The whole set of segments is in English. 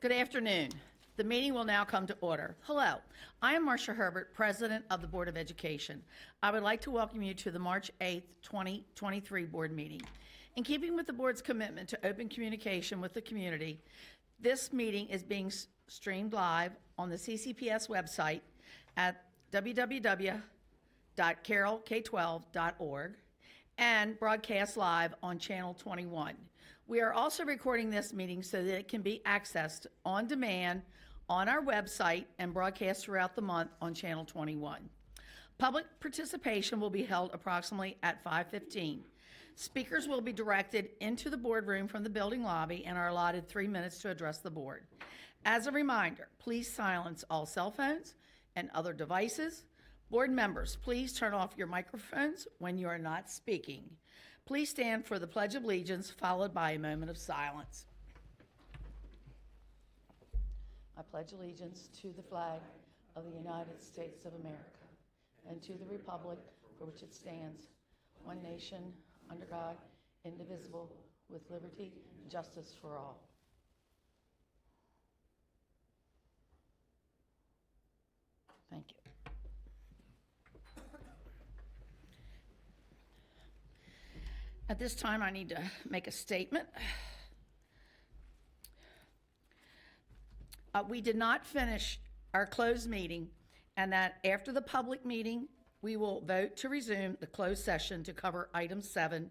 Good afternoon. The meeting will now come to order. Hello, I am Marcia Herbert, President of the Board of Education. I would like to welcome you to the March 8th, 2023 board meeting. In keeping with the board's commitment to open communication with the community, this meeting is being streamed live on the CCPS website at www.carrollk12.org and broadcast live on Channel 21. We are also recording this meeting so that it can be accessed on demand on our website and broadcast throughout the month on Channel 21. Public participation will be held approximately at 5:15. Speakers will be directed into the boardroom from the building lobby and are allotted 3 minutes to address the board. As a reminder, please silence all cell phones and other devices. Board members, please turn off your microphones when you are not speaking. Please stand for the Pledge of Allegiance, followed by a moment of silence. I pledge allegiance to the flag of the United States of America and to the republic for which it stands, one nation, under God, indivisible, with liberty and justice for all. Thank you. At this time, I need to make a statement. We did not finish our closed meeting, and that after the public meeting, we will vote to resume the closed session to cover item 7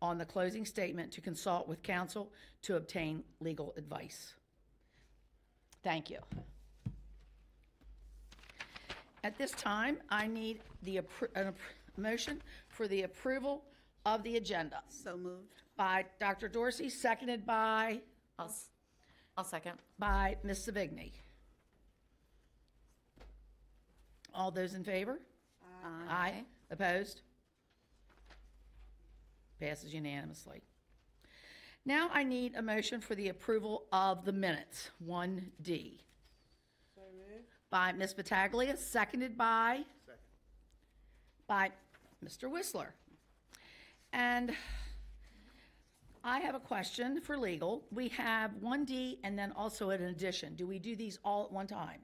on the closing statement to consult with counsel to obtain legal advice. Thank you. At this time, I need a motion for the approval of the agenda. So moved. By Dr. Dorsey, seconded by? I'll second. By Ms. Savigny. All those in favor? Aye. Opposed? Passes unanimously. Now I need a motion for the approval of the minutes, 1D. So moved. By Ms. Battaglia, seconded by? By Mr. Whistler. And I have a question for legal. We have 1D and then also an addition. Do we do these all at one time?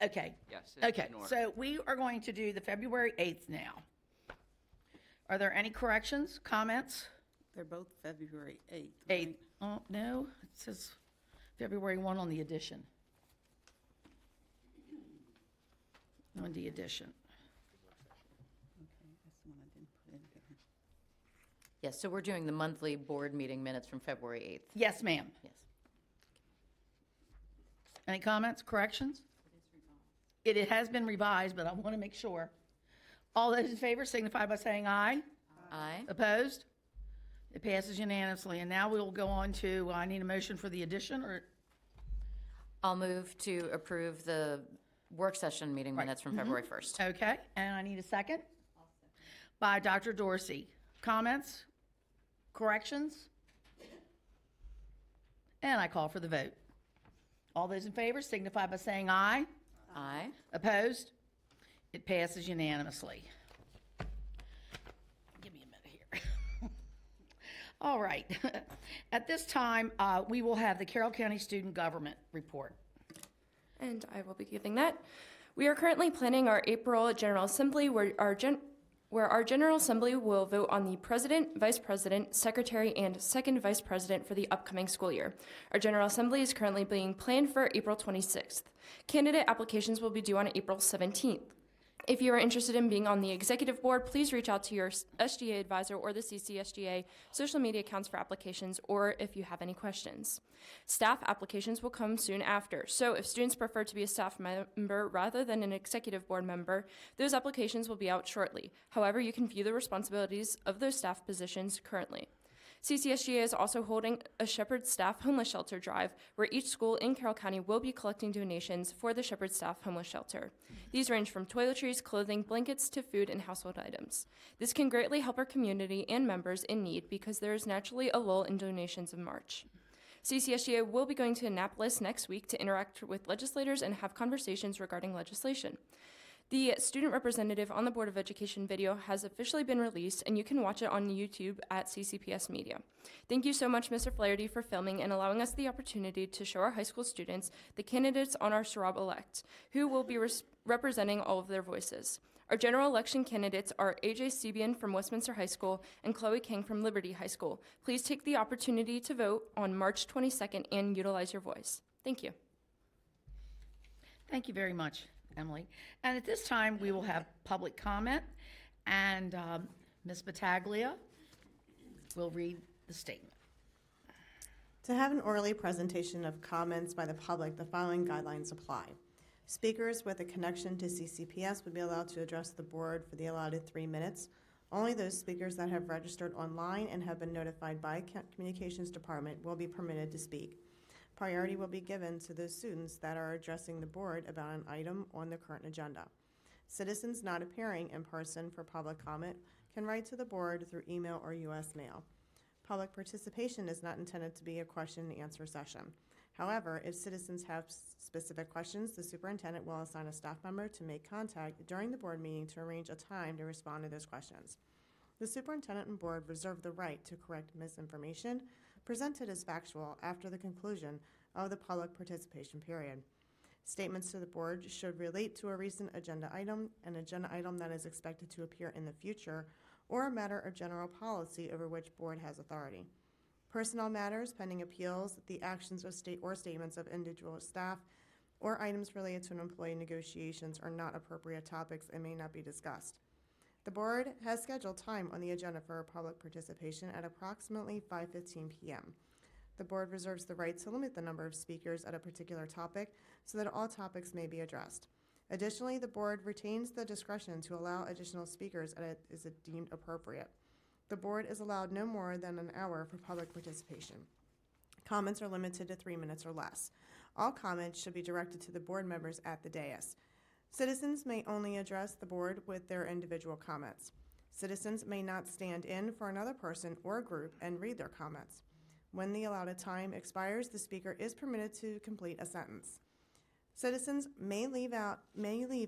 Okay. Yes. Okay, in order. so we are going to do the February 8th now. Are there any corrections, comments? They're both February 8th. 8th, right? oh, no, it says February 1 on the addition. On the addition. Okay, that's the one I didn't put in here. Yes, so we're doing the monthly board meeting minutes from February 8th. Yes, ma'am. Yes. Any comments, corrections? It has been revised, but I want to make sure. All those in favor signify by saying aye. Aye. Opposed? It passes unanimously. And now we will go on to, I need a motion for the addition, or? I'll move to approve the work session meeting minutes from February 1st. Okay, and I need a second? By Dr. Dorsey. Comments? Corrections? And I call for the vote. All those in favor signify by saying aye. Aye. Opposed? It passes unanimously. Give me a minute here. All right. At this time, we will have the Carroll County Student Government Report. And I will be giving that. We are currently planning our April General Assembly where our General Assembly will vote on the President, Vice President, Secretary, and Second Vice President for the upcoming school year. Our General Assembly is currently being planned for April 26th. Candidate applications will be due on April 17th. If you are interested in being on the executive board, please reach out to your SGA advisor or the CCSGA social media accounts for applications, or if you have any questions. Staff applications will come soon after, so if students prefer to be a staff member rather than an executive board member, those applications will be out shortly. However, you can view the responsibilities of those staff positions currently. CCSGA is also holding a Shepherd Staff Homeless Shelter Drive, where each school in Carroll County will be collecting donations for the Shepherd Staff Homeless Shelter. These range from toiletries, clothing, blankets, to food and household items. This can greatly help our community and members in need because there is naturally a lull in donations in March. CCSGA will be going to Annapolis next week to interact with legislators and have conversations regarding legislation. The student representative on the Board of Education video has officially been released, and you can watch it on YouTube at CCPS Media. Thank you so much, Mr. Flaherty, for filming and allowing us the opportunity to show our high school students the candidates on our Sarab-elect, who will be representing all of their voices. Our general election candidates are AJ Sebian from Westminster High School and Chloe King from Liberty High School. Please take the opportunity to vote on March 22nd and utilize your voice. Thank you. Thank you very much, Emily. And at this time, we will have public comment, and Ms. Battaglia will read the statement. To have an orally presentation of comments by the public, the following guidelines apply. Speakers with a connection to CCPS would be allowed to address the board for the allotted 3 minutes. Only those speakers that have registered online and have been notified by Communications Department will be permitted to speak. Priority will be given to those students that are addressing the board about an item on the current agenda. Citizens not appearing in person for public comment can write to the board through email or U.S. mail. Public participation is not intended to be a question and answer session. However, if citizens have specific questions, the superintendent will assign a staff member to make contact during the board meeting to arrange a time to respond to those questions. The superintendent and board reserve the right to correct misinformation presented as factual after the conclusion of the public participation period. Statements to the board should relate to a recent agenda item, an agenda item that is expected to appear in the future, or a matter of general policy over which board has authority. Personnel matters, pending appeals, the actions of statements of individual staff, or items related to an employee negotiations are not appropriate topics and may not be discussed. The board has scheduled time on the agenda for public participation at approximately 5:15 p.m. The board reserves the right to limit the number of speakers at a particular topic so that all topics may be addressed. Additionally, the board retains the discretion to allow additional speakers as it deemed appropriate. The board is allowed no more than an hour for public participation. Comments are limited to 3 minutes or less. All comments should be directed to the board members at the dais. Citizens may only address the board with their individual comments. Citizens may not stand in for another person or group and read their comments. When the allotted time expires, the speaker is permitted to complete a sentence. Citizens may leave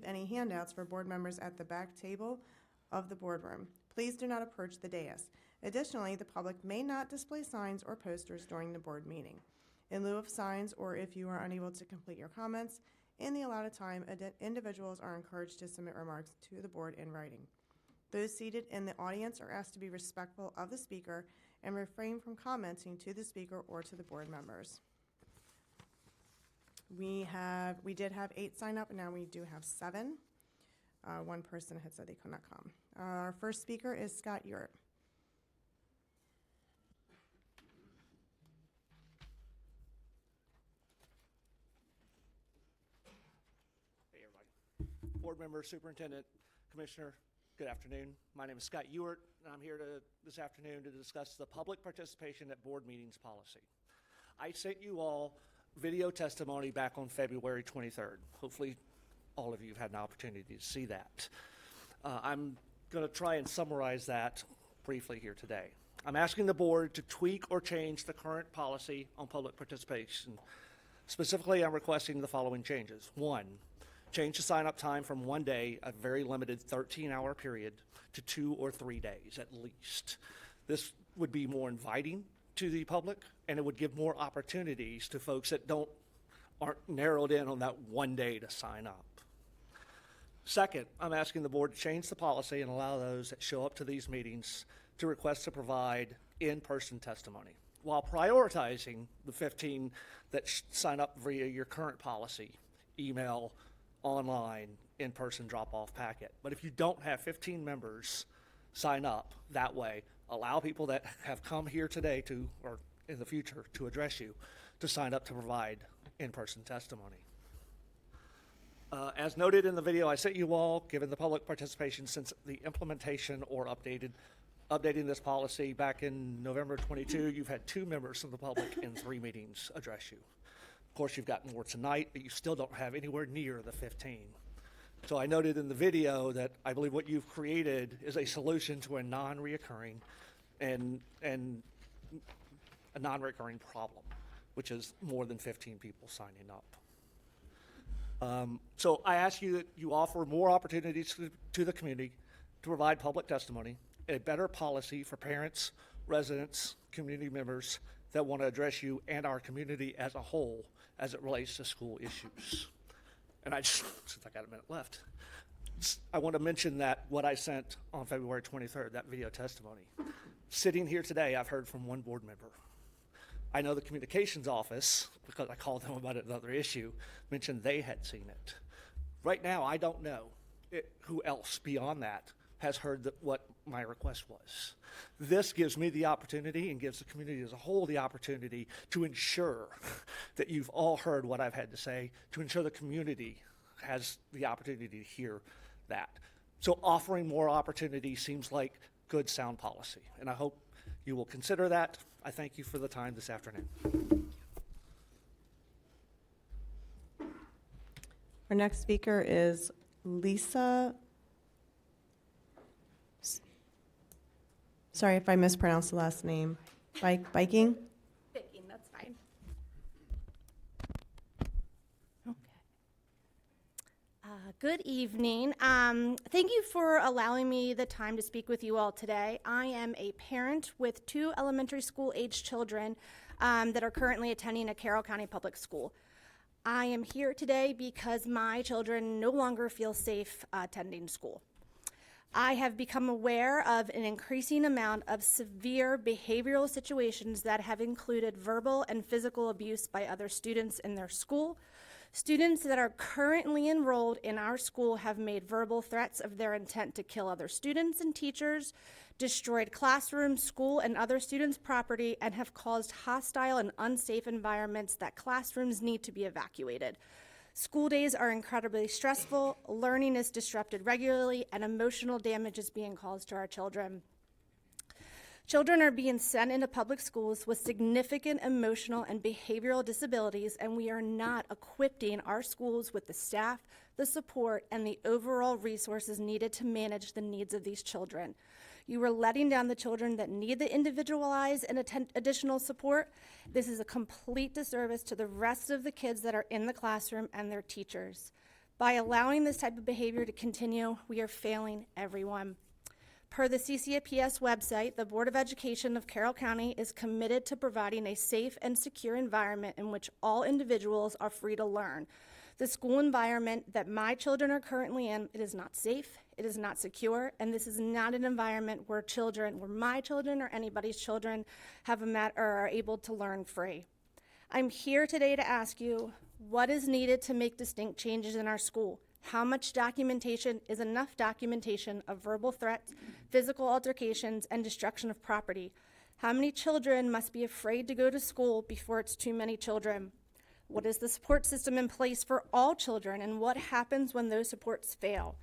any handouts for board members at the back table of the boardroom. Please do not approach the dais. Additionally, the public may not display signs or posters during the board meeting. In lieu of signs, or if you are unable to complete your comments, in the allotted time, individuals are encouraged to submit remarks to the board in writing. Those seated in the audience are asked to be respectful of the speaker and refrain from commenting to the speaker or to the board members. We did have 8 sign up, and now we do have 7. One person had said they could not come. Our first speaker is Scott Uritt. Hey, everybody. Board member, superintendent, commissioner, good afternoon. My name is Scott Ewart, and I'm here this afternoon to discuss the public participation at board meetings policy. I sent you all video testimony back on February 23rd. Hopefully, all of you have had an opportunity to see that. I'm going to try and summarize that briefly here today. I'm asking the board to tweak or change the current policy on public participation. Specifically, I'm requesting the following changes. 1, change the sign-up time from 1 day, a very limited 13-hour period, to 2 or 3 days at least. This would be more inviting to the public, and it would give more opportunities to folks that aren't narrowed in on that 1 day to sign up. Second, I'm asking the board to change the policy and allow those that show up to these meetings to request to provide in-person testimony, while prioritizing the 15 that sign up via your current policy, email, online, in-person drop-off packet. But if you don't have 15 members sign up that way, allow people that have come here today or in the future to address you to sign up to provide in-person testimony. As noted in the video I sent you all, given the public participation since the implementation or updating this policy back in November 22, you've had 2 members of the public in 3 meetings address you. Of course, you've got more tonight, but you still don't have anywhere near the 15. So I noted in the video that I believe what you've created is a solution to a non-reoccurring and a non-recurring problem, which is more than 15 people signing up. So I ask you that you offer more opportunities to the community to provide public testimony, a better policy for parents, residents, community members that want to address you and our community as a whole as it relates to school issues. And since I got a minute left, I want to mention that what I sent on February 23rd, that video testimony. Sitting here today, I've heard from one board member. I know the communications office, because I called them about another issue, mentioned they had seen it. Right now, I don't know who else beyond that has heard what my request was. This gives me the opportunity and gives the community as a whole the opportunity to ensure that you've all heard what I've had to say, to ensure the community has the opportunity to hear that. So offering more opportunity seems like good, sound policy, and I hope you will consider that. I thank you for the time this afternoon. Our next speaker is Lisa. Sorry if I mispronounced the last name. Biking? Picking, that's fine. Good evening. Thank you for allowing me the time to speak with you all today. I am a parent with 2 elementary school age children that are currently attending a Carroll County public school. I am here today because my children no longer feel safe attending school. I have become aware of an increasing amount of severe behavioral situations that have included verbal and physical abuse by other students in their school. Students that are currently enrolled in our school have made verbal threats of their intent to kill other students and teachers, destroyed classrooms, school, and other students' property, and have caused hostile and unsafe environments that classrooms need to be evacuated. School days are incredibly stressful, learning is disrupted regularly, and emotional damage is being caused to our children. Children are being sent into public schools with significant emotional and behavioral disabilities, and we are not equipping our schools with the staff, the support, and the overall resources needed to manage the needs of these children. You are letting down the children that need the individualized and additional support. This is a complete disservice to the rest of the kids that are in the classroom and their teachers. By allowing this type of behavior to continue, we are failing everyone. Per the CCPS website, the Board of Education of Carroll County is committed to providing a safe and secure environment in which all individuals are free to learn. The school environment that my children are currently in, it is not safe, it is not secure, and this is not an environment where my children or anybody's children are able to learn free. I'm here today to ask you, what is needed to make distinct changes in our school? How much documentation is enough documentation of verbal threats, physical altercations, and destruction of property? How many children must be afraid to go to school before it's too many children? What is the support system in place for all children, and what happens when those supports fail?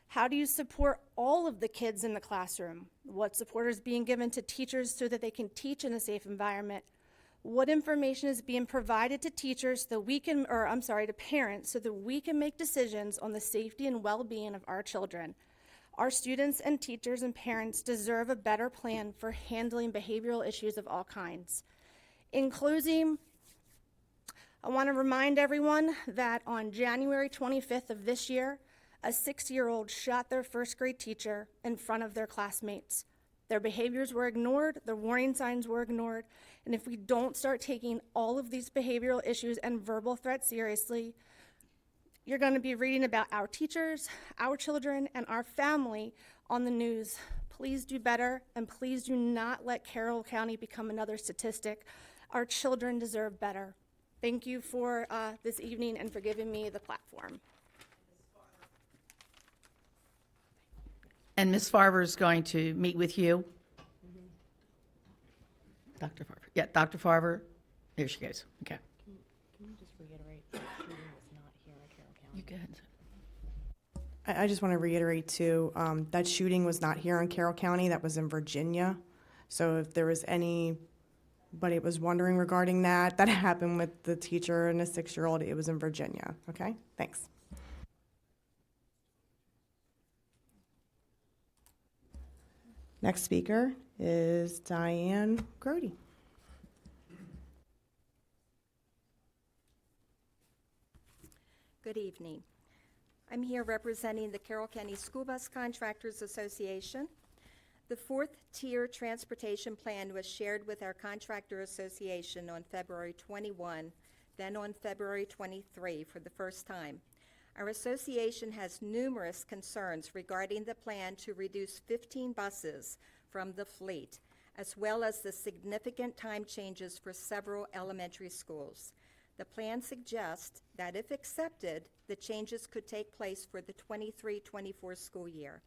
How do you support all of the kids in the classroom? What support is being given to teachers so that they can teach in a safe environment? What information is being provided to teachers to parents so that we can make decisions on the safety and well-being of our children? Our students and teachers and parents deserve a better plan for handling behavioral issues of all kinds. In closing, I want to remind everyone that on January 25th of this year, a 6-year-old shot their first grade teacher in front of their classmates. Their behaviors were ignored, their warning signs were ignored, and if we don't start taking all of these behavioral issues and verbal threats seriously, you're going to be reading about our teachers, our children, and our family on the news. Please do better, and please do not let Carroll County become another statistic. Our children deserve better. Thank you for this evening and for giving me the platform. And Ms. Farber is going to meet with you. Dr. Farber. Yeah, Dr. Farber. There she goes. Okay. Can you just reiterate that shooting was not here in Carroll County? You go ahead. I just want to reiterate too, that shooting was not here in Carroll County, that was in Virginia. So if there was anybody was wondering regarding that happened with the teacher and a 6-year-old, it was in Virginia. Okay, thanks. Next speaker is Diane Grody. Good evening. I'm here representing the Carroll County School Bus Contractors Association. The fourth tier transportation plan was shared with our Contractor Association on February 21, then on February 23 for the first time. Our association has numerous concerns regarding the plan to reduce 15 buses from the fleet, as well as the significant time changes for several elementary schools. The plan suggests that if accepted, the changes could take place for the 23-24 school year.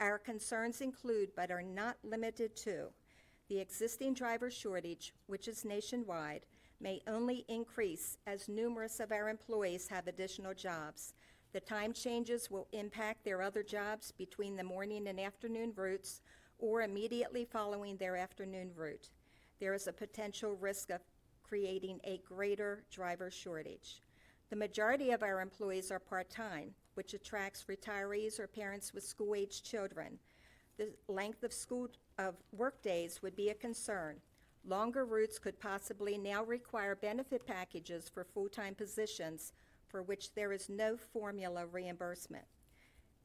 Our concerns include, but are not limited to, the existing driver shortage, which is nationwide, may only increase as numerous of our employees have additional jobs. The time changes will impact their other jobs between the morning and afternoon routes or immediately following their afternoon route. There is a potential risk of creating a greater driver shortage. The majority of our employees are part-time, which attracts retirees or parents with school-age children. The length of work days would be a concern. Longer routes could possibly now require benefit packages for full-time positions for which there is no formula reimbursement.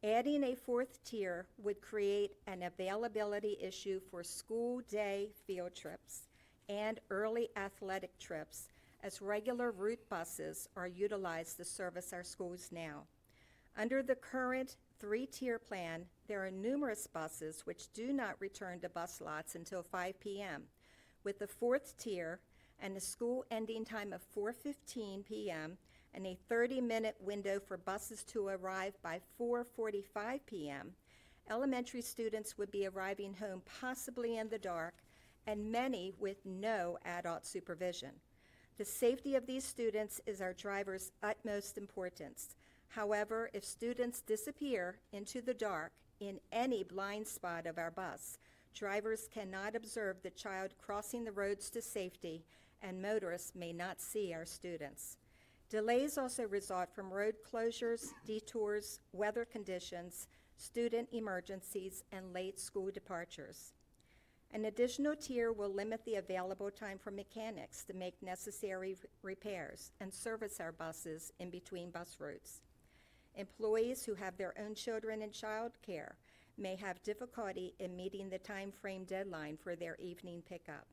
Adding a fourth tier would create an availability issue for school day field trips and early athletic trips, as regular route buses are utilized to service our schools now. Under the current three-tier plan, there are numerous buses which do not return to bus lots until 5 p.m. With the fourth tier and a school ending time of 4:15 p.m. and a 30-minute window for buses to arrive by 4:45 p.m., elementary students would be arriving home possibly in the dark, and many with no adult supervision. The safety of these students is our drivers' utmost importance. However, if students disappear into the dark in any blind spot of our bus, drivers cannot observe the child crossing the roads to safety, and motorists may not see our students. Delays also result from road closures, detours, weather conditions, student emergencies, and late school departures. An additional tier will limit the available time for mechanics to make necessary repairs and service our buses in between bus routes. Employees who have their own children in child care may have difficulty in meeting the time frame deadline for their evening pickup.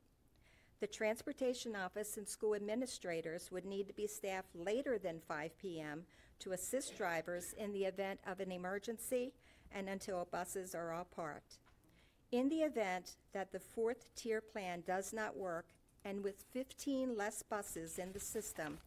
The transportation office and school administrators would need to be staffed later than 5 p.m. to assist drivers in the event of an emergency and until buses are all parked. In the event that the fourth tier plan does not work, and with 15 less buses in the system,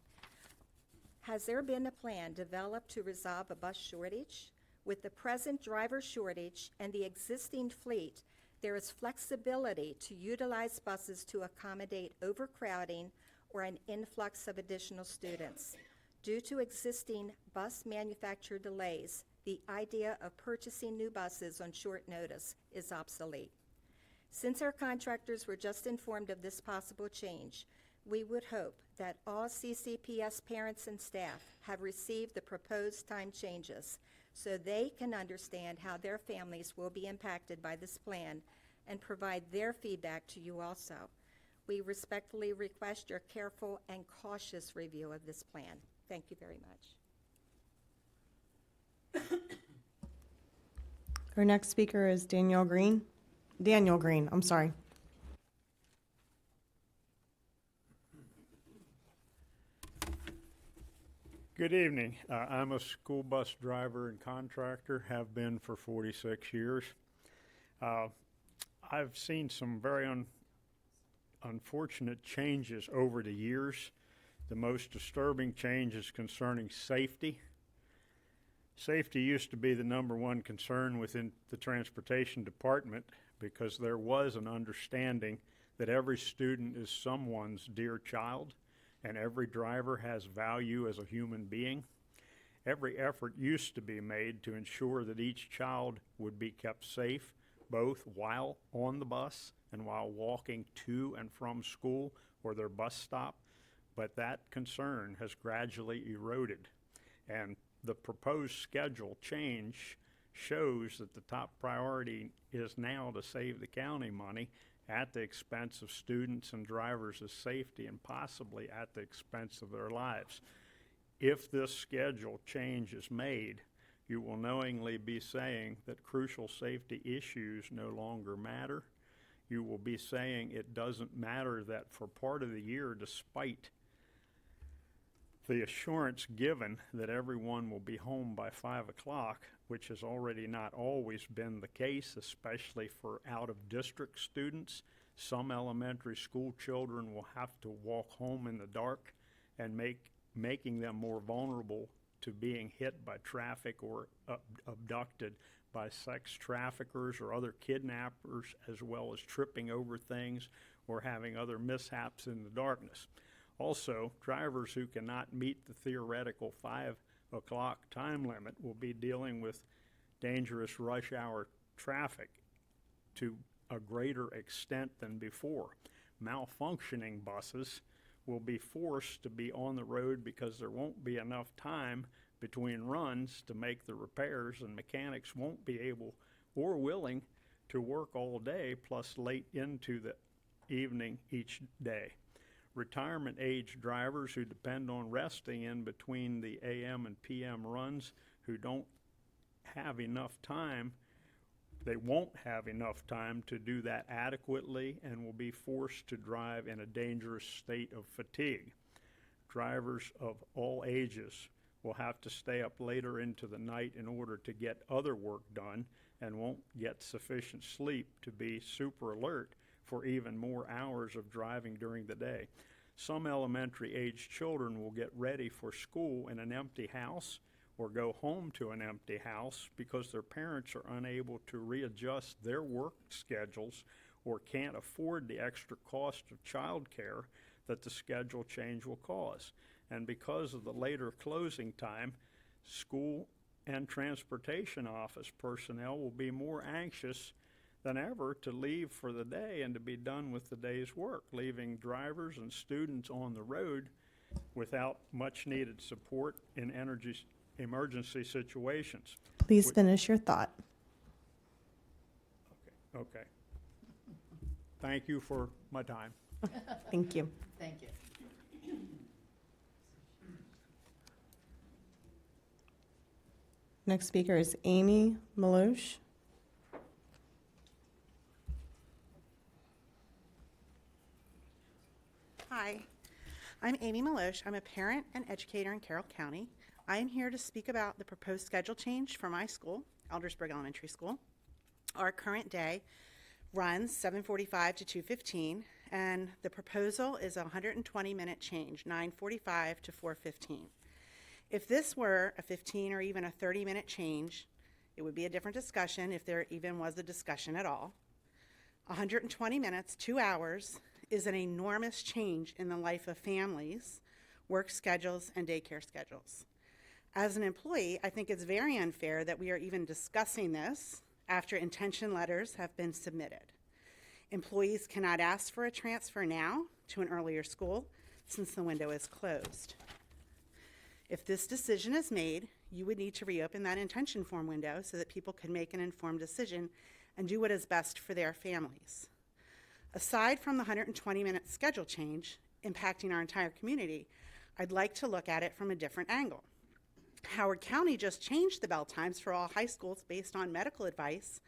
has there been a plan developed to resolve a bus shortage? With the present driver shortage and the existing fleet, there is flexibility to utilize buses to accommodate overcrowding or an influx of additional students. Due to existing bus manufacturer delays, the idea of purchasing new buses on short notice is obsolete. Since our contractors were just informed of this possible change, we would hope that all CCPS parents and staff have received the proposed time changes so they can understand how their families will be impacted by this plan and provide their feedback to you also. We respectfully request your careful and cautious review of this plan. Thank you very much. Our next speaker is Daniel Green. I'm sorry. Good evening. I'm a school bus driver and contractor, have been for 46 years. I've seen some very unfortunate changes over the years. The most disturbing change is concerning safety. Safety used to be the number one concern within the transportation department because there was an understanding that every student is someone's dear child and every driver has value as a human being. Every effort used to be made to ensure that each child would be kept safe, both while on the bus and while walking to and from school or their bus stop, but that concern has gradually eroded. And the proposed schedule change shows that the top priority is now to save the county money at the expense of students and drivers' safety and possibly at the expense of their lives. if this schedule change is made, you will knowingly be saying that crucial safety issues no longer matter. You will be saying it doesn't matter that for part of the year, despite the assurance given that everyone will be home by 5 o'clock, which has already not always been the case, especially for out-of-district students. Some elementary school children will have to walk home in the dark, and making them more vulnerable to being hit by traffic or abducted by sex traffickers or other kidnappers, as well as tripping over things or having other mishaps in the darkness. Also, drivers who cannot meet the theoretical 5 o'clock time limit will be dealing with dangerous rush hour traffic to a greater extent than before. Malfunctioning buses will be forced to be on the road because there won't be enough time between runs to make the repairs, and mechanics won't be able or willing to work all day plus late into the evening each day. Retirement age drivers who depend on resting in between the AM and PM runs who don't have enough time, they won't have enough time to do that adequately and will be forced to drive in a dangerous state of fatigue. Drivers of all ages will have to stay up later into the night in order to get other work done and won't get sufficient sleep to be super alert for even more hours of driving during the day. Some elementary age children will get ready for school in an empty house or go home to an empty house because their parents are unable to readjust their work schedules or can't afford the extra cost of childcare that the schedule change will cause. And because of the later closing time, school and transportation office personnel will be more anxious than ever to leave for the day and to be done with the day's work, leaving drivers and students on the road without much needed support in emergency situations. Please finish your thought. Okay. Thank you for my time. Thank you. Thank you. Next speaker is Amy Maloche. Hi, I'm Amy Maloche. I'm a parent and educator in Carroll County. I am here to speak about the proposed schedule change for my school, Aldersburg Elementary School. Our current day runs 7:45 to 2:15, and the proposal is a 120-minute change, 9:45 to 4:15. If this were a 15 or even a 30-minute change, it would be a different discussion if there even was a discussion at all. 120 minutes, 2 hours, is an enormous change in the life of families, work schedules, and daycare schedules. As an employee, I think it's very unfair that we are even discussing this after intention letters have been submitted. Employees cannot ask for a transfer now to an earlier school since the window is closed. If this decision is made, you would need to reopen that intention form window so that people can make an informed decision and do what is best for their families. Aside from the 120-minute schedule change impacting our entire community, I'd like to look at it from a different angle. Howard County just changed the bell times for all high schools based on medical advice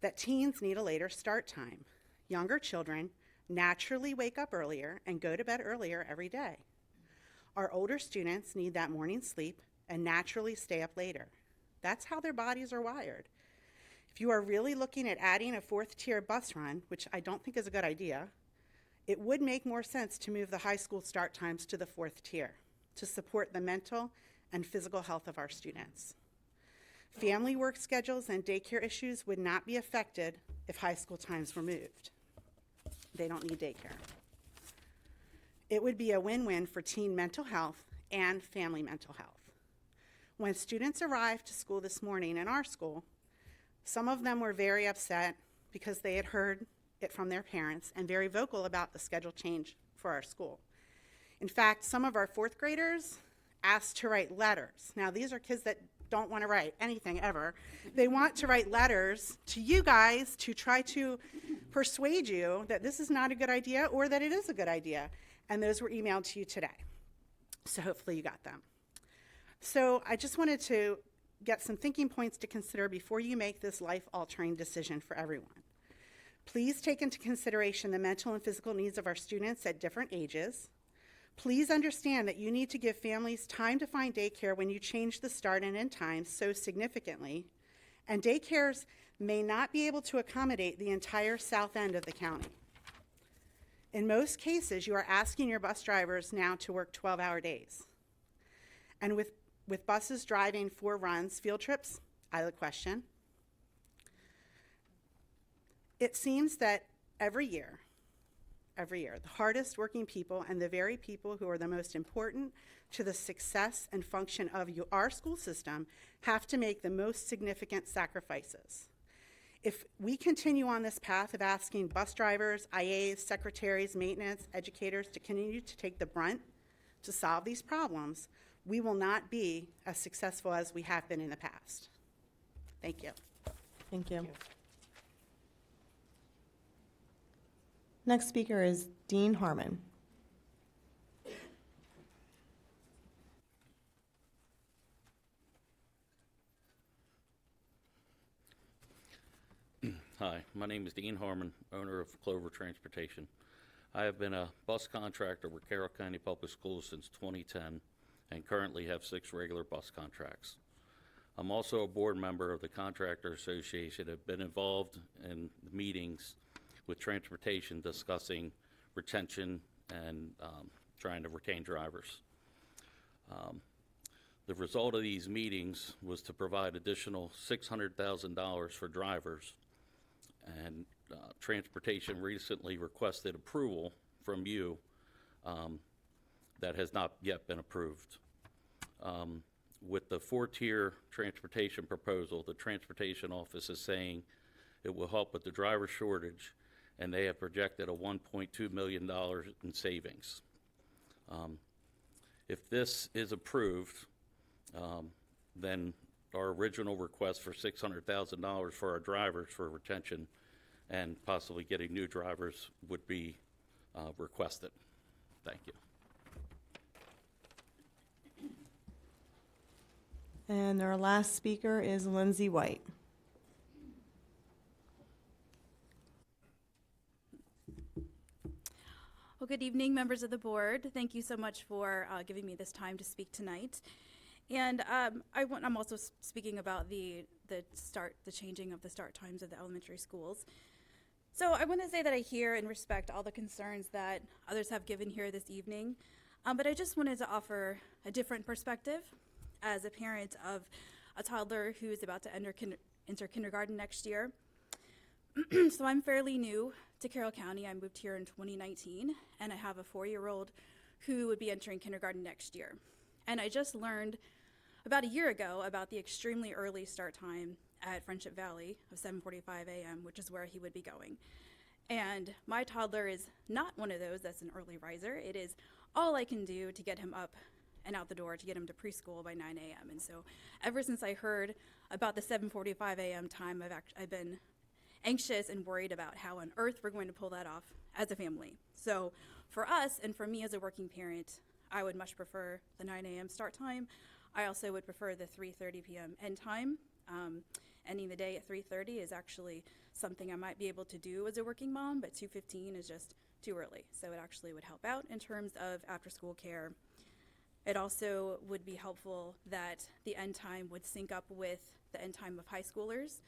that teens need a later start time. Younger children naturally wake up earlier and go to bed earlier every day. Our older students need that morning sleep and naturally stay up later. That's how their bodies are wired. If you are really looking at adding a 4th-tier bus run, which I don't think is a good idea, it would make more sense to move the high school start times to the 4th tier to support the mental and physical health of our students. Family work schedules and daycare issues would not be affected if high school times were moved. They don't need daycare. It would be a win-win for teen mental health and family mental health. When students arrived to school this morning in our school, some of them were very upset because they had heard it from their parents and very vocal about the schedule change for our school. In fact, some of our 4th graders asked to write letters. Now, these are kids that don't want to write anything ever. They want to write letters to you guys to try to persuade you that this is not a good idea or that it is a good idea. And those were emailed to you today. So hopefully you got them. So I just wanted to get some thinking points to consider before you make this life-altering decision for everyone. Please take into consideration the mental and physical needs of our students at different ages. Please understand that you need to give families time to find daycare when you change the start and end times so significantly, and daycares may not be able to accommodate the entire south end of the county. In most cases, you are asking your bus drivers now to work 12-hour days. And with buses driving 4 runs, field trips, I have a question. It seems that every year, the hardest working people and the very people who are the most important to the success and function of our school system have to make the most significant sacrifices. If we continue on this path of asking bus drivers, IAs, secretaries, maintenance, educators to continue to take the brunt to solve these problems, we will not be as successful as we have been in the past. Thank you. Thank you. Next speaker is Dean Harmon. Hi, my name is Dean Harmon, owner of Clover Transportation. I have been a bus contractor with Carroll County Public Schools since 2010 and currently have 6 regular bus contracts. I'm also a board member of the Contractor Association. I've been involved in meetings with transportation discussing retention and trying to retain drivers. The result of these meetings was to provide additional $600,000 for drivers, and transportation recently requested approval from you that has not yet been approved. With the 4-tier transportation proposal, the transportation office is saying it will help with the driver shortage, and they have projected a $1.2 million in savings. If this is approved, then our original request for $600,000 for our drivers for retention and possibly getting new drivers would be requested. Thank you. And our last speaker is Lindsay White. Well, good evening, members of the board. Thank you so much for giving me this time to speak tonight. And I'm also speaking about the changing of the start times of the elementary schools. So I want to say that I hear and respect all the concerns that others have given here this evening, but I just wanted to offer a different perspective as a parent of a toddler who is about to enter kindergarten next year. So I'm fairly new to Carroll County. I moved here in 2019, and I have a 4-year-old who would be entering kindergarten next year. And I just learned about a year ago about the extremely early start time at Friendship Valley of 7:45 a.m., which is where he would be going. And my toddler is not one of those that's an early riser. It is all I can do to get him up and out the door to get him to preschool by 9 a.m. And so ever since I heard about the 7:45 a.m. time, I've been anxious and worried about how on earth we're going to pull that off as a family. So for us and for me as a working parent, I would much prefer the 9 a.m. start time. I also would prefer the 3:30 p.m. end time. Ending the day at 3:30 is actually something I might be able to do as a working mom, but 2:15 is just too early. So it actually would help out in terms of after-school care. It also would be helpful that the end time would sync up with the end time of high schoolers,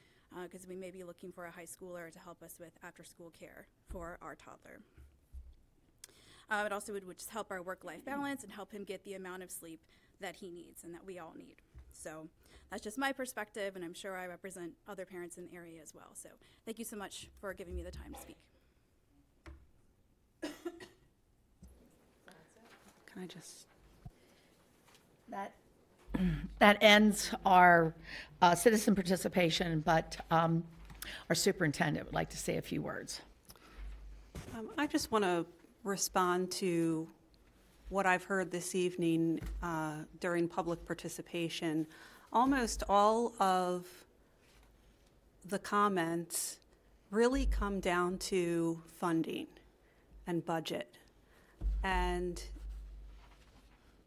because we may be looking for a high schooler to help us with after-school care for our toddler. It also would just help our work-life balance and help him get the amount of sleep that he needs and that we all need. So that's just my perspective, and I'm sure I represent other parents in the area as well. So thank you so much for giving me the time to speak. Can I just... That ends our citizen participation, but our superintendent would like to say a few words. I just want to respond to what I've heard this evening during public participation. Almost all of the comments really come down to funding and budget. And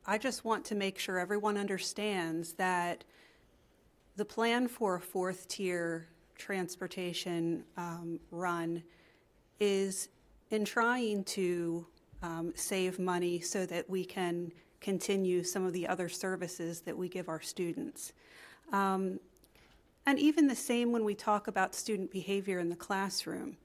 I just want to make sure everyone understands that the plan for a fourth tier transportation run is in trying to save money so that we can continue some of the other services that we give our students. And even the same when we talk about student behavior in the classroom.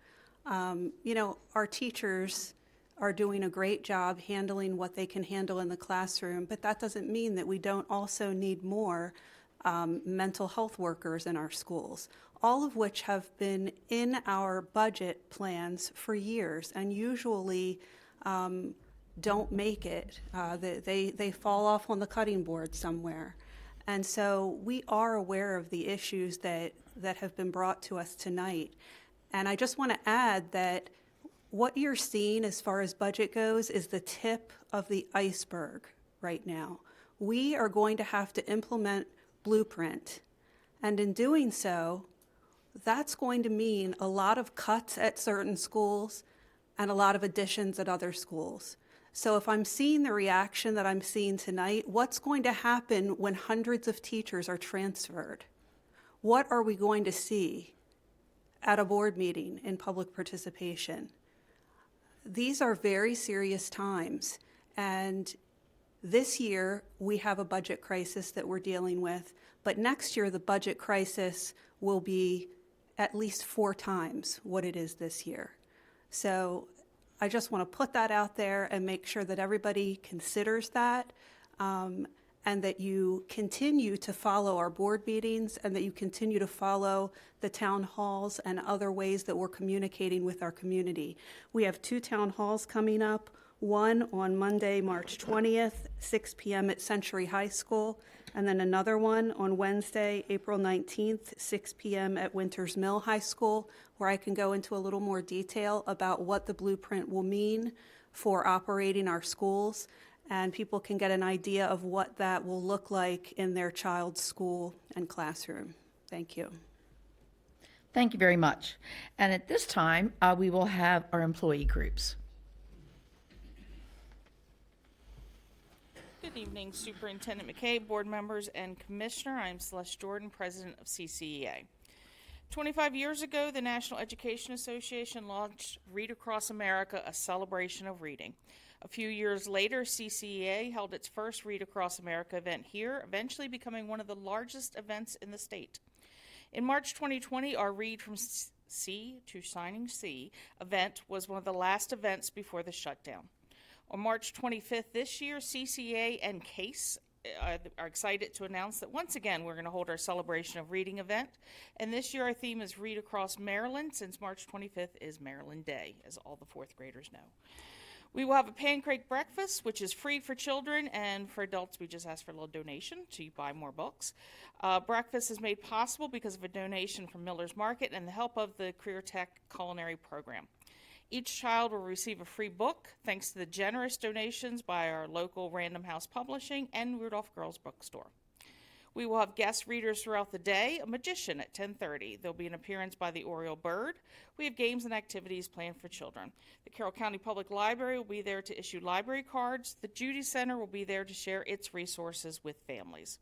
Our teachers are doing a great job handling what they can handle in the classroom, but that doesn't mean that we don't also need more mental health workers in our schools, all of which have been in our budget plans for years and usually don't make it. They fall off on the cutting board somewhere. And so we are aware of the issues that have been brought to us tonight. And I just want to add that what you're seeing as far as budget goes is the tip of the iceberg right now. We are going to have to implement Blueprint. And in doing so, that's going to mean a lot of cuts at certain schools and a lot of additions at other schools. So if I'm seeing the reaction that I'm seeing tonight, what's going to happen when hundreds of teachers are transferred? What are we going to see at a board meeting in public participation? These are very serious times, and this year we have a budget crisis that we're dealing with, but next year the budget crisis will be at least 4 times what it is this year. So I just want to put that out there and make sure that everybody considers that, and that you continue to follow our board meetings and that you continue to follow the town halls and other ways that we're communicating with our community. We have 2 town halls coming up, one on Monday, March 20th, 6 p.m. at Century High School, and then another one on Wednesday, April 19th, 6 p.m. at Winters Mill High School, where I can go into a little more detail about what the blueprint will mean for operating our schools, and people can get an idea of what that will look like in their child's school and classroom. Thank you. Thank you very much. And at this time, we will have our employee groups. Good evening, Superintendent McKay, board members, and Commissioner. I'm Celeste Jordan, President of CCEA. 25 years ago, the National Education Association launched Read Across America, a celebration of reading. A few years later, CCEA held its first Read Across America event here, eventually becoming one of the largest events in the state. In March 2020, our Read from Sea to Shining Sea event was one of the last events before the shutdown. On March 25th this year, CCA and CASE are excited to announce that once again we're going to hold our Celebration of Reading event. And this year our theme is Read Across Maryland, since March 25th is Maryland Day, as all the 4th graders know. We will have a pancake breakfast, which is free for children, and for adults we just ask for a little donation to buy more books. Breakfast is made possible because of a donation from Miller's Market and the help of the Career Tech Culinary Program. Each child will receive a free book thanks to the generous donations by our local Random House Publishing and Rudolph Girls Bookstore. We will have guest readers throughout the day, a magician at 10:30. There'll be an appearance by the Oriole Bird. We have games and activities planned for children. The Carroll County Public Library will be there to issue library cards. The Judy Center will be there to share its resources with families.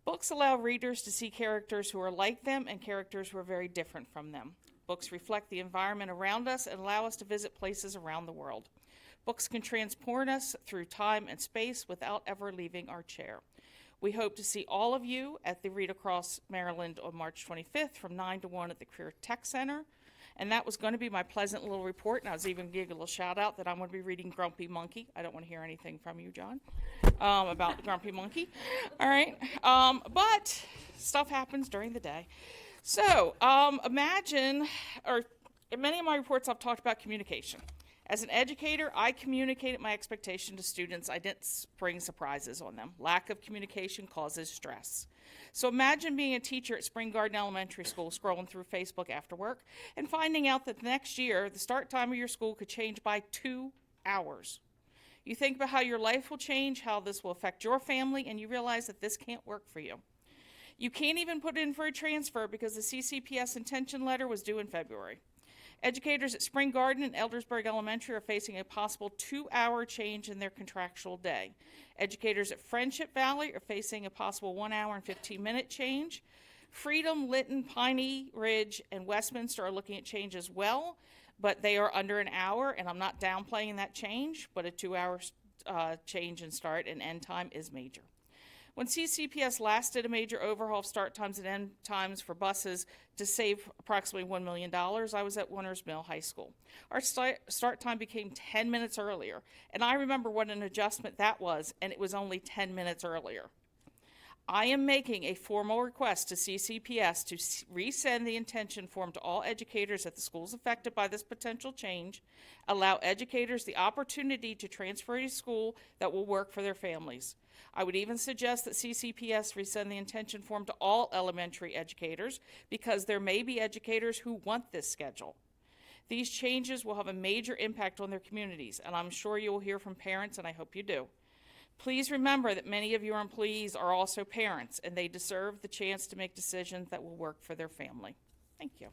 Books allow readers to see characters who are like them and characters who are very different from them. Books reflect the environment around us and allow us to visit places around the world. Books can transport us through time and space without ever leaving our chair. We hope to see all of you at the Read Across Maryland on March 25th from 9 to 1 at the Career Tech Center. And that was going to be my pleasant little report, and I was even going to give a little shout out that I'm going to be reading Grumpy Monkey. I don't want to hear anything from you, John, about the Grumpy Monkey. All right. But stuff happens during the day. So imagine, or in many of my reports I've talked about communication. As an educator, I communicated my expectation to students. I didn't spring surprises on them. Lack of communication causes stress. So imagine being a teacher at Spring Garden Elementary School, scrolling through Facebook after work, and finding out that next year the start time of your school could change by 2 hours. You think about how your life will change, how this will affect your family, and you realize that this can't work for you. You can't even put in for a transfer because the CCPS intention letter was due in February. Educators at Spring Garden and Eldersburg Elementary are facing a possible 2-hour change in their contractual day. Educators at Friendship Valley are facing a possible 1 hour and 15-minute change. Freedom, Lytton, Piney Ridge, and Westminster are looking at change as well, but they are under an hour, and I'm not downplaying that change, but a 2-hour change in start and end time is major. When CCPS last did a major overhaul of start times and end times for buses to save approximately $1 million, I was at Winners Mill High School. Our start time became 10 minutes earlier, and I remember what an adjustment that was, and it was only 10 minutes earlier. I am making a formal request to CCPS to resend the intention form to all educators at the schools affected by this potential change, allow educators the opportunity to transfer to a school that will work for their families. I would even suggest that CCPS resend the intention form to all elementary educators because there may be educators who want this schedule. These changes will have a major impact on their communities, and I'm sure you will hear from parents, and I hope you do. Please remember that many of your employees are also parents, and they deserve the chance to make decisions that will work for their family. Thank you.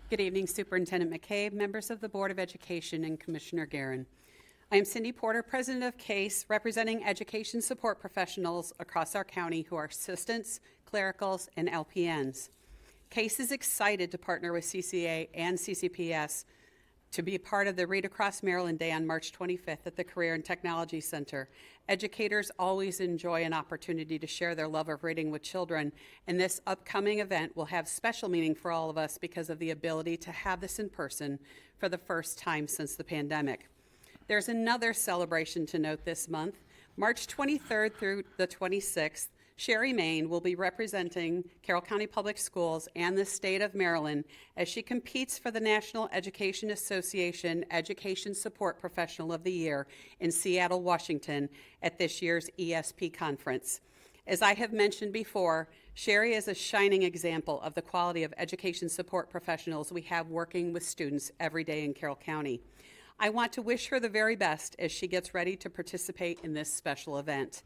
Good evening, Superintendent McCabe, members of the Board of Education, and Commissioner Guerin. I am Cindy Porter, President of CASE, representing education support professionals across our county who are assistants, clericals, and LPNs. CASE is excited to partner with CCA and CCPS to be part of the Read Across Maryland Day on March 25th at the Career and Technology Center. Educators always enjoy an opportunity to share their love of reading with children, and this upcoming event will have special meaning for all of us because of the ability to have this in person for the first time since the pandemic. There's another celebration to note this month. March 23rd through the 26th, Sherry Main will be representing Carroll County Public Schools and the state of Maryland as she competes for the National Education Association Education Support Professional of the Year in Seattle, Washington at this year's ESP conference. As I have mentioned before, Sherry is a shining example of the quality of education support professionals we have working with students every day in Carroll County. I want to wish her the very best as she gets ready to participate in this special event.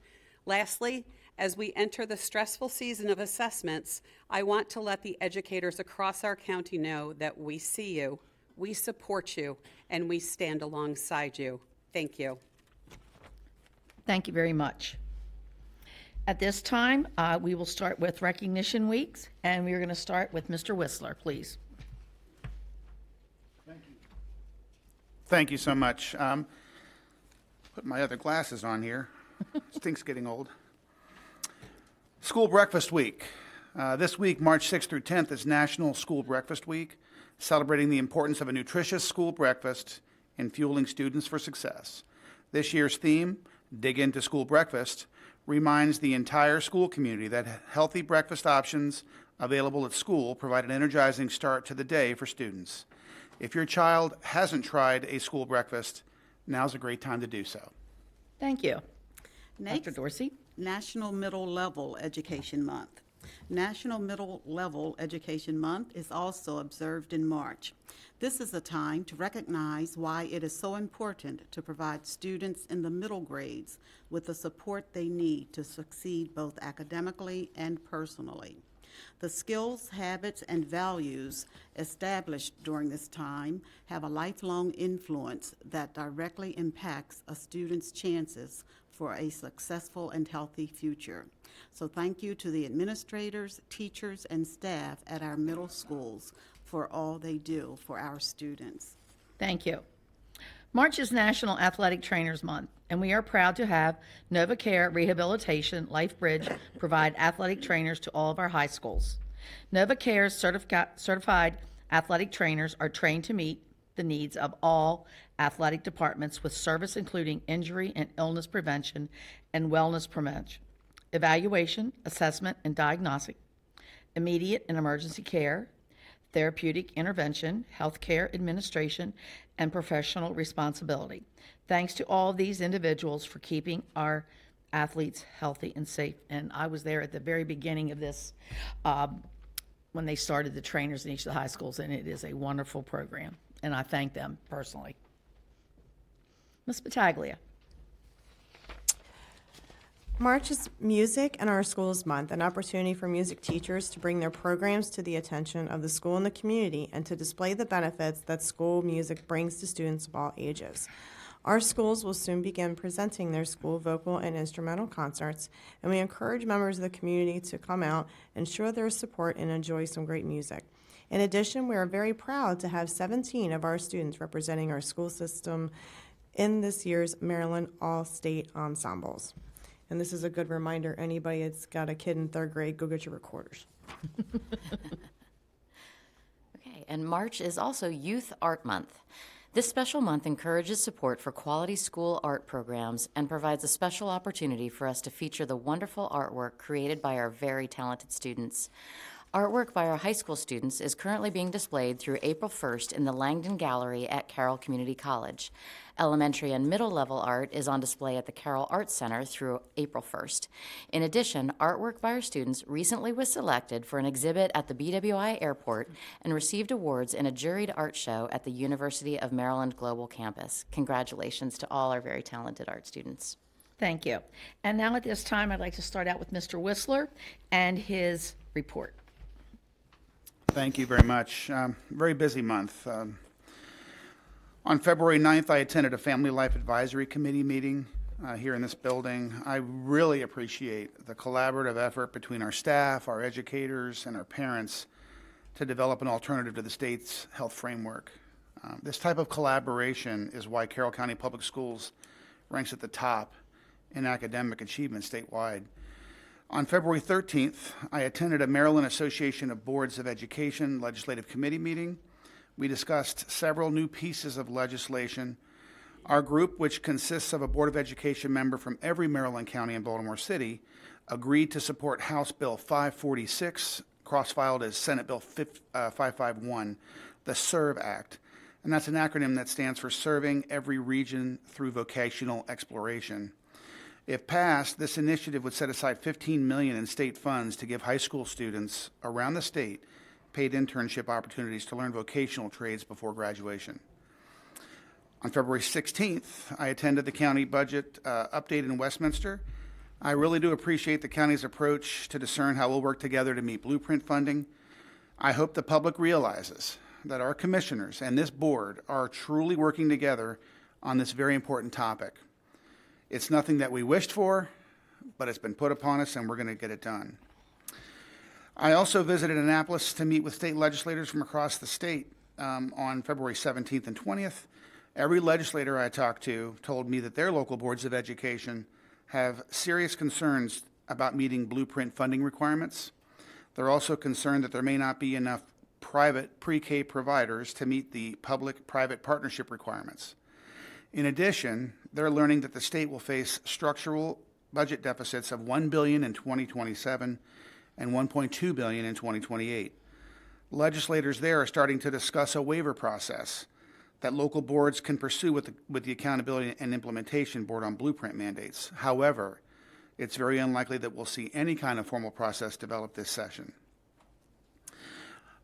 Lastly, as we enter the stressful season of assessments, I want to let the educators across our county know that we see you, we support you, and we stand alongside you. Thank you. Thank you very much. At this time, we will start with recognition weeks, and we're going to start with Mr. Whistler, please. Thank you so much. Put my other glasses on here. This thing's getting old. School Breakfast Week. This week, March 6th through 10th, is National School Breakfast Week, celebrating the importance of a nutritious school breakfast in fueling students for success. This year's theme, Dig Into School Breakfast, reminds the entire school community that healthy breakfast options available at school provide an energizing start to the day for students. If your child hasn't tried a school breakfast, now's a great time to do so. Thank you. Next, Dr. Dorsey. National Middle Level Education Month. National Middle Level Education Month is also observed in March. This is a time to recognize why it is so important to provide students in the middle grades with the support they need to succeed both academically and personally. The skills, habits, and values established during this time have a lifelong influence that directly impacts a student's chances for a successful and healthy future. So thank you to the administrators, teachers, and staff at our middle schools for all they do for our students. Thank you. March is National Athletic Trainers Month, and we are proud to have NovaCare Rehabilitation LifeBridge provide athletic trainers to all of our high schools. NovaCare's certified athletic trainers are trained to meet the needs of all athletic departments with service including injury and illness prevention and wellness promotion, evaluation, assessment, and diagnostic, immediate and emergency care, therapeutic intervention, healthcare administration, and professional responsibility. Thanks to all these individuals for keeping our athletes healthy and safe. And I was there at the very beginning of this when they started the trainers in each of the high schools, and it is a wonderful program, and I thank them personally. Ms. Battaglia. March is Music in Our Schools Month, an opportunity for music teachers to bring their programs to the attention of the school and the community and to display the benefits that school music brings to students of all ages. Our schools will soon begin presenting their school vocal and instrumental concerts, and we encourage members of the community to come out and show their support and enjoy some great music. In addition, we are very proud to have 17 of our students representing our school system in this year's Maryland All-State Ensembles. And this is a good reminder, anybody that's got a kid in 3rd grade, go get your recorders. Okay, and March is also Youth Art Month. This special month encourages support for quality school art programs and provides a special opportunity for us to feature the wonderful artwork created by our very talented students. Artwork by our high school students is currently being displayed through April 1st in the Langdon Gallery at Carroll Community College. Elementary and middle level art is on display at the Carroll Arts Center through April 1st. In addition, artwork by our students recently was selected for an exhibit at the BWI Airport and received awards in a juried art show at the University of Maryland Global Campus. Congratulations to all our very talented art students. Thank you. And now at this time, I'd like to start out with Mr. Whistler and his report. Thank you very much. Very busy month. On February 9th, I attended a Family Life Advisory Committee meeting here in this building. I really appreciate the collaborative effort between our staff, our educators, and our parents to develop an alternative to the state's health framework. This type of collaboration is why Carroll County Public Schools ranks at the top in academic achievement statewide. On February 13th, I attended a Maryland Association of Boards of Education Legislative Committee meeting. We discussed several new pieces of legislation. Our group, which consists of a Board of Education member from every Maryland county and Baltimore City, agreed to support House Bill 546, cross-filed as Senate Bill 551, the SERVE Act. And that's an acronym that stands for Serving Every Region Through Vocational Exploration. If passed, this initiative would set aside $15 million in state funds to give high school students around the state paid internship opportunities to learn vocational trades before graduation. On February 16th, I attended the county budget update in Westminster. I really do appreciate the county's approach to discern how we'll work together to meet blueprint funding. I hope the public realizes that our commissioners and this board are truly working together on this very important topic. It's nothing that we wished for, but it's been put upon us, and we're going to get it done. I also visited Annapolis to meet with state legislators from across the state on February 17th and 20th. Every legislator I talked to told me that their local boards of education have serious concerns about meeting blueprint funding requirements. They're also concerned that there may not be enough private pre-K providers to meet the public-private partnership requirements. In addition, they're learning that the state will face structural budget deficits of $1 billion in 2027 and $1.2 billion in 2028. Legislators there are starting to discuss a waiver process that local boards can pursue with the Accountability and Implementation Board on blueprint mandates. However, it's very unlikely that we'll see any kind of formal process develop this session.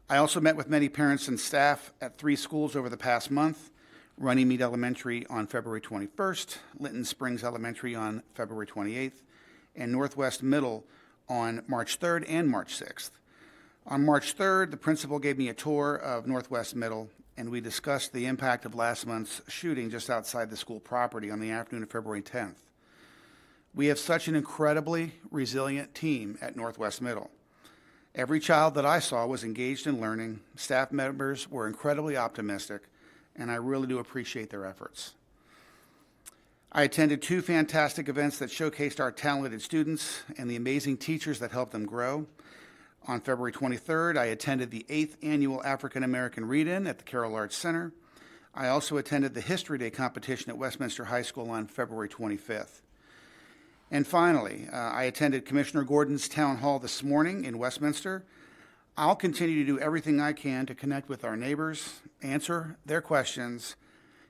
I also met with many parents and staff at 3 schools over the past month: Runnymede Elementary on February 21st, Linton Springs Elementary on February 28th, and Northwest Middle on March 3rd and March 6th. On March 3rd, the principal gave me a tour of Northwest Middle, and we discussed the impact of last month's shooting just outside the school property on the afternoon of February 10th. We have such an incredibly resilient team at Northwest Middle. Every child that I saw was engaged in learning. Staff members were incredibly optimistic, and I really do appreciate their efforts. I attended 2 fantastic events that showcased our talented students and the amazing teachers that helped them grow. On February 23rd, I attended the 8th Annual African American Read-In at the Carroll Arts Center. I also attended the History Day competition at Westminster High School on February 25th. And finally, I attended Commissioner Gordon's town hall this morning in Westminster. I'll continue to do everything I can to connect with our neighbors, answer their questions,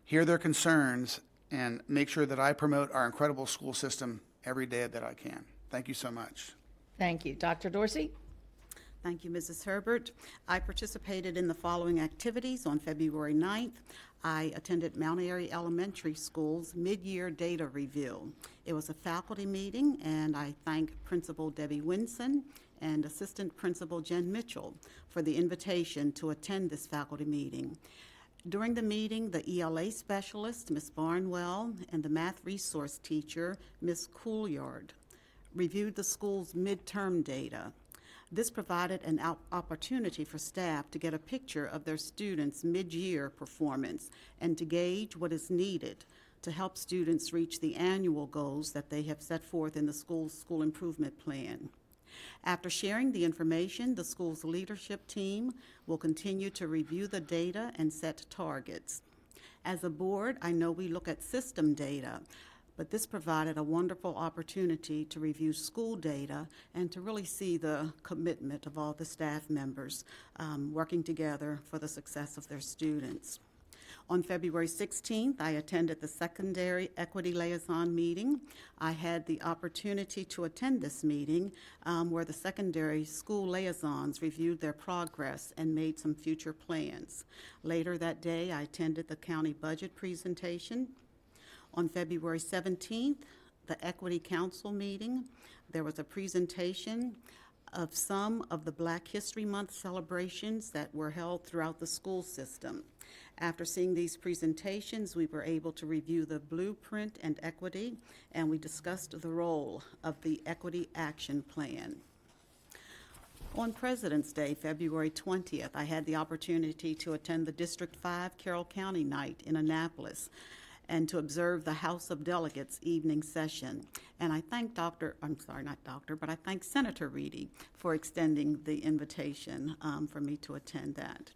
hear their concerns, and make sure that I promote our incredible school system every day that I can. Thank you so much. Thank you. Dr. Dorsey? Thank you, Mrs. Herbert. I participated in the following activities on February 9th. I attended Mount Airy Elementary School's mid-year data review. It was a faculty meeting, and I thank Principal Debbie Winson and Assistant Principal Jen Mitchell for the invitation to attend this faculty meeting. During the meeting, the ELA specialist, Ms. Barnwell, and the math resource teacher, Ms. Couillard, reviewed the school's midterm data. This provided an opportunity for staff to get a picture of their students' mid-year performance and to gauge what is needed to help students reach the annual goals that they have set forth in the school's school improvement plan. After sharing the information, the school's leadership team will continue to review the data and set targets. As a board, I know we look at system data, but this provided a wonderful opportunity to review school data and to really see the commitment of all the staff members working together for the success of their students. On February 16th, I attended the Secondary Equity Liaison meeting. I had the opportunity to attend this meeting where the secondary school liaisons reviewed their progress and made some future plans. Later that day, I attended the county budget presentation. On February 17th, the Equity Council meeting, there was a presentation of some of the Black History Month celebrations that were held throughout the school system. After seeing these presentations, we were able to review the blueprint and equity, and we discussed the role of the Equity Action Plan. On President's Day, February 20th, I had the opportunity to attend the District 5 Carroll County Night in Annapolis and to observe the House of Delegates evening session. And I thank I thank Senator Reedy for extending the invitation for me to attend that.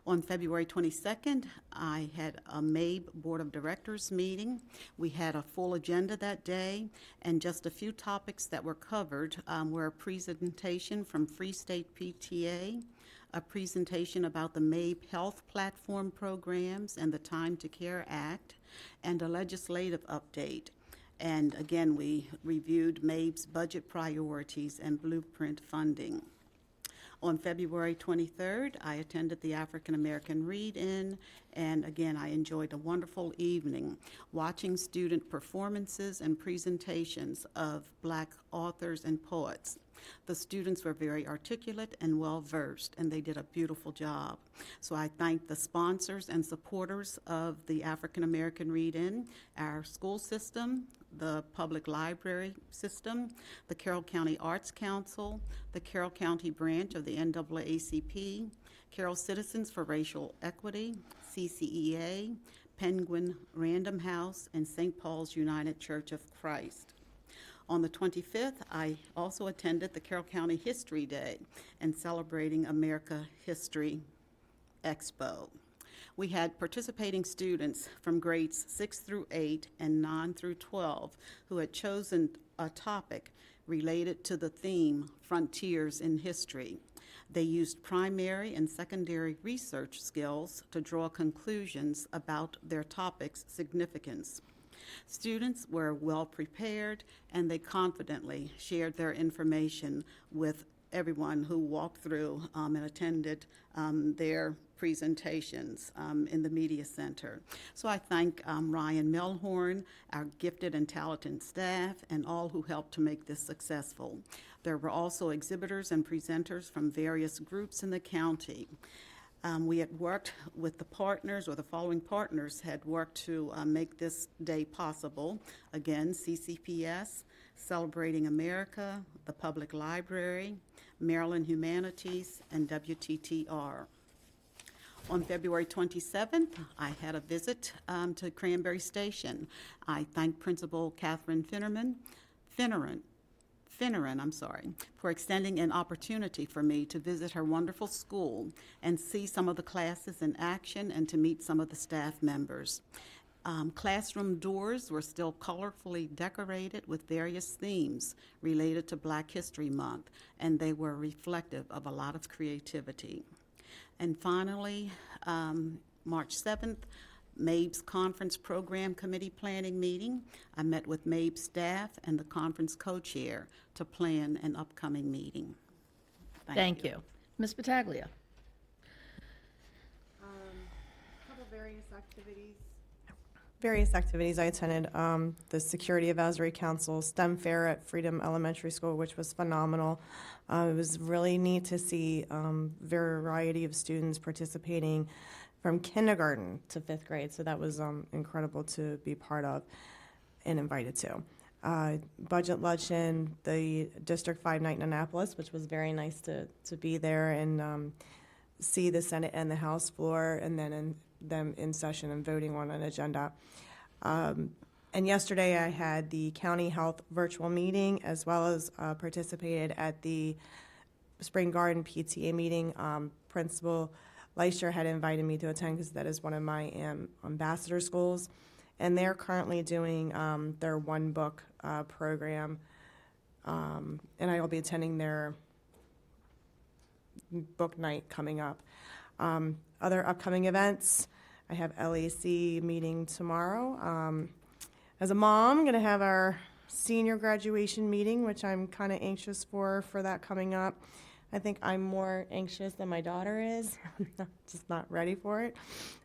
On February 22nd, I had a MABE Board of Directors meeting. We had a full agenda that day, and just a few topics that were covered were a presentation from Free State PTA, a presentation about the MABE Health Platform programs and the Time to Care Act, and a legislative update. And again, we reviewed MABE's budget priorities and blueprint funding. On February 23rd, I attended the African American Read-In, and again, I enjoyed a wonderful evening watching student performances and presentations of Black authors and poets. The students were very articulate and well-versed, and they did a beautiful job. So I thank the sponsors and supporters of the African American Read-In, our school system, the public library system, the Carroll County Arts Council, the Carroll County branch of the NAACP, Carroll Citizens for Racial Equity, CCEA, Penguin Random House, and St. Paul's United Church of Christ. On the 25th, I also attended the Carroll County History Day and Celebrating America History Expo. We had participating students from grades 6 through 8 and 9 through 12 who had chosen a topic related to the theme Frontiers in History. They used primary and secondary research skills to draw conclusions about their topic's significance. Students were well prepared, and they confidently shared their information with everyone who walked through and attended their presentations in the Media Center. So I thank Ryan Melhorn, our gifted and talented staff, and all who helped to make this successful. There were also exhibitors and presenters from various groups in the county. We had worked with the partners, or the following partners had worked to make this day possible. Again, CCPS, Celebrating America, the Public Library, Maryland Humanities, and WTTR. On February 27th, I had a visit to Cranberry Station. I thank Principal Catherine Finneran, for extending an opportunity for me to visit her wonderful school and see some of the classes in action and to meet some of the staff members. Classroom doors were still colorfully decorated with various themes related to Black History Month, and they were reflective of a lot of creativity. And finally, March 7th, MABE's Conference Program Committee Planning Meeting. I met with MABE staff and the conference co-chair to plan an upcoming meeting. Thank you. Ms. Battaglia. A couple of Various activities I attended, the Security Advisory Council, STEM Fair at Freedom Elementary School, which was phenomenal. It was really neat to see variety of students participating from kindergarten to 5th grade, so that was incredible to be part of and invited to. Budget luncheon, the District 5 night in Annapolis, which was very nice to be there and see the Senate and the House floor, and then them in session and voting on an agenda. And yesterday I had the county health virtual meeting, as well as participated at the Spring Garden PTA meeting. Principal Leisure had invited me to attend because that is one of my ambassador schools, and they're currently doing their one book program, and I will be attending their book night coming up. Other upcoming events, I have LAC meeting tomorrow. As a mom, I'm going to have our senior graduation meeting, which I'm kind of anxious for that coming up. I think I'm more anxious than my daughter is. I'm just not ready for it.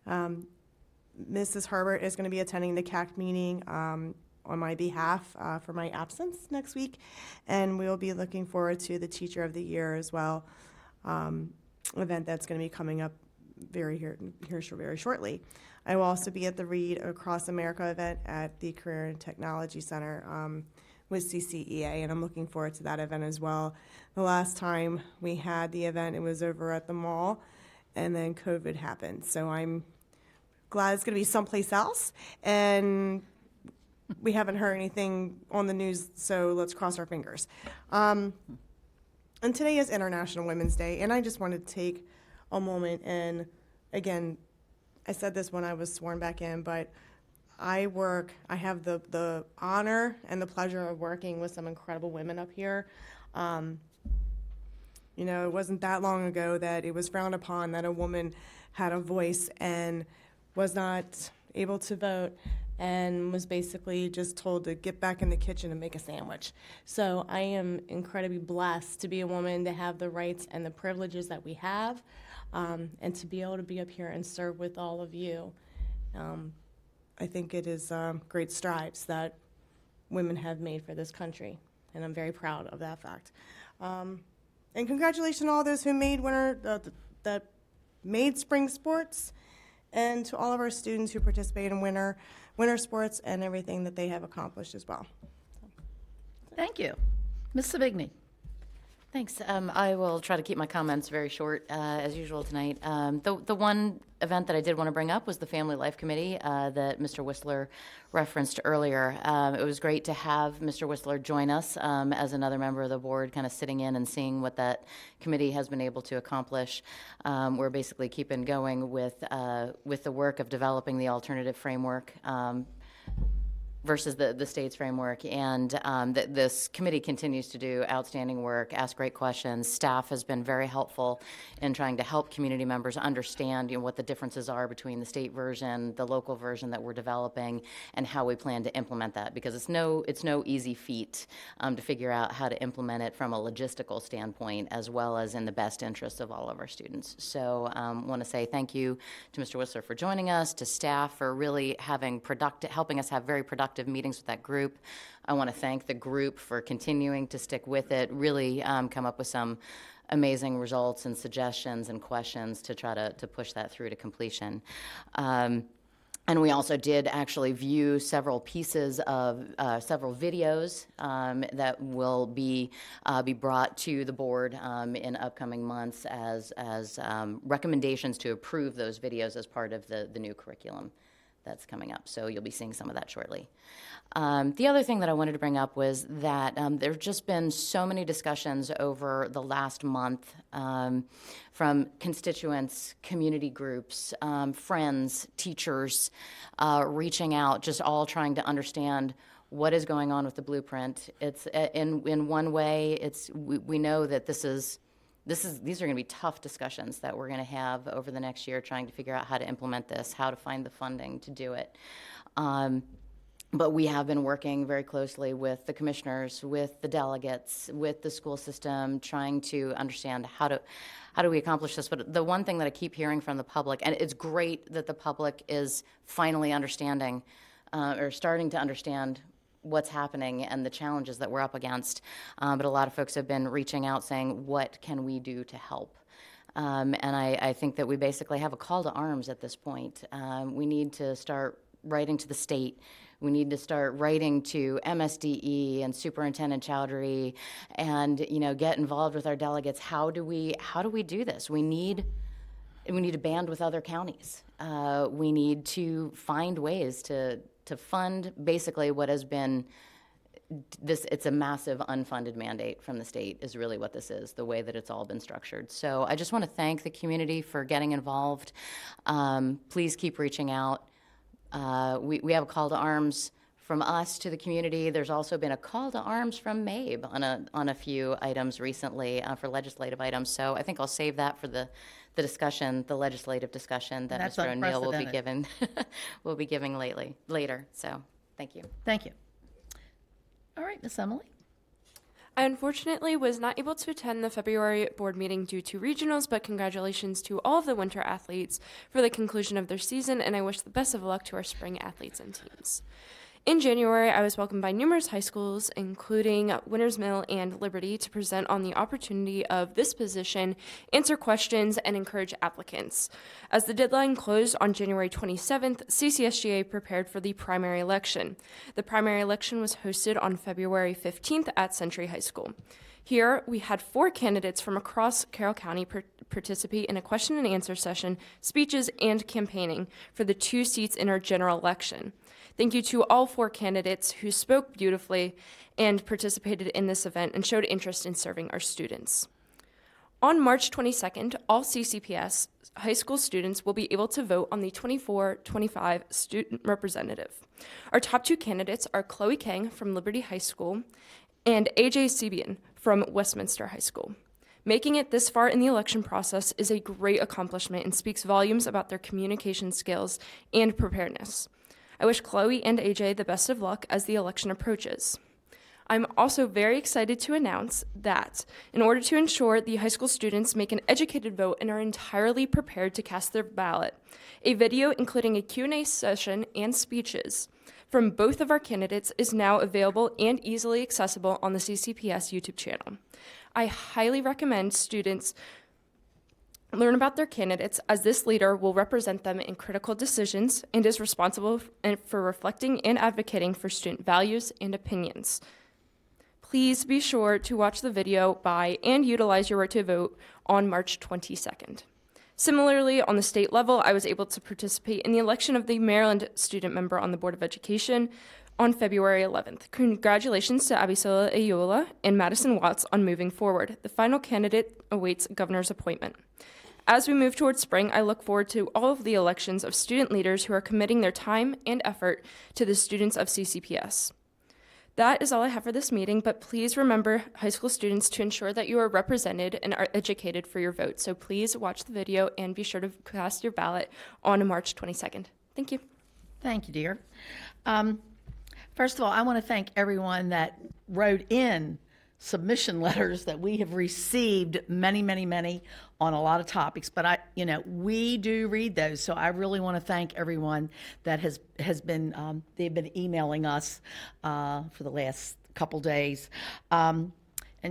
Mrs. Herbert is going to be attending the CAC meeting on my behalf for my absence next week, and we'll be looking forward to the Teacher of the Year as well, event that's going to be coming up very shortly. I will also be at the Read Across America event at the Career and Technology Center with CCEA, and I'm looking forward to that event as well. The last time we had the event, it was over at the mall, and then COVID happened. So I'm glad it's going to be someplace else, and we haven't heard anything on the news, so let's cross our fingers. And today is International Women's Day, and I just wanted to take a moment and, again, I said this when I was sworn back in, but I have the honor and the pleasure of working with some incredible women up here. You know, it wasn't that long ago that it was frowned upon that a woman had a voice and was not able to vote and was basically just told to get back in the kitchen and make a sandwich. So I am incredibly blessed to be a woman, to have the rights and the privileges that we have, and to be able to be up here and serve with all of you. I think it is great strides that women have made for this country, and I'm very proud of that fact. And congratulations to all those who made that made spring sports, and to all of our students who participate in winter sports and everything that they have accomplished as well. Thank you. Ms. Savigny. Thanks. I will try to keep my comments very short, as usual tonight. The one event that I did want to bring up was the Family Life Committee that Mr. Whistler referenced earlier. It was great to have Mr. Whistler join us as another member of the board, kind of sitting in and seeing what that committee has been able to accomplish. We're basically keeping going with the work of developing the alternative framework versus the state's framework. And this committee continues to do outstanding work, ask great questions. Staff has been very helpful in trying to help community members understand, what the differences are between the state version, the local version that we're developing, and how we plan to implement that. Because it's no easy feat to figure out how to implement it from a logistical standpoint, as well as in the best interest of all of our students. So I want to say thank you to Mr. Whistler for joining us, to staff for really helping us have very productive meetings with that group. I want to thank the group for continuing to stick with it, really come up with some amazing results and suggestions and questions to try to push that through to completion. And we also did actually view several pieces of several videos that will be brought to the board in upcoming months as recommendations to approve those videos as part of the new curriculum that's coming up. So you'll be seeing some of that shortly. The other thing that I wanted to bring up was that there have just been so many discussions over the last month from constituents, community groups, friends, teachers, reaching out, just all trying to understand what is going on with the blueprint. It's in one way, we know that these are going to be tough discussions that we're going to have over the next year, trying to figure out how to implement this, how to find the funding to do it. But we have been working very closely with the commissioners, with the delegates, with the school system, trying to understand how do we accomplish this. But the one thing that I keep hearing from the public, and it's great that the public is finally understanding or starting to understand what's happening and the challenges that we're up against. But a lot of folks have been reaching out saying, what can we do to help? And I think that we basically have a call to arms at this point. We need to start writing to the state. We need to start writing to MSDE and Superintendent Chowdhury and, get involved with our delegates. How do we do this? We need to band with other counties. We need to find ways to fund basically what has been it's a massive unfunded mandate from the state is really what this is, the way that it's all been structured. So I just want to thank the community for getting involved. Please keep reaching out. We have a call to arms from us to the community. There's also been a call to arms from MABE on a few items recently for legislative items. So I think I'll save that for the discussion, the legislative discussion that That's Mr. O'Neill will be unprecedented. giving later. So thank you. Thank you. All right, Miss Emily. I unfortunately was not able to attend the February board meeting due to regionals, but congratulations to all of the winter athletes for the conclusion of their season, and I wish the best of luck to our spring athletes and teams. In January, I was welcomed by numerous high schools, including Winners Mill and Liberty, to present on the opportunity of this position, answer questions, and encourage applicants. As the deadline closed on January 27th, CCSGA prepared for the primary election. The primary election was hosted on February 15th at Century High School. Here, we had 4 candidates from across Carroll County participate in a question and answer session, speeches, and campaigning for the 2 seats in our general election. Thank you to all 4 candidates who spoke beautifully and participated in this event and showed interest in serving our students. On March 22nd, all CCPS high school students will be able to vote on the 24-25 student representative. Our top 2 candidates are Chloe Kang from Liberty High School and AJ Sebian from Westminster High School. Making it this far in the election process is a great accomplishment and speaks volumes about their communication skills and preparedness. I wish Chloe and AJ the best of luck as the election approaches. I'm also very excited to announce that in order to ensure the high school students make an educated vote and are entirely prepared to cast their ballot, a video including a Q&A session and speeches from both of our candidates is now available and easily accessible on the CCPS YouTube channel. I highly recommend students learn about their candidates, as this leader will represent them in critical decisions and is responsible for reflecting and advocating for student values and opinions. Please be sure to watch the video by and utilize your right to vote on March 22nd. Similarly, on the state level, I was able to participate in the election of the Maryland student member on the Board of Education on February 11th. Congratulations to Abisola Ayola and Madison Watts on moving forward. The final candidate awaits governor's appointment. As we move towards spring, I look forward to all of the elections of student leaders who are committing their time and effort to the students of CCPS. That is all I have for this meeting, but please remember, high school students, to ensure that you are represented and are educated for your vote. So please watch the video and be sure to cast your ballot on March 22nd. Thank you. Thank you, dear. First of all, I want to thank everyone that wrote in submission letters that we have received, many on a lot of topics, but we do read those. So I really want to thank everyone that has been, they've been emailing us for the last couple days. And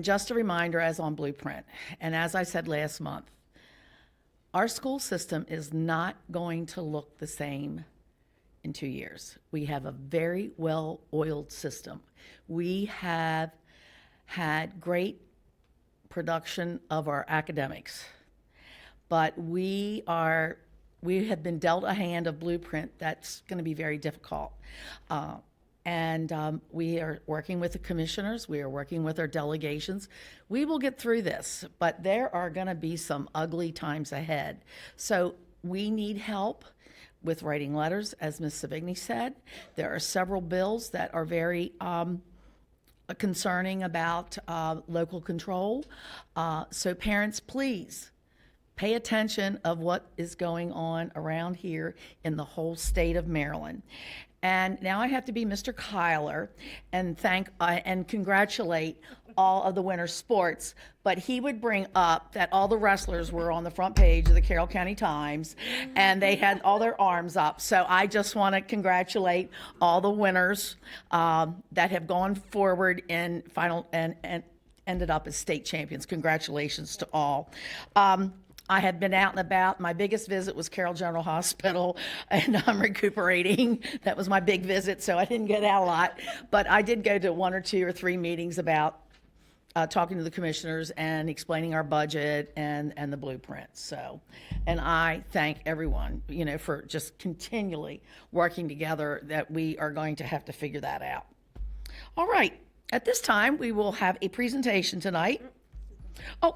just a reminder, as on Blueprint, and as I said last month, our school system is not going to look the same in 2 years. We have a very well-oiled system. We have had great production of our academics, but we have been dealt a hand of Blueprint that's going to be very difficult. And we are working with the commissioners. We are working with our delegations. We will get through this, but there are going to be some ugly times ahead. So we need help with writing letters, as Ms. Savigny said. There are several bills that are very concerning about local control. So parents, please pay attention of what is going on around here in the whole state of Maryland. And now I have to be Mr. Kyler and thank and congratulate all of the winter sports. But he would bring up that all the wrestlers were on the front page of the Carroll County Times, and they had all their arms up. So I just want to congratulate all the winners that have gone forward in final and ended up as state champions. Congratulations to all. I had been out and about. My biggest visit was Carroll General Hospital, and I'm recuperating. That was my big visit, so I didn't get out a lot. But I did go to 1 or 2 or 3 meetings about talking to the commissioners and explaining our budget and the blueprints. So, and I thank everyone, for just continually working together, that we are going to have to figure that out. All right. At this time, we will have a presentation tonight. Oh,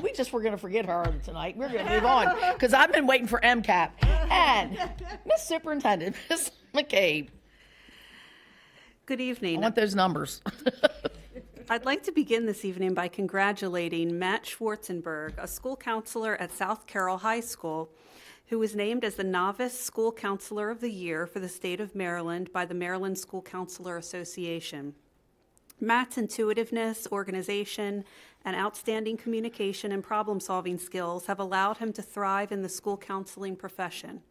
we just were going to forget her tonight. We're going to move on because I've been waiting for MCAP. And Miss Superintendent, Miss McCabe. Good evening. I want those numbers. I'd like to begin this evening by congratulating Matt Schwarzenberg, a school counselor at South Carroll High School, who was named as the Novice School Counselor of the Year for the state of Maryland by the Maryland School Counselor Association. Matt's intuitiveness, organization, and outstanding communication and problem-solving skills have allowed him to thrive in the school counseling profession.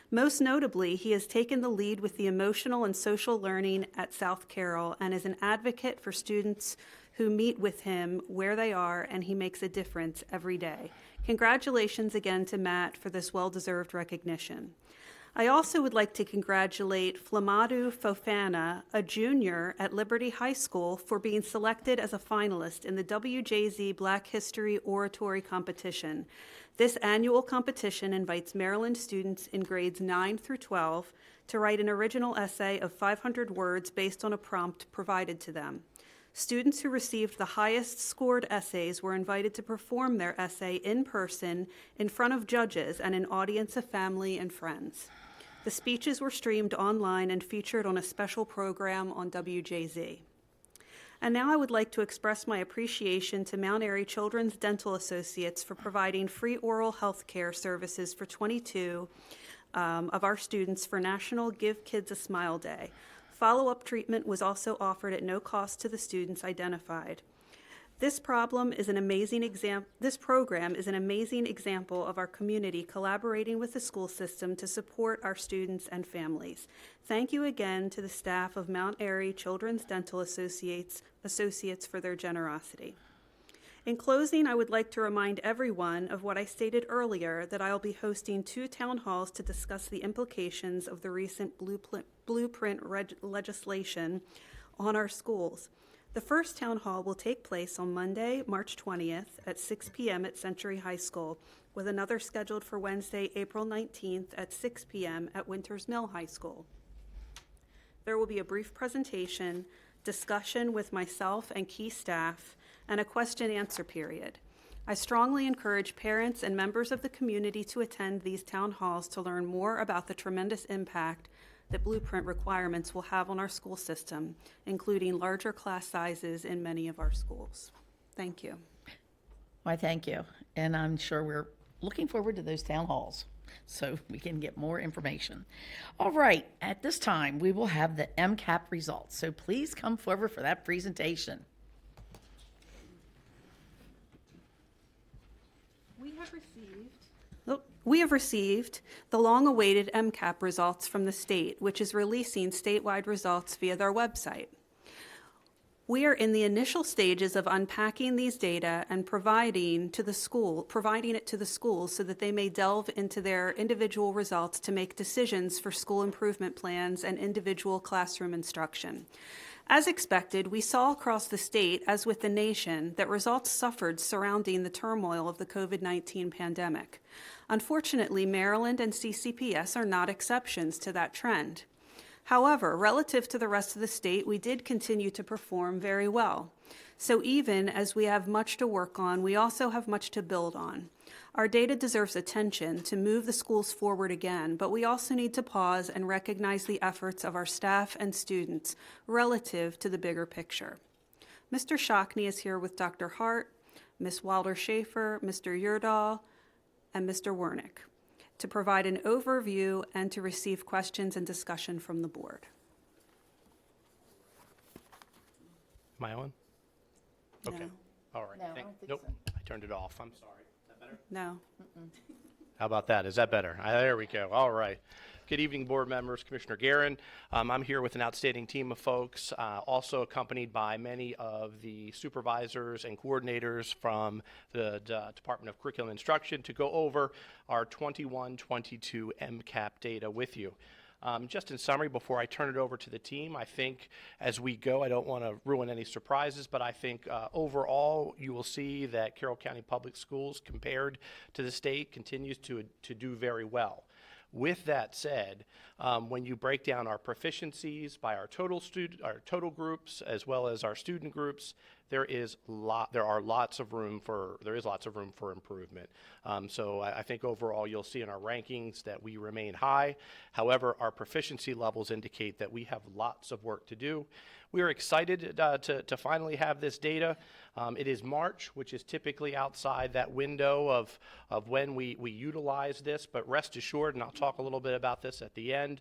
Most notably, he has taken the lead with the emotional and social learning at South Carroll and is an advocate for students who meet with him where they are, and he makes a difference every day. Congratulations again to Matt for this well-deserved recognition. I also would like to congratulate Flamadu Fofana, a junior at Liberty High School, for being selected as a finalist in the WJZ Black History Oratory Competition. This annual competition invites Maryland students in grades 9 through 12 to write an original essay of 500 words based on a prompt provided to them. Students who received the highest scored essays were invited to perform their essay in person in front of judges and an audience of family and friends. The speeches were streamed online and featured on a special program on WJZ. And now I would like to express my appreciation to Mount Airy Children's Dental Associates for providing free oral health care services for 22 of our students for National Give Kids a Smile Day. Follow-up treatment was also offered at no cost to the students identified. This program is an amazing example of our community collaborating with the school system to support our students and families. Thank you again to the staff of Mount Airy Children's Dental Associates for their generosity. In closing, I would like to remind everyone of what I stated earlier, that I will be hosting 2 town halls to discuss the implications of the recent blueprint legislation on our schools. The first town hall will take place on Monday, March 20th at 6 p.m. at Century High School, with another scheduled for Wednesday, April 19th at 6 p.m. at Winters Mill High School. There will be a brief presentation, discussion with myself and key staff, and a question-and-answer period. I strongly encourage parents and members of the community to attend these town halls to learn more about the tremendous impact that blueprint requirements will have on our school system, including larger class sizes in many of our schools. Thank you. Why, thank you. And I'm sure we're looking forward to those town halls so we can get more information. All right, at this time, we will have the MCAP results. So please come forward for that presentation. We have received the long-awaited MCAP results from the state, which is releasing statewide results via their website. We are in the initial stages of unpacking these data and providing it to the schools so that they may delve into their individual results to make decisions for school improvement plans and individual classroom instruction. As expected, we saw across the state, as with the nation, that results suffered surrounding the turmoil of the COVID-19 pandemic. Unfortunately, Maryland and CCPS are not exceptions to that trend. However, relative to the rest of the state, we did continue to perform very well. So even as we have much to work on, we also have much to build on. Our data deserves attention to move the schools forward again, but we also need to pause and recognize the efforts of our staff and students relative to the bigger picture. Mr. Shockney is here with Dr. Hart, Ms. Wilder-Schaefer, Mr. Yurdahl, and Mr. Wernick to provide an overview and to receive questions and discussion from the board. Am I on? Okay. No. All right. No, I don't think Nope. so. I turned it off. I'm sorry. Is that better? No. How about that? Is that better? There we go. All right. Good evening, board members. Commissioner Guerin. I'm here with an outstanding team of folks, also accompanied by many of the supervisors and coordinators from the Department of Curriculum and Instruction to go over our 21-22 MCAP data with you. Just in summary, before I turn it over to the team, I think as we go, I don't want to ruin any surprises, but I think overall you will see that Carroll County Public Schools compared to the state continues to do very well. With that said, when you break down our proficiencies by our total groups as well as our student groups, there is lots of room for improvement. So I think overall you'll see in our rankings that we remain high. However, our proficiency levels indicate that we have lots of work to do. We are excited to finally have this data. It is March, which is typically outside that window of when we utilize this, but rest assured, and I'll talk a little bit about this at the end,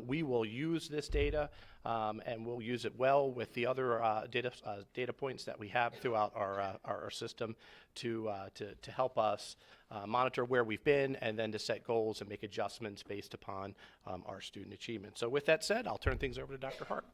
we will use this data and we'll use it well with the other data points that we have throughout our system to help us monitor where we've been and then to set goals and make adjustments based upon our student achievement. So with that said, I'll turn things over to Dr. Hart.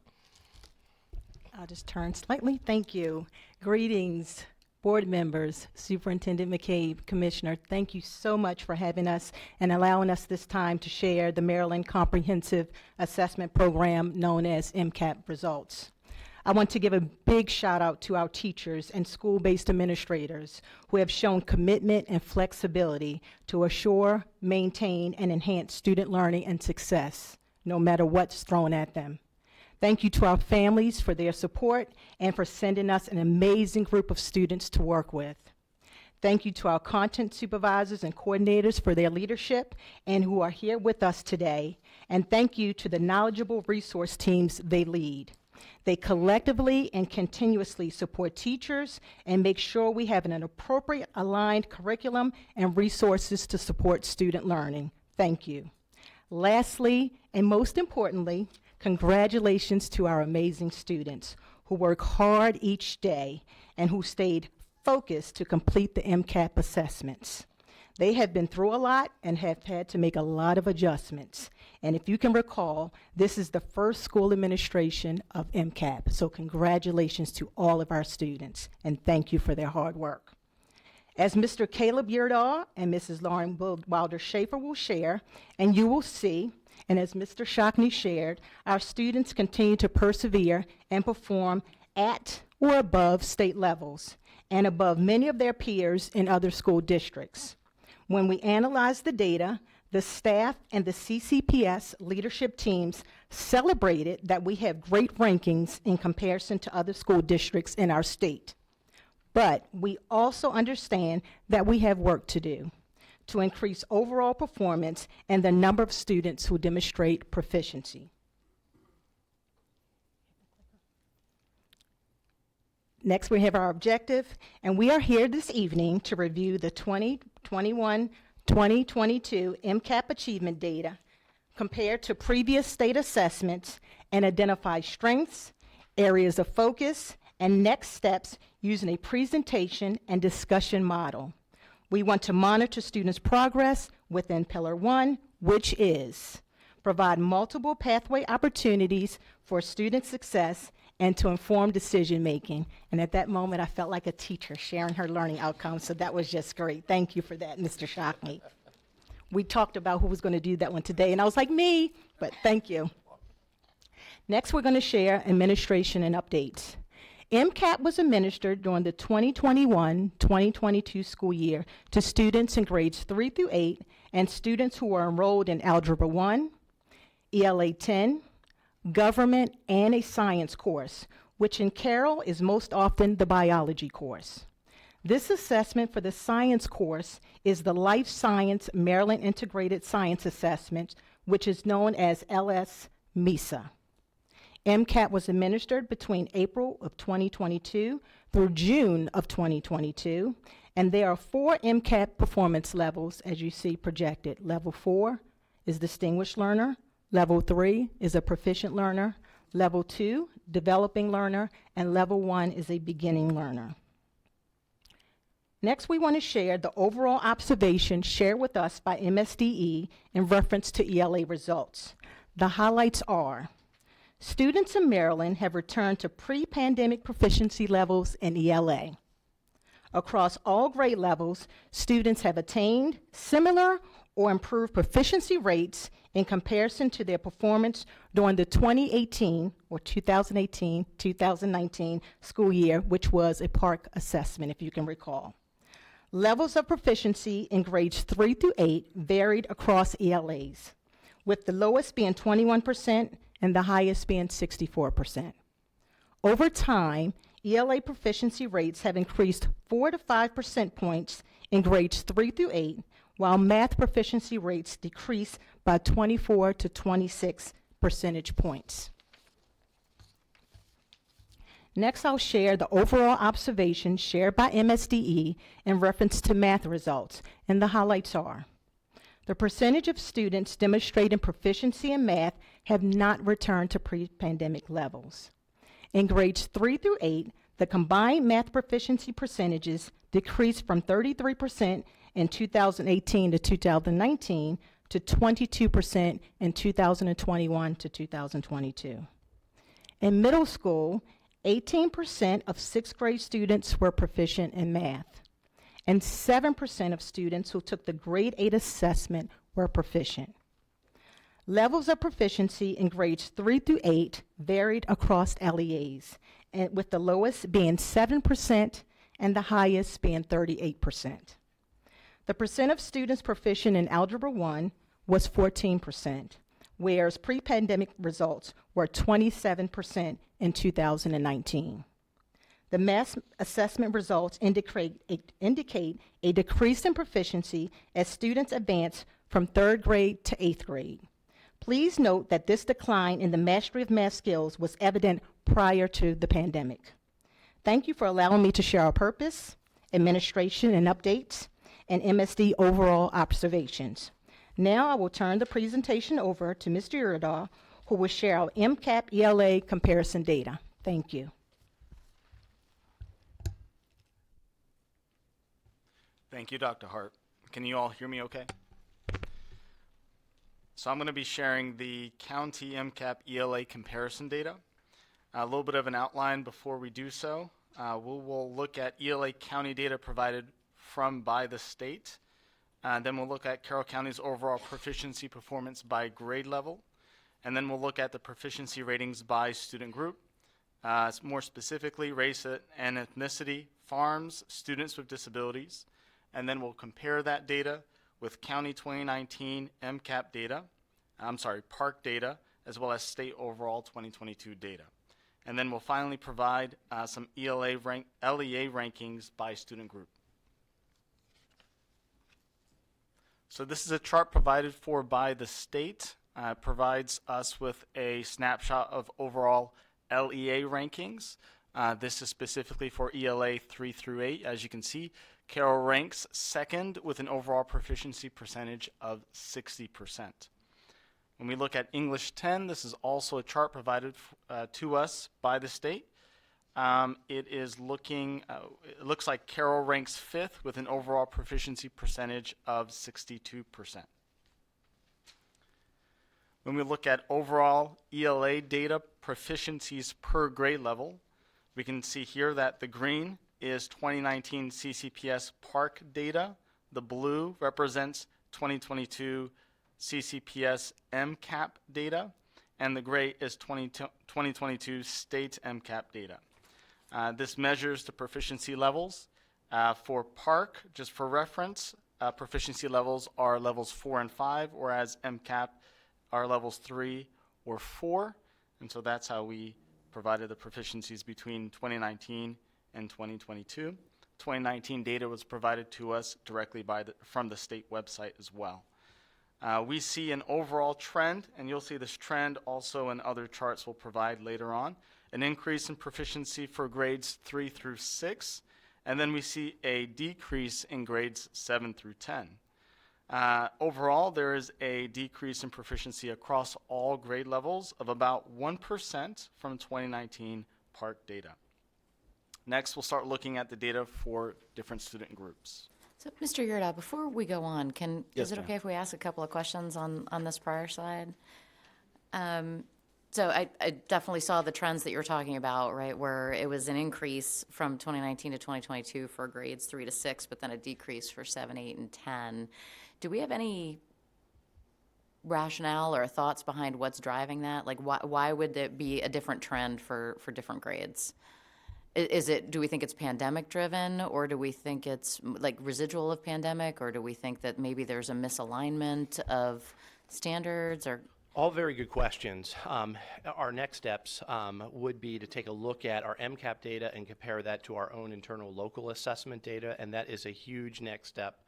I'll just turn slightly. Thank you. Greetings, board members, Superintendent McCabe, Commissioner. Thank you so much for having us and allowing us this time to share the Maryland Comprehensive Assessment Program known as MCAP results. I want to give a big shout out to our teachers and school-based administrators who have shown commitment and flexibility to assure, maintain, and enhance student learning and success, no matter what's thrown at them. Thank you to our families for their support and for sending us an amazing group of students to work with. Thank you to our content supervisors and coordinators for their leadership and who are here with us today. And thank you to the knowledgeable resource teams they lead. They collectively and continuously support teachers and make sure we have an appropriate aligned curriculum and resources to support student learning. Thank you. Lastly, and most importantly, congratulations to our amazing students who work hard each day and who stayed focused to complete the MCAP assessments. They have been through a lot and have had to make a lot of adjustments. And if you can recall, this is the first school administration of MCAP. So congratulations to all of our students and thank you for their hard work. As Mr. Caleb Yurdahl and Mrs. Lauren Wilder-Schaefer will share, and you will see, and as Mr. Shockney shared, our students continue to persevere and perform at or above state levels and above many of their peers in other school districts. When we analyze the data, the staff and the CCPS leadership teams celebrated that we have great rankings in comparison to other school districts in our state. But we also understand that we have work to do to increase overall performance and the number of students who demonstrate proficiency. Next, we have our objective, and we are here this evening to review the 2021-2022 MCAP achievement data compared to previous state assessments and identify strengths, areas of focus, and next steps using a presentation and discussion model. We want to monitor students' progress within Pillar 1, which is provide multiple pathway opportunities for student success and to inform decision-making. And at that moment, I felt like a teacher sharing her learning outcomes, so that was just great. Thank you for that, Mr. Shockney. We talked about who was going to do that one today, and I was like, me, but thank you. Next, we're going to share administration and updates. MCAP was administered during the 2021-2022 school year to students in grades 3 through 8 and students who were enrolled in Algebra 1, ELA 10, Government, and a science course, which in Carroll is most often the biology course. This assessment for the science course is the Life Science Maryland Integrated Science Assessment, which is known as LS-MESA. MCAP was administered between April of 2022 through June of 2022, And there are 4 MCAP performance levels, as you see projected. Level 4 is Distinguished Learner. Level 3 is a Proficient Learner. Level 2, Developing Learner. And Level 1 is a Beginning Learner. Next, we want to share the overall observation shared with us by MSDE in reference to ELA results. The highlights are: students in Maryland have returned to pre-pandemic proficiency levels in ELA. Across all grade levels, students have attained similar or improved proficiency rates in comparison to their performance during the 2018-2019 school year, which was a PARCC assessment, if you can recall. Levels of proficiency in grades 3 through 8 varied across ELAs, with the lowest being 21% and the highest being 64%. Over time, ELA proficiency rates have increased 4 to 5% points in grades 3 through 8, while math proficiency rates decreased by 24 to 26 percentage points. Next, I'll share the overall observations shared by MSDE in reference to math results, and the highlights are: the percentage of students demonstrating proficiency in math have not returned to pre-pandemic levels. In grades 3 through 8, the combined math proficiency percentages decreased from 33% in 2018 to 2019 to 22% in 2021 to 2022. In middle school, 18% of 6th grade students were proficient in math, and 7% of students who took the grade 8 assessment were proficient. Levels of proficiency in grades 3 through 8 varied across LEAs, and with the lowest being 7% and the highest being 38%. The percent of students proficient in Algebra 1 was 14%, whereas pre-pandemic results were 27% in 2019. The math assessment results indicate a decrease in proficiency as students advance from 3rd grade to 8th grade. Please note that this decline in the mastery of math skills was evident prior to the pandemic. Thank you for allowing me to share our purpose, administration and updates, and MSD overall observations. Now I will turn the presentation over to Mr. Uridaw, who will share our MCAP ELA comparison data. Thank you. Thank you, Dr. Hart. Can you all hear me okay? So I'm going to be sharing the county MCAP ELA comparison data. A little bit of an outline before we do so. We'll look at ELA county data provided by the state. Then we'll look at Carroll County's overall proficiency performance by grade level. And then we'll look at the proficiency ratings by student group. More specifically, race and ethnicity, farms, students with disabilities. And then we'll compare that data with county 2019 MCAP data, PARCC data, as well as state overall 2022 data. And then we'll finally provide some LEA rankings by student group. So this is a chart provided by the state. Provides us with a snapshot of overall LEA rankings. This is specifically for ELA 3 through 8. As you can see, Carroll ranks 2nd with an overall proficiency percentage of 60%. When we look at English 10, this is also a chart provided to us by the state. It looks like Carroll ranks 5th with an overall proficiency percentage of 62%. When we look at overall ELA data proficiencies per grade level, we can see here that the green is 2019 CCPS PARCC data. The blue represents 2022 CCPS MCAP data, and the gray is 2022 state MCAP data. This measures the proficiency levels. For PARCC, just for reference, proficiency levels are levels 4 and 5, whereas MCAP are levels 3 or 4. And so that's how we provided the proficiencies between 2019 and 2022. 2019 data was provided to us directly from the state website as well. We see an overall trend, and you'll see this trend also in other charts we'll provide later on, an increase in proficiency for grades 3 through 6, And then we see a decrease in grades 7 through 10. Overall, there is a decrease in proficiency across all grade levels of about 1% from 2019 PARC data. Next, we'll start looking at the data for different student groups. So, Mr. Yurda, before we go on, Yes, is it ma'am. okay if we ask a couple of questions on this prior slide? So I definitely saw the trends that you were talking about, right, where it was an increase from 2019 to 2022 for grades 3 to 6, but then a decrease for 7, 8, and 10. Do we have any rationale or thoughts behind what's driving that? Like, why would it be a different trend for different grades? Do we think it's pandemic driven, or do we think it's like residual of pandemic, or do we think that maybe there's a misalignment of standards, or? All very good questions. Our next steps would be to take a look at our MCAP data and compare that to our own internal local assessment data, and that is a huge next step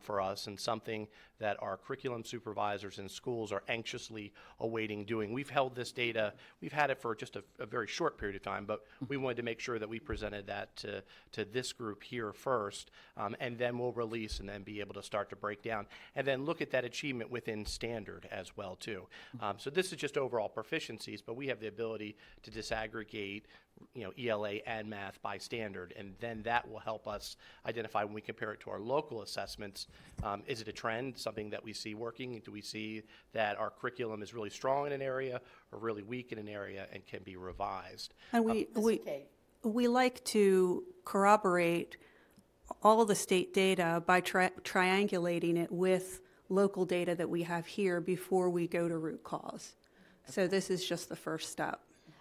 for us and something that our curriculum supervisors in schools are anxiously awaiting doing. We've held this data, we've had it for just a very short period of time, but we wanted to make sure that we presented that to this group here first, and then we'll release and then be able to start to break down and then look at that achievement within standard as well too. So this is just overall proficiencies, but we have the ability to disaggregate, ELA and math by standard, and then that will help us identify when we compare it to our local assessments. Is it a trend, something that we see working? Do we see that our curriculum is really strong in an area or really weak in an area and can be revised? And we like to corroborate all the state data by triangulating it with local data that we have here before we go to root cause. So this is just the first step.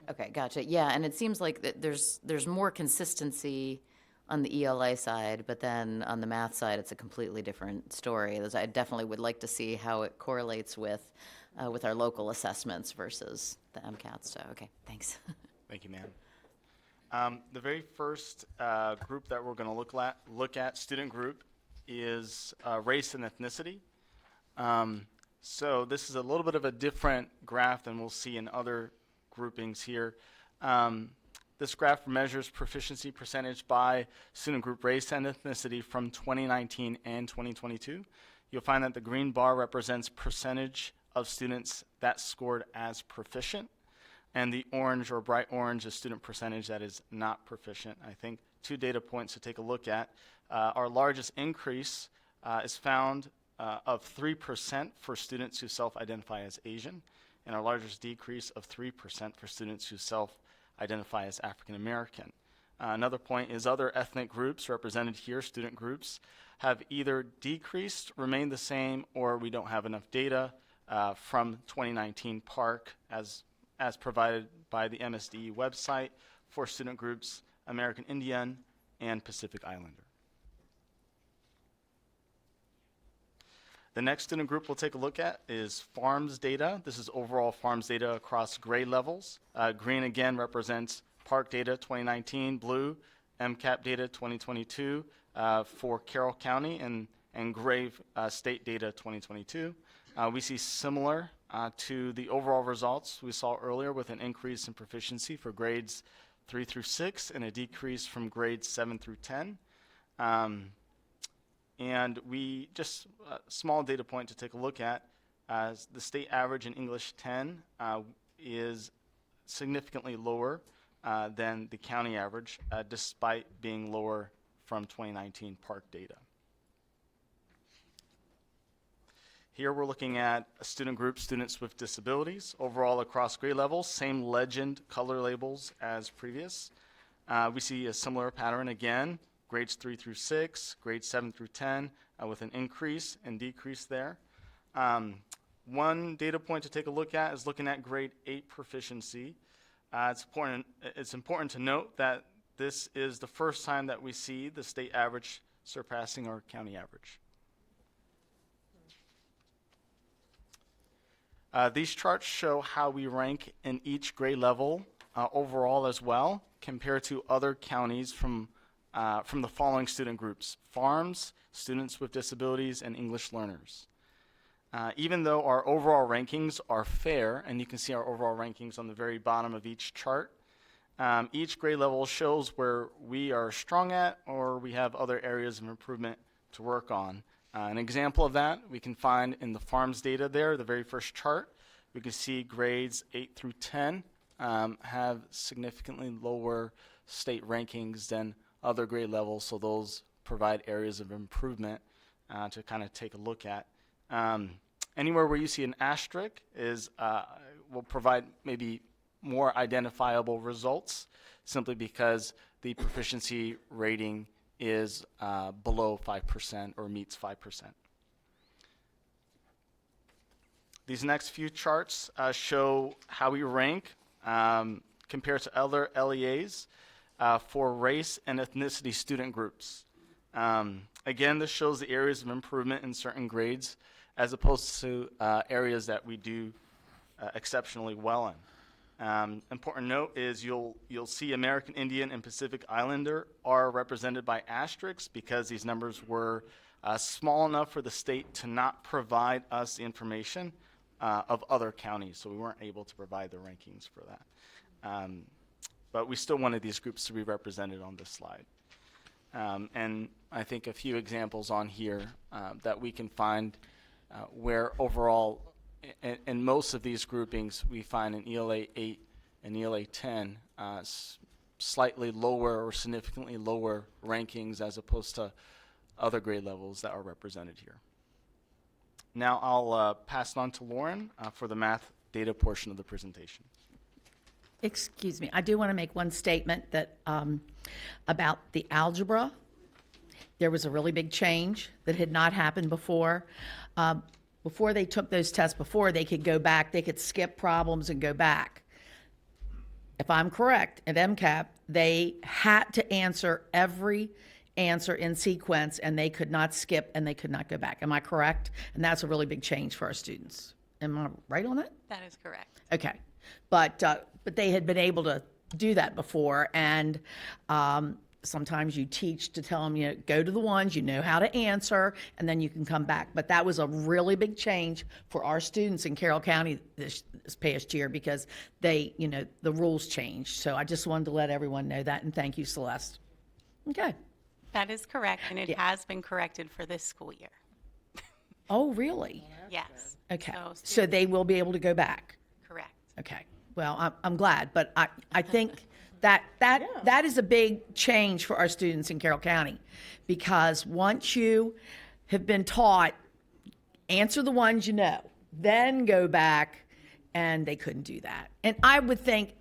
Okay, gotcha. Yeah, and it seems like that there's more consistency on the ELA side, but then on the math side, it's a completely different story. I definitely would like to see how it correlates with our local assessments versus the MCATs. So, okay, thanks. Thank you, ma'am. The very first group that we're going to look at, student group, is race and ethnicity. So this is a little bit of a different graph than we'll see in other groupings here. This graph measures proficiency percentage by student group race and ethnicity from 2019 and 2022. You'll find that the green bar represents percentage of students that scored as proficient, and the orange or bright orange is student percentage that is not proficient. I think 2 data points to take a look at. Our largest increase is found of 3% for students who self-identify as Asian, and our largest decrease of 3% for students who self-identify as African American. Another point is other ethnic groups represented here, student groups, have either decreased, remained the same, or we don't have enough data from 2019 PARC as provided by the MSDE website for student groups American Indian and Pacific Islander. The next student group we'll take a look at is FARMS data. This is overall FARMS data across grade levels. Green again represents PARC data 2019, blue MCAP data 2022 for Carroll County, and gray state data 2022. We see similar to the overall results we saw earlier, with an increase in proficiency for grades 3 through 6 and a decrease from grades 7 through 10. And we just a small data point to take a look at. The state average in English 10 is significantly lower than the county average, despite being lower from 2019 PARC data. Here we're looking at a student group, students with disabilities. Overall across grade levels, same legend color labels as previous. We see a similar pattern again. Grades 3 through 6, grades 7 through 10, with an increase and decrease there. One data point to take a look at is looking at grade 8 proficiency. It's important to note that this is the first time that we see the state average surpassing our county average. These charts show how we rank in each grade level overall as well, compared to other counties from the following student groups: FARMS, students with disabilities, and English learners. Even though our overall rankings are fair, and you can see our overall rankings on the very bottom of each chart, Each grade level shows where we are strong at or we have other areas of improvement to work on. An example of that we can find in the FARMS data there, the very first chart. We can see grades 8 through 10 have significantly lower state rankings than other grade levels, so those provide areas of improvement to kind of take a look at. Anywhere where you see an asterisk will provide maybe more identifiable results simply because the proficiency rating is below 5% or meets 5%. These next few charts show how we rank compared to other LEAs for race and ethnicity student groups. Again, this shows the areas of improvement in certain grades as opposed to areas that we do exceptionally well in. Important note is you'll see American Indian and Pacific Islander are represented by asterisks because these numbers were small enough for the state to not provide us the information of other counties, so we weren't able to provide the rankings for that. But we still wanted these groups to be represented on this slide. And I think a few examples on here that we can find where overall in most of these groupings, we find in ELA 8 and ELA 10 slightly lower or significantly lower rankings as opposed to other grade levels that are represented here. Now I'll pass it on to Lauren for the math data portion of the presentation. Excuse me, I do want to make one statement that about the algebra. There was a really big change that had not happened before. Before they took those tests before, they could go back, they could skip problems and go back. If I'm correct, at MCAP, they had to answer every answer in sequence, and they could not skip and they could not go back. Am I correct? And that's a really big change for our students. Am I right on that? That is correct. Okay. But they had been able to do that before, and sometimes you teach to tell them, go to the ones you know how to answer, and then you can come back. But that was a really big change for our students in Carroll County this past year because they, the rules changed. So I just wanted to let everyone know that, and thank you, Celeste. Okay. That is correct, and it has been corrected for this school year. Oh, really? Yes. Okay. So So they will be able to go back? correct. Okay. Well, I'm glad, but I think that is a big change for our students in Carroll County, because once you have been taught, answer the ones you know, then go back, and they couldn't do that. And I would think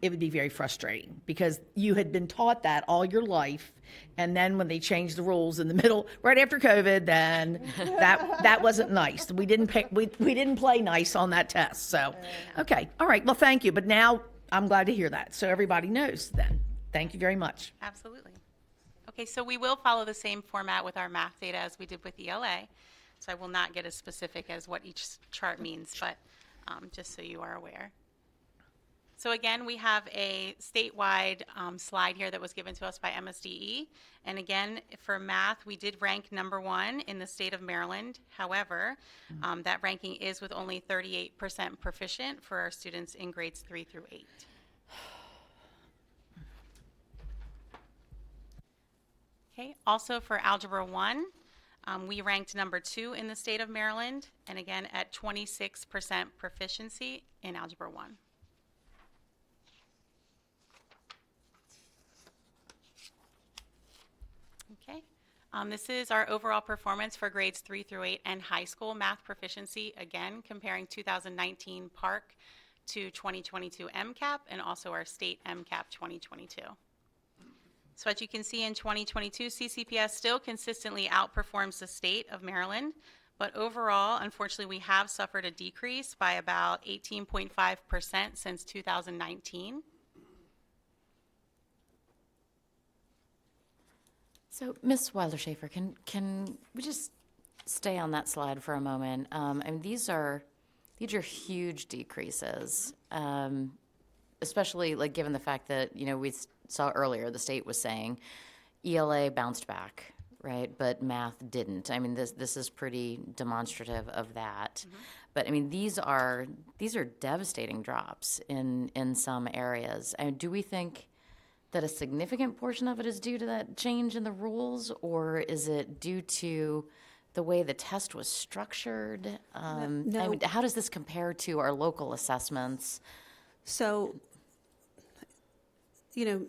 it would be very frustrating because you had been taught that all your life, and then when they changed the rules in the middle, right after COVID, then that wasn't nice. We didn't play nice on that test. So, okay, all right. Well, thank you. But now I'm glad to hear that, so everybody knows. Then, thank you very much. Absolutely. Okay, so we will follow the same format with our math data as we did with ELA. So I will not get as specific as what each chart means, but just so you are aware. So again, we have a statewide slide here that was given to us by MSDE. And again, for math, we did rank #1 in the state of Maryland. However, that ranking is with only 38% proficient for our students in grades 3 through 8. Okay, also for Algebra 1, we ranked #2 in the state of Maryland, and again at 26% proficiency in Algebra 1. Okay, this is our overall performance for grades 3 through 8 and high school math proficiency, again comparing 2019 PARC to 2022 MCAP and also our state MCAP 2022. So as you can see in 2022, CCPS still consistently outperforms the state of Maryland, but overall, unfortunately, we have suffered a decrease by about 18.5% since 2019. So, Ms. Weiler-Schaefer, can we just stay on that slide for a moment? And these are huge decreases, especially like given the fact that we saw earlier the state was saying ELA bounced back, right? But math didn't. I mean, this is pretty demonstrative of that. But I mean, these are devastating drops in some areas. And do we think that a significant portion of it is due to that change in the rules, or is it due to the way the test was structured? I mean, how does this compare to our local assessments? So,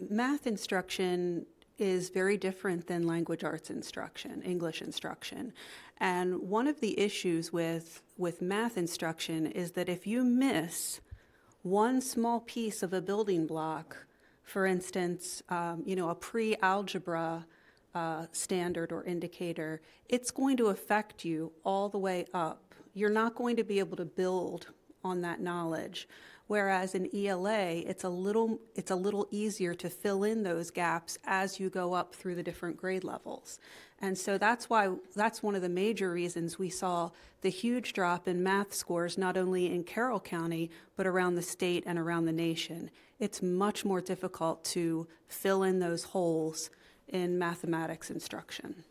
math instruction is very different than language arts instruction, English instruction. And one of the issues with math instruction is that if you miss one small piece of a building block, for instance, a pre-algebra standard or indicator, it's going to affect you all the way up. You're not going to be able to build on that knowledge. Whereas in ELA, it's a little easier to fill in those gaps as you go up through the different grade levels. And so that's one of the major reasons we saw the huge drop in math scores, not only in Carroll County, but around the state and around the nation. It's much more difficult to fill in those holes in mathematics instruction.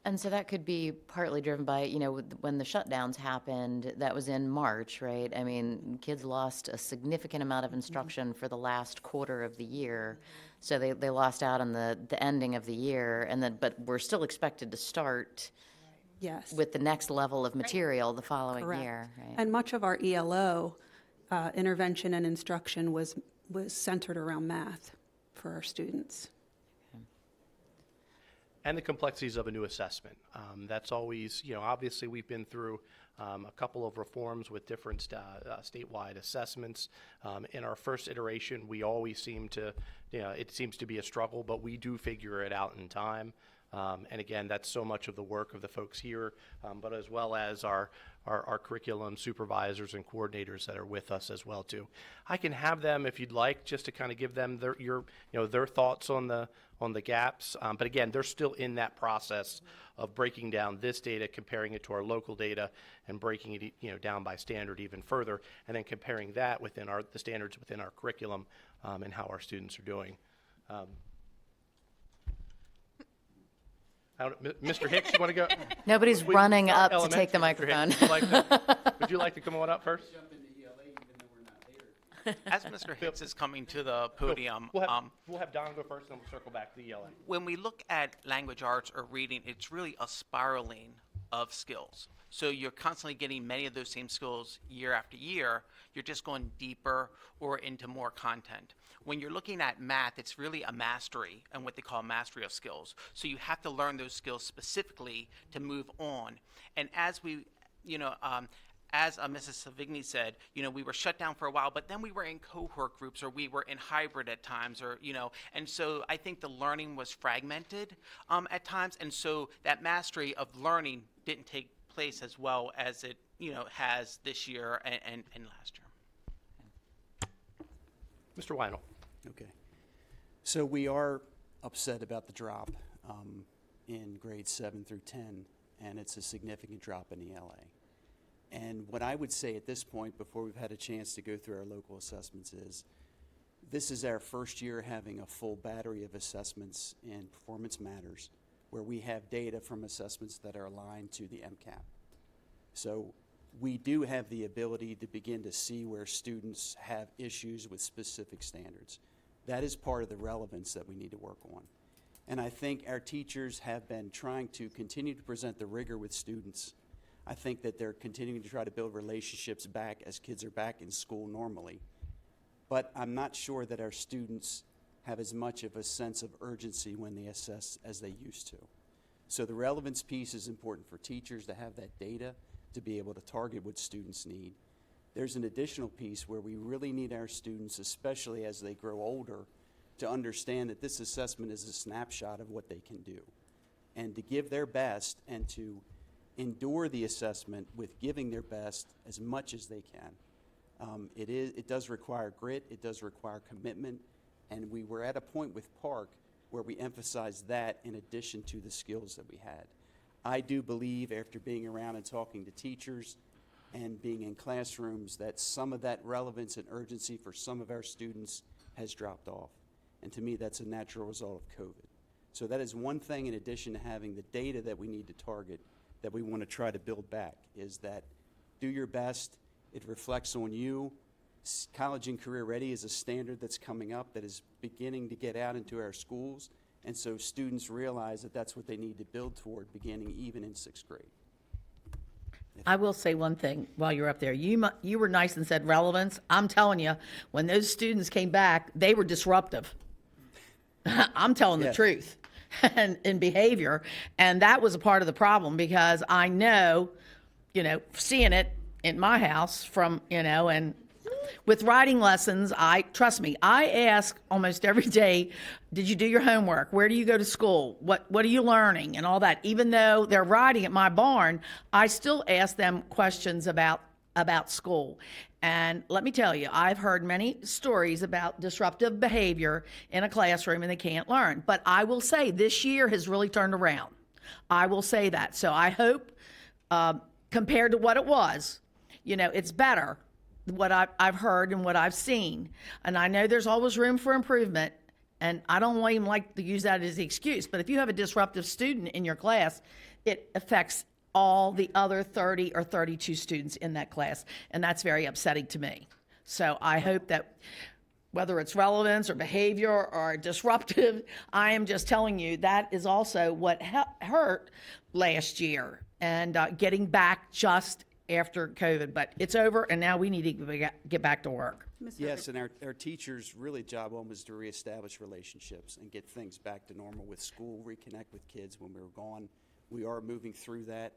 And so that could be partly driven by, when the shutdowns happened, that was in March, right? I mean, kids lost a significant amount of instruction for the last quarter of the year. So they lost out on the ending of the year, but we're still expected to start with the next level of material the following year. Right? And much of our ELO intervention and instruction was centered around math for our students. And the complexities of a new assessment. That's always, obviously we've been through a couple of reforms with different statewide assessments. In our first iteration, we always seem to, it seems to be a struggle, but we do figure it out in time. And again, that's so much of the work of the folks here, but as well as our curriculum supervisors and coordinators that are with us as well too. I can have them, if you'd like, just to kind of give them their thoughts on the gaps. But again, they're still in that process of breaking down this data, comparing it to our local data, and breaking it down by standard even further, and then comparing that within the standards within our curriculum and how our students are doing. Mr. Hicks, you want to go? Nobody's running up to take the microphone. Would you like to come on up first? As Mr. Hicks is coming to the podium, we'll have Don go first, and then we'll circle back to the ELA. When we look at language arts or reading, it's really a spiraling of skills. So you're constantly getting many of those same skills year after year. You're just going deeper or into more content. When you're looking at math, it's really a mastery and what they call mastery of skills. So you have to learn those skills specifically to move on. And as we, as Mrs. Savigny said, we were shut down for a while, but then we were in cohort groups, or we were in hybrid at times, and so I think the learning was fragmented at times, and so that mastery of learning didn't take place as well as it, has this year and last year. Mr. Weinel. Okay. So we are upset about the drop in grades 7 through 10, and it's a significant drop in ELA. And what I would say at this point, before we've had a chance to go through our local assessments, is this is our first year having a full battery of assessments in Performance Matters, where we have data from assessments that are aligned to the MCAP. So we do have the ability to begin to see where students have issues with specific standards. That is part of the relevance that we need to work on. And I think our teachers have been trying to continue to present the rigor with students. I think that they're continuing to try to build relationships back as kids are back in school normally. But I'm not sure that our students have as much of a sense of urgency when they assess as they used to. So the relevance piece is important for teachers to have that data to be able to target what students need. There's an additional piece where we really need our students, especially as they grow older, to understand that this assessment is a snapshot of what they can do, and to give their best and to endure the assessment with giving their best as much as they can. It does require grit, it does require commitment, and we were at a point with Park where we emphasized that in addition to the skills that we had. I do believe, after being around and talking to teachers and being in classrooms, that some of that relevance and urgency for some of our students has dropped off. And to me, that's a natural result of COVID. So that is one thing in addition to having the data that we need to target that we want to try to build back, is that do your best. It reflects on you. College and career ready is a standard that's coming up that is beginning to get out into our schools. And so students realize that that's what they need to build toward beginning even in 6th grade. I will say one thing while you're up there. You were nice and said relevance. I'm telling you, when those students came back, they were disruptive. I'm telling the Yes. truth and in behavior. And that was a part of the problem because I know, seeing it in my house from, and with writing lessons, trust me, I ask almost every day, did you do your homework? Where do you go to school? What are you learning? And all that. Even though they're riding at my barn, I still ask them questions about school. And let me tell you, I've heard many stories about disruptive behavior in a classroom and they can't learn. But I will say this year has really turned around. I will say that. So I hope, compared to what it was, it's better, what I've heard and what I've seen. And I know there's always room for improvement. And I don't even like to use that as the excuse. But if you have a disruptive student in your class, it affects all the other 30 or 32 students in that class. And that's very upsetting to me. So I hope that whether it's relevance or behavior or disruptive, I am just telling you that is also what hurt last year and getting back just after COVID. But it's over, and now we need to get back to work. Yes, and our teachers' really job one was to reestablish relationships and get things back to normal with school, reconnect with kids when we were gone. We are moving through that.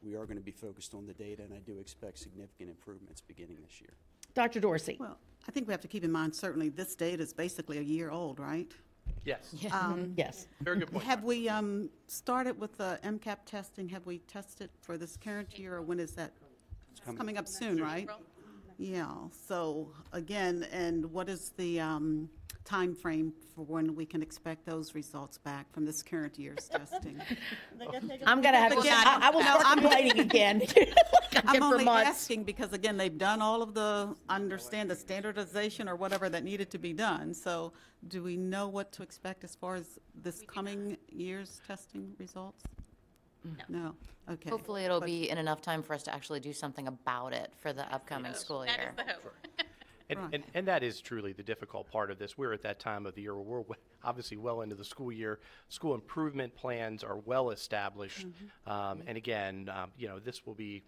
We are going to be focused on the data, and I do expect significant improvements beginning this year. Dr. Dorsey. Well, I think we have to keep in mind, certainly this data is basically a year old, right? Yes. Yes. Very good point. Have we started with the MCAP testing? Have we tested for this current year, or when is that? It's coming up soon, right? Yeah. So again, and what is the time frame for when we can expect those results back from this current year's testing? I'm going to have to, I will start complaining again. I'm only asking because, again, they've done all of the standardization or whatever that needed to be done. So do we know what to expect as far as this coming year's testing results? No. Okay. Hopefully it'll be in enough time for us to actually do something about it for the upcoming school year. That is the hope. And that is truly the difficult part of this. We're at that time of the year where we're obviously well into the school year. School improvement plans are well established. And again, this will be,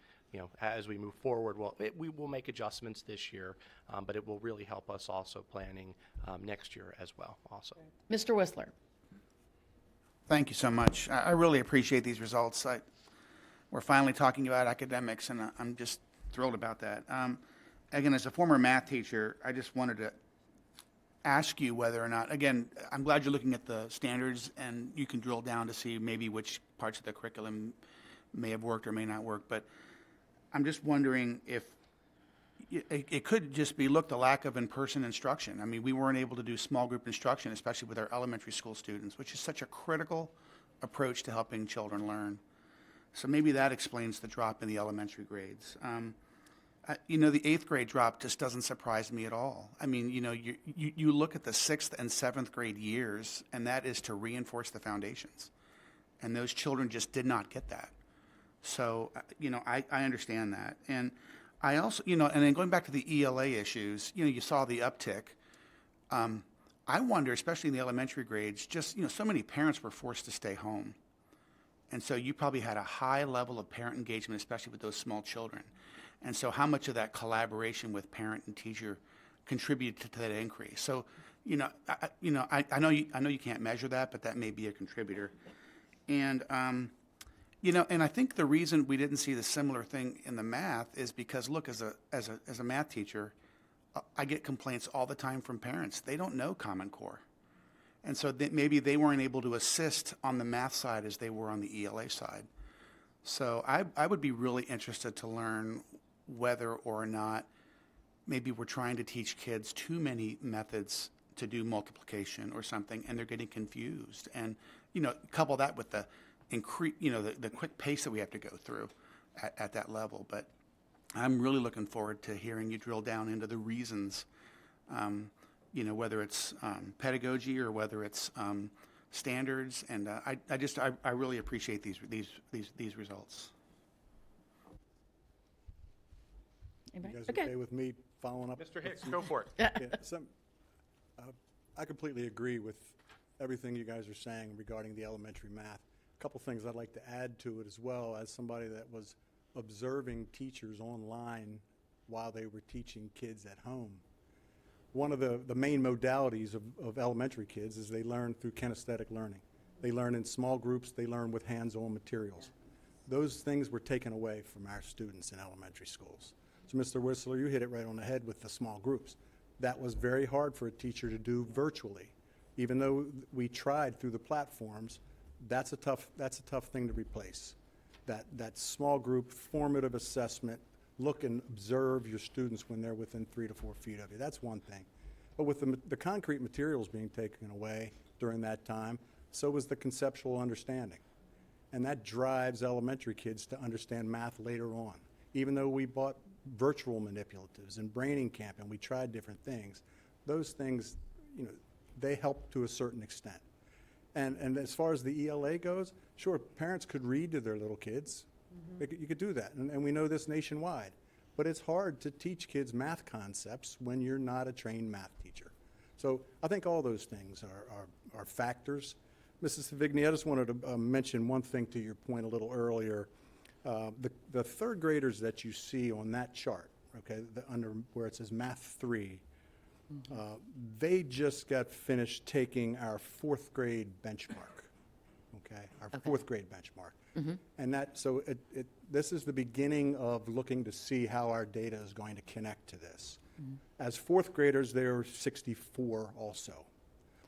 as we move forward, we will make adjustments this year, but it will really help us also planning next year as well also. Mr. Whistler. Thank you so much. I really appreciate these results. We're finally talking about academics, and I'm just thrilled about that. Again, as a former math teacher, I just wanted to ask you whether or not, again, I'm glad you're looking at the standards, and you can drill down to see maybe which parts of the curriculum may have worked or may not work, but I'm just wondering if it could just be, look, the lack of in-person instruction. I mean, we weren't able to do small group instruction, especially with our elementary school students, which is such a critical approach to helping children learn. So maybe that explains the drop in the elementary grades. The 8th grade drop just doesn't surprise me at all. I mean, you look at the 6th and 7th grade years, and that is to reinforce the foundations. And those children just did not get that. So, I understand that. And I also, and then going back to the ELA issues, you saw the uptick. I wonder, especially in the elementary grades, just, so many parents were forced to stay home. And so you probably had a high level of parent engagement, especially with those small children. And so how much of that collaboration with parent and teacher contributed to that increase? So, I know you can't measure that, but that may be a contributor. And, and I think the reason we didn't see the similar thing in the math is because, look, as a math teacher, I get complaints all the time from parents. They don't know Common Core. And so maybe they weren't able to assist on the math side as they were on the ELA side. So I would be really interested to learn whether or not maybe we're trying to teach kids too many methods to do multiplication or something, and they're getting confused. And, couple that with the the quick pace that we have to go through at that level. But I'm really looking forward to hearing you drill down into the reasons, whether it's pedagogy or whether it's standards, and I really appreciate these results. You Anybody? guys Okay. okay with me following up? Mr. Hicks, go for it. Yeah, I completely agree with everything you guys are saying regarding the elementary math. A couple things I'd like to add to it as well, as somebody that was observing teachers online while they were teaching kids at home. One of the main modalities of elementary kids is they learn through kinesthetic learning. They learn in small groups, they learn with hands-on materials. Those things were taken away from our students in elementary schools. So Mr. Whistler, you hit it right on the head with the small groups. That was very hard for a teacher to do virtually. Even though we tried through the platforms, that's a tough thing to replace. That small group formative assessment, look and observe your students when they're within 3 to 4 feet of you. That's one thing. But with the concrete materials being taken away during that time, so was the conceptual understanding. And that drives elementary kids to understand math later on. Even though we bought virtual manipulatives and braining camp and we tried different things, those things, they help to a certain extent. And as far as the ELA goes, sure, parents could read to their little kids. You could do that, and we know this nationwide. But it's hard to teach kids math concepts when you're not a trained math teacher. So I think all those things are factors. Mrs. Savigny, I just wanted to mention one thing to your point a little earlier. The third graders that you see on that chart, okay, under where it says Math 3, they just got finished taking our 4th grade benchmark, okay, our 4th grade benchmark. And this is the beginning of looking to see how our data is going to connect to this. As 4th graders, they're 64 also.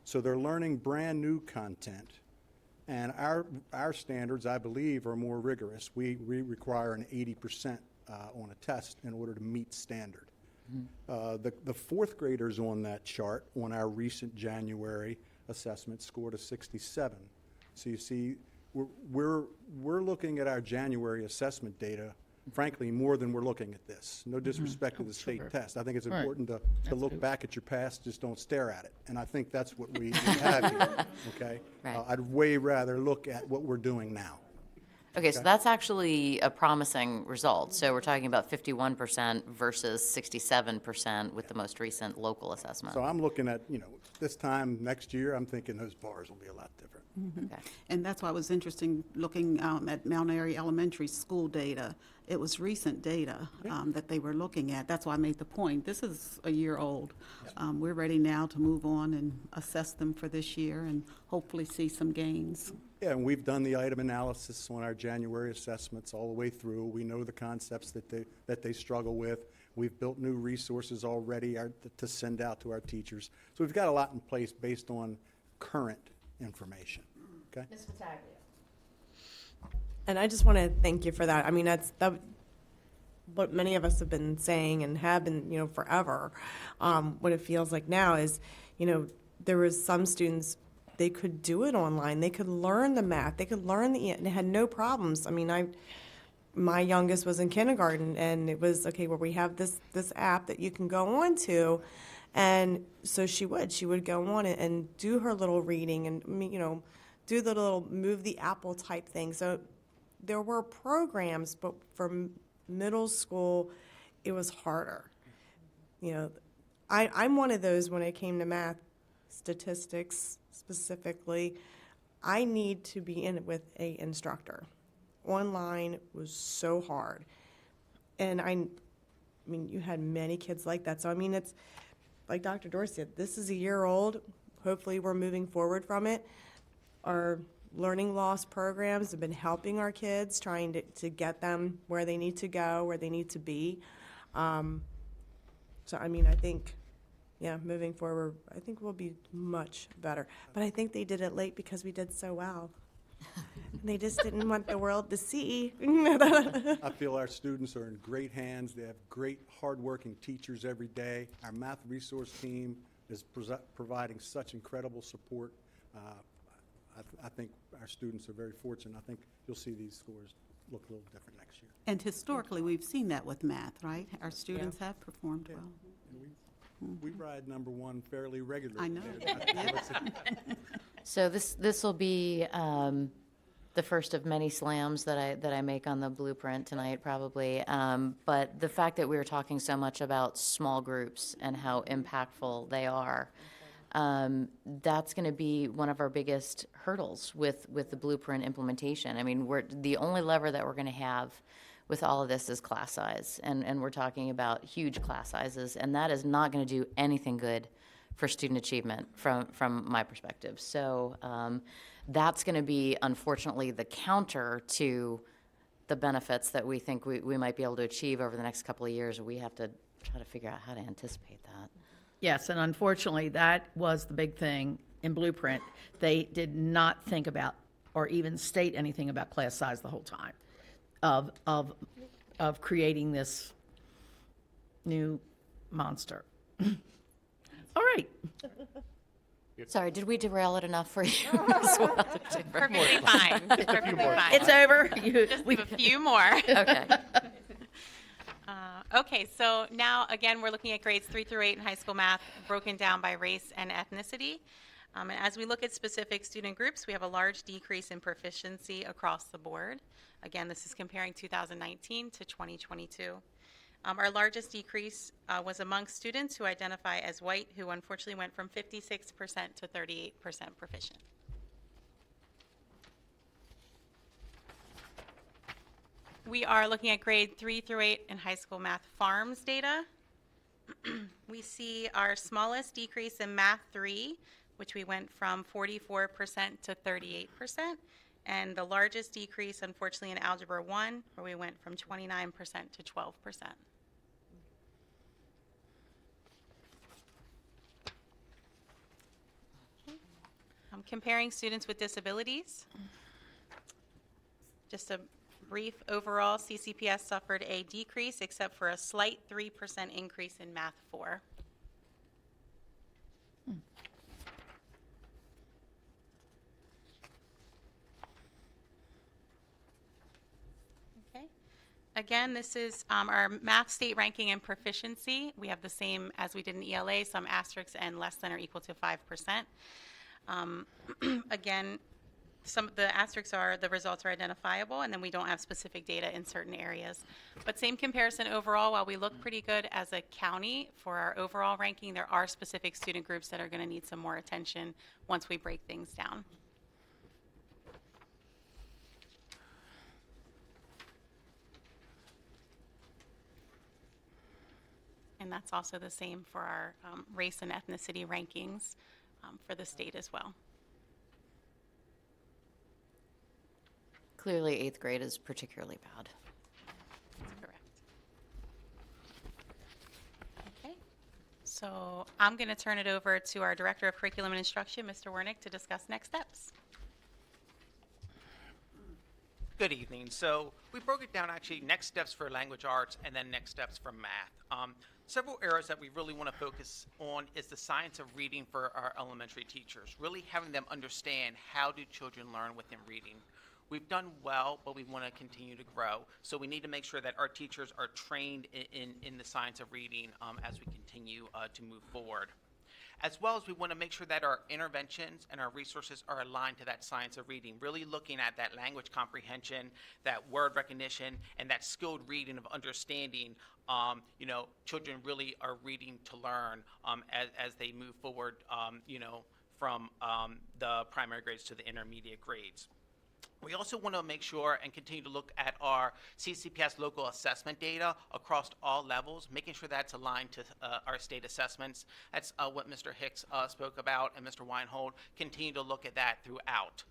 So they're learning brand new content. And our standards, I believe, are more rigorous. We require an 80% on a test in order to meet standard. The 4th graders on that chart, on our recent January assessment, scored a 67. So you see, we're looking at our January assessment data, frankly, more than we're looking at this. No disrespect to the state test. I think it's important to look back at your past, just don't stare at it. And I think that's what we have here, okay? Right. I'd way rather look at what we're doing now. Okay, so that's actually a promising result. So we're talking about 51% versus 67% with the most recent local assessment. So I'm looking at, this time next year, I'm thinking those bars will be a lot different. Okay. And that's why it was interesting looking at Mount Airy Elementary School data. It was recent data that they were looking at. That's why I made the point. This is a year old. We're ready now to move on and assess them for this year and hopefully see some gains. Yeah, and we've done the item analysis on our January assessments all the way through. We know the concepts that they struggle with. We've built new resources already to send out to our teachers. So we've got a lot in place based on current information. Okay? Ms. Battaglia. And I just want to thank you for that. I mean, that's what many of us have been saying and have been, forever. What it feels like now is, there was some students, they could do it online. They could learn the math. They could learn and they had no problems. I mean, my youngest was in kindergarten, and it was, okay, well, we have this app that you can go on to. And so she would go on and do her little reading and, do the little move the apple type thing. So there were programs, but for middle school, it was harder. I'm one of those when it came to math, statistics specifically, I need to be in it with an instructor. Online was so hard. And I mean, you had many kids like that. So, I mean, it's like Dr. Dorsey said, this is a year old. Hopefully we're moving forward from it. Our learning loss programs have been helping our kids, trying to get them where they need to go, where they need to be. So, I mean, I think, moving forward, I think we'll be much better. But I think they did it late because we did so well. They just didn't want the world to see. I feel our students are in great hands. They have great, hardworking teachers every day. Our math resource team is providing such incredible support. I think our students are very fortunate. I think you'll see these scores look a little different next year. And historically, we've seen that with math, right? Our students have performed well. We ride #1 fairly regularly. I know. So this will be the first of many slams that I make on the blueprint tonight, probably. But the fact that we were talking so much about small groups and how impactful they are, that's going to be one of our biggest hurdles with the blueprint implementation. I mean, the only lever that we're going to have with all of this is class size, and we're talking about huge class sizes, and that is not going to do anything good for student achievement from my perspective. So that's going to be, unfortunately, the counter to the benefits that we think we might be able to achieve over the next couple of years. We have to try to figure out how to anticipate that. Yes, and unfortunately, that was the big thing in Blueprint. They did not think about or even state anything about class size the whole time of creating this new monster. All right. Sorry, did we derail it enough for you? Perfectly fine. Perfectly fine. It's over. Just a few more. Okay. Okay, so now again, we're looking at grades 3 through 8 in high school math, broken down by race and ethnicity. And as we look at specific student groups, we have a large decrease in proficiency across the board. Again, this is comparing 2019 to 2022. Our largest decrease was amongst students who identify as white, who unfortunately went from 56% to 38% proficient. We are looking at grade 3 through 8 in high school math farms data. We see our smallest decrease in math 3, which we went from 44% to 38%, and the largest decrease, unfortunately, in algebra 1, where we went from 29% to 12%. Comparing students with disabilities. Just a brief overall, CCPS suffered a decrease except for a slight 3% increase in math 4. Okay. Again, this is our math state ranking and proficiency. We have the same as we did in ELA, some asterisks and less than or equal to 5%. Again, some of the asterisks are the results are identifiable, and then we don't have specific data in certain areas. But same comparison overall, while we look pretty good as a county for our overall ranking, there are specific student groups that are going to need some more attention once we break things down. And that's also the same for our race and ethnicity rankings for the state as well. Clearly, 8th grade is particularly bad. That's correct. Okay, so I'm going to turn it over to our Director of Curriculum and Instruction, Mr. Wernick, to discuss next steps. Good evening. So we broke it down actually next steps for language arts and then next steps for math. Several areas that we really want to focus on is the science of reading for our elementary teachers, really having them understand how do children learn within reading. We've done well, but we want to continue to grow. So we need to make sure that our teachers are trained in the science of reading as we continue to move forward. As well as we want to make sure that our interventions and our resources are aligned to that science of reading, really looking at that language comprehension, that word recognition, and that skilled reading of understanding. Children really are reading to learn as they move forward, from the primary grades to the intermediate grades. We also want to make sure and continue to look at our CCPS local assessment data across all levels, making sure that's aligned to our state assessments. That's what Mr. Hicks spoke about, and Mr. Weinhold. Continue to look at that throughout.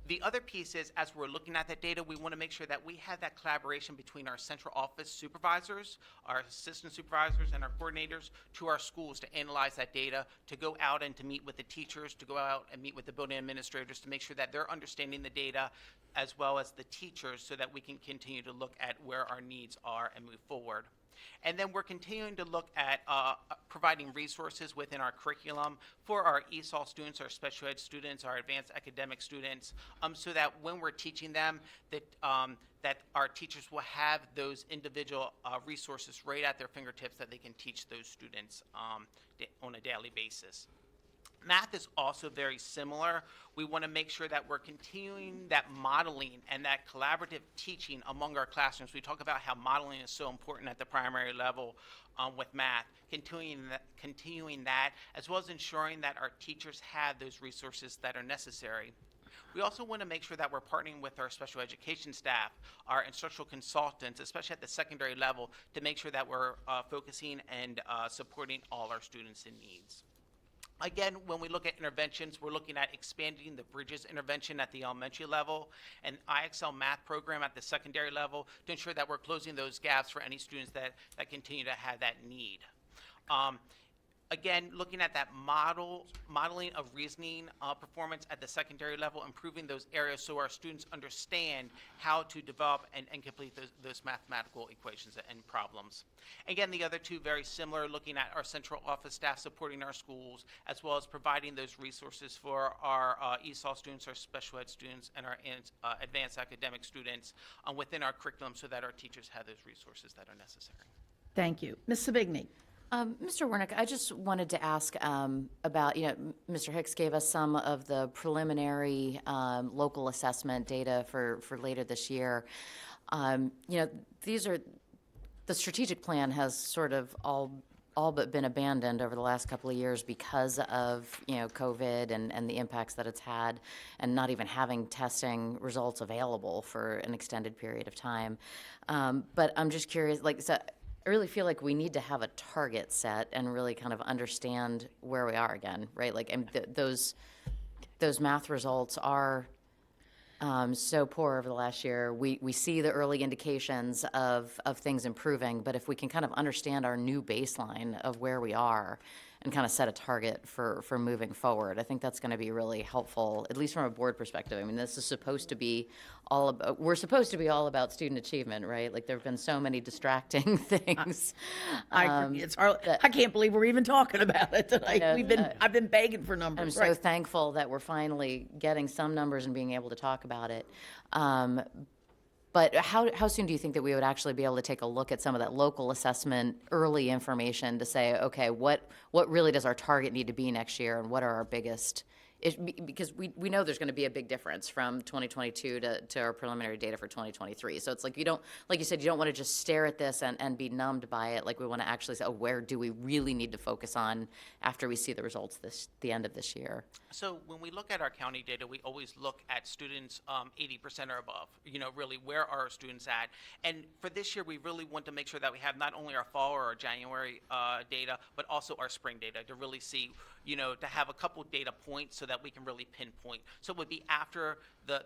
The other piece is, as we're looking at that data, we want to make sure that we have that collaboration between our central office supervisors, our assistant supervisors, and our coordinators to our schools to analyze that data, to go out and to meet with the teachers, to go out and meet with the building administrators to make sure that they're understanding the data as well as the teachers so that we can continue to look at where our needs are and move forward. And then we're continuing to look at providing resources within our curriculum for our ESOL students, our special ed students, our advanced academic students, so that when we're teaching them, that our teachers will have those individual resources right at their fingertips that they can teach those students on a daily basis. Math is also very similar. We want to make sure that we're continuing that modeling and that collaborative teaching among our classrooms. We talk about how modeling is so important at the primary level with math, continuing that, as well as ensuring that our teachers have those resources that are necessary. We also want to make sure that we're partnering with our special education staff, our instructional consultants, especially at the secondary level, to make sure that we're focusing and supporting all our students in needs. Again, when we look at interventions, we're looking at expanding the Bridges intervention at the elementary level and IXL math program at the secondary level to ensure that we're closing those gaps for any students that continue to have that need. Again, looking at that modeling of reasoning performance at the secondary level, improving those areas so our students understand how to develop and complete those mathematical equations and problems. Again, the other two very similar, looking at our central office staff supporting our schools, as well as providing those resources for our ESOL students, our special ed students, and our advanced academic students within our curriculum so that our teachers have those resources that are necessary. Thank you. Ms. Savigny. Mr. Wernick, I just wanted to ask about, Mr. Hicks gave us some of the preliminary local assessment data for later this year. These are, the strategic plan has sort of all but been abandoned over the last couple of years because of, COVID and the impacts that it's had, and not even having testing results available for an extended period of time. But I'm just curious, I really feel like we need to have a target set and really kind of understand where we are again, right? Those math results are so poor over the last year. We see the early indications of things improving, but if we can kind of understand our new baseline of where we are and kind of set a target for moving forward, I think that's going to be really helpful, at least from a board perspective. I mean, this is supposed to be we're supposed to be all about student achievement, right? There have been so many distracting things. It's hard, I can't believe we're even talking about it tonight. I've been begging for numbers. I'm so thankful that we're finally getting some numbers and being able to talk about it. But how soon do you think that we would actually be able to take a look at some of that local assessment early information to say, okay, what really does our target need to be next year, and what are our biggest? Because we know there's going to be a big difference from 2022 to our preliminary data for 2023. So it's like you don't, like you said, you don't want to just stare at this and be numbed by it. We want to actually say, where do we really need to focus on after we see the results the end of this year? So when we look at our county data, we always look at students 80% or above, really where are our students at? And for this year, we really want to make sure that we have not only our fall or our January data, but also our spring data to really see, to have a couple data points so that we can really pinpoint. So it would be after the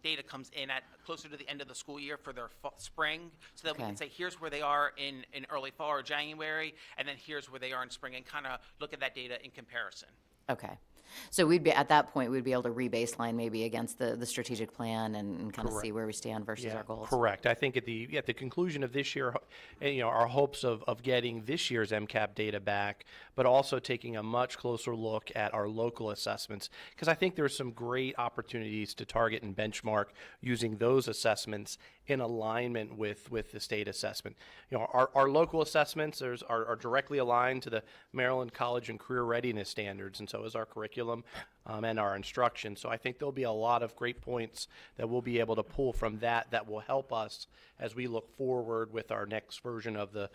data comes in at closer to the end of the school year for their spring, so that we can say, here's where they are in early fall or January, and then here's where they are in spring, and kind of look at that data in comparison. Okay. So we'd be, at that point, we'd be able to re-baseline maybe against the strategic plan and kind of see where we stand versus our goals. Correct. I think at the conclusion of this year, our hopes of getting this year's MCAP data back, but also taking a much closer look at our local assessments, because I think there's some great opportunities to target and benchmark using those assessments in alignment with the state assessment. Our local assessments are directly aligned to the Maryland College and Career Readiness Standards, and so is our curriculum and our instruction. So I think there'll be a lot of great points that we'll be able to pull from that will help us as we look forward with our next version of the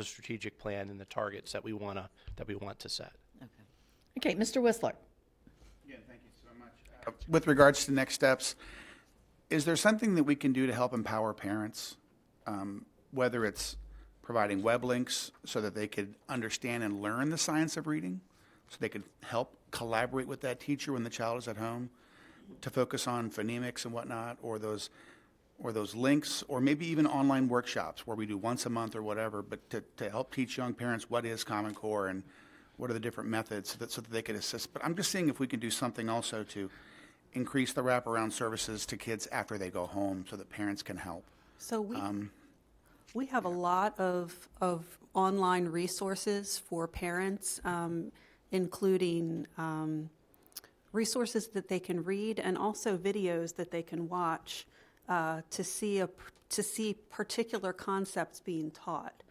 strategic plan and the targets that we want to set. Okay, Mr. Whistler. Yeah, thank you so much. With regards to next steps, is there something that we can do to help empower parents, whether it's providing web links so that they could understand and learn the science of reading, so they could help collaborate with that teacher when the child is at home to focus on phonemics and whatnot, or those links, or maybe even online workshops where we do once a month or whatever, but to help teach young parents what is Common Core and what are the different methods so that they could assist. But I'm just seeing if we can do something also to increase the wraparound services to kids after they go home so that parents can help. So we have a lot of online resources for parents, including resources that they can read and also videos that they can watch to see particular concepts being taught.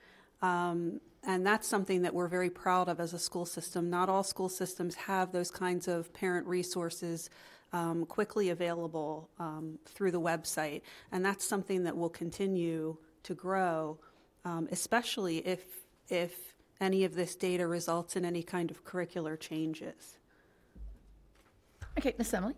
And that's something that we're very proud of as a school system. Not all school systems have those kinds of parent resources quickly available through the website. And that's something that will continue to grow, especially if any of this data results in any kind of curricular changes. Okay, Miss Emily.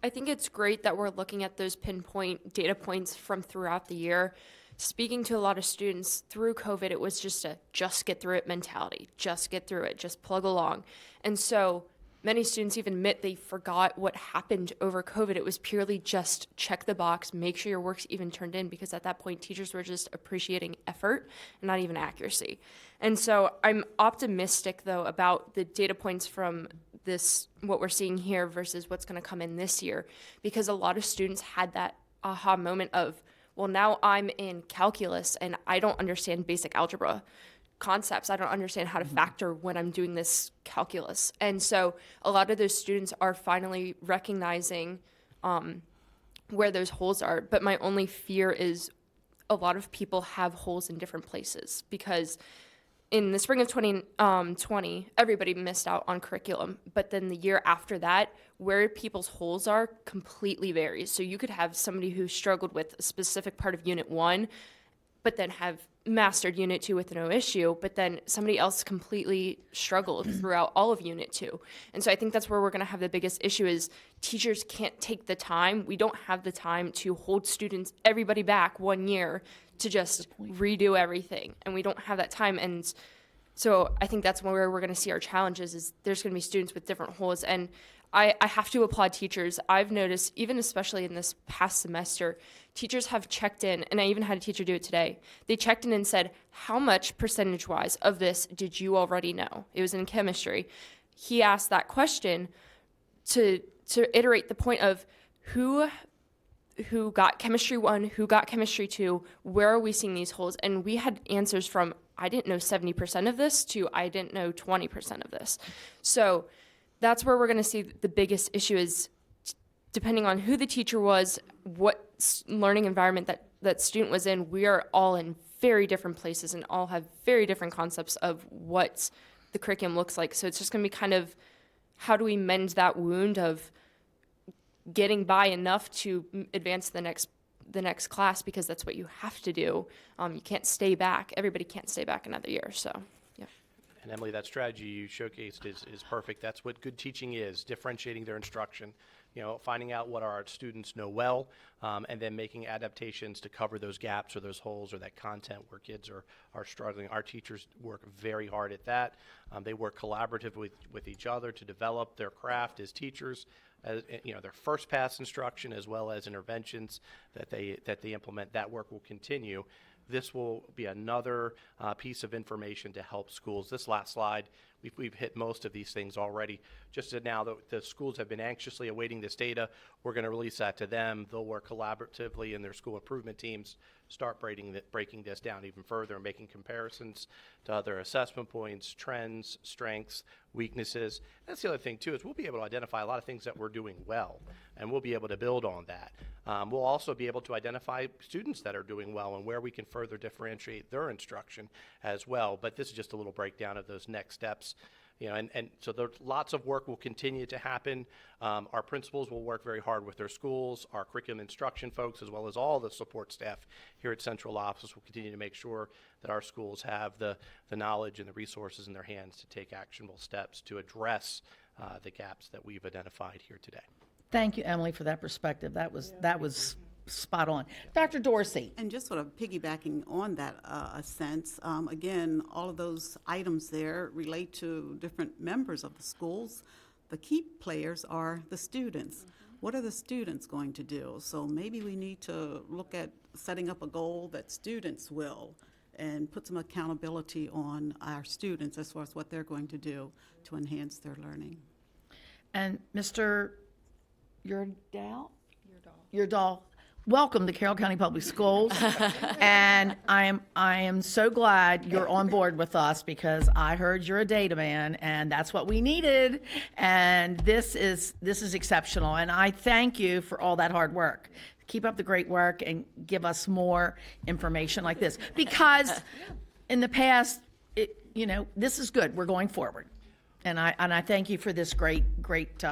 I think it's great that we're looking at those pinpoint data points from throughout the year. Speaking to a lot of students through COVID, it was just a just get through it mentality. Just get through it, just plug along. And so many students even admit they forgot what happened over COVID. It was purely just check the box, make sure your work's even turned in, because at that point, teachers were just appreciating effort and not even accuracy. And so I'm optimistic, though, about the data points from this, what we're seeing here versus what's going to come in this year, because a lot of students had that aha moment of, well, now I'm in calculus and I don't understand basic algebra concepts. I don't understand how to factor when I'm doing this calculus. And so a lot of those students are finally recognizing where those holes are. But my only fear is a lot of people have holes in different places, because in the spring of 2020, everybody missed out on curriculum. But then the year after that, where people's holes are completely varies. So you could have somebody who struggled with a specific part of Unit 1, but then have mastered Unit 2 with no issue, but then somebody else completely struggled throughout all of Unit 2. And so I think that's where we're going to have the biggest issue is teachers can't take the time. We don't have the time to hold students, everybody back 1 year to just redo everything. And we don't have that time. And so I think that's where we're going to see our challenges is there's going to be students with different holes. And I have to applaud teachers. I've noticed, even especially in this past semester, teachers have checked in, and I even had a teacher do it today. They checked in and said, how much percentage-wise of this did you already know? It was in chemistry. He asked that question to iterate the point of who got chemistry 1, who got chemistry 2, where are we seeing these holes? And we had answers from, I didn't know 70% of this, to I didn't know 20% of this. So that's where we're going to see the biggest issue is depending on who the teacher was, what learning environment that student was in, we are all in very different places and all have very different concepts of what the curriculum looks like. So it's just going to be kind of how do we mend that wound of getting by enough to advance the next class, because that's what you have to do. You can't stay back. Everybody can't stay back another year. So, yeah. And Emily, that strategy you showcased is perfect. That's what good teaching is, differentiating their instruction, finding out what our students know well, and then making adaptations to cover those gaps or those holes or that content where kids are struggling. Our teachers work very hard at that. They work collaboratively with each other to develop their craft as teachers, their first pass instruction as well as interventions that they implement. That work will continue. This will be another piece of information to help schools. This last slide, we've hit most of these things already. Just now, the schools have been anxiously awaiting this data. We're going to release that to them. They'll work collaboratively in their school improvement teams, start breaking this down even further and making comparisons to other assessment points, trends, strengths, weaknesses. That's the other thing, too, is we'll be able to identify a lot of things that we're doing well, and we'll be able to build on that. We'll also be able to identify students that are doing well and where we can further differentiate their instruction as well. But this is just a little breakdown of those next steps. And so there's lots of work will continue to happen. Our principals will work very hard with their schools. Our curriculum instruction folks, as well as all the support staff here at Central Office, will continue to make sure that our schools have the knowledge and the resources in their hands to take actionable steps to address the gaps that we've identified here today. Thank you, Emily, for that perspective. That was spot on. Dr. Dorsey. And just sort of piggybacking on that a sense, again, all of those items there relate to different members of the schools. The key players are the students. What are the students going to do? So maybe we need to look at setting up a goal that students will and put some accountability on our students as far as what they're going to do to enhance their learning. And Mr. Yurdahl, welcome to Carroll County Public Schools. And I am so glad you're on board with us, because I heard you're a data man, and that's what we needed. And this is exceptional. And I thank you for all that hard work. Keep up the great work and give us more information like this, because in the past, this is good. We're going forward. And I thank you for this great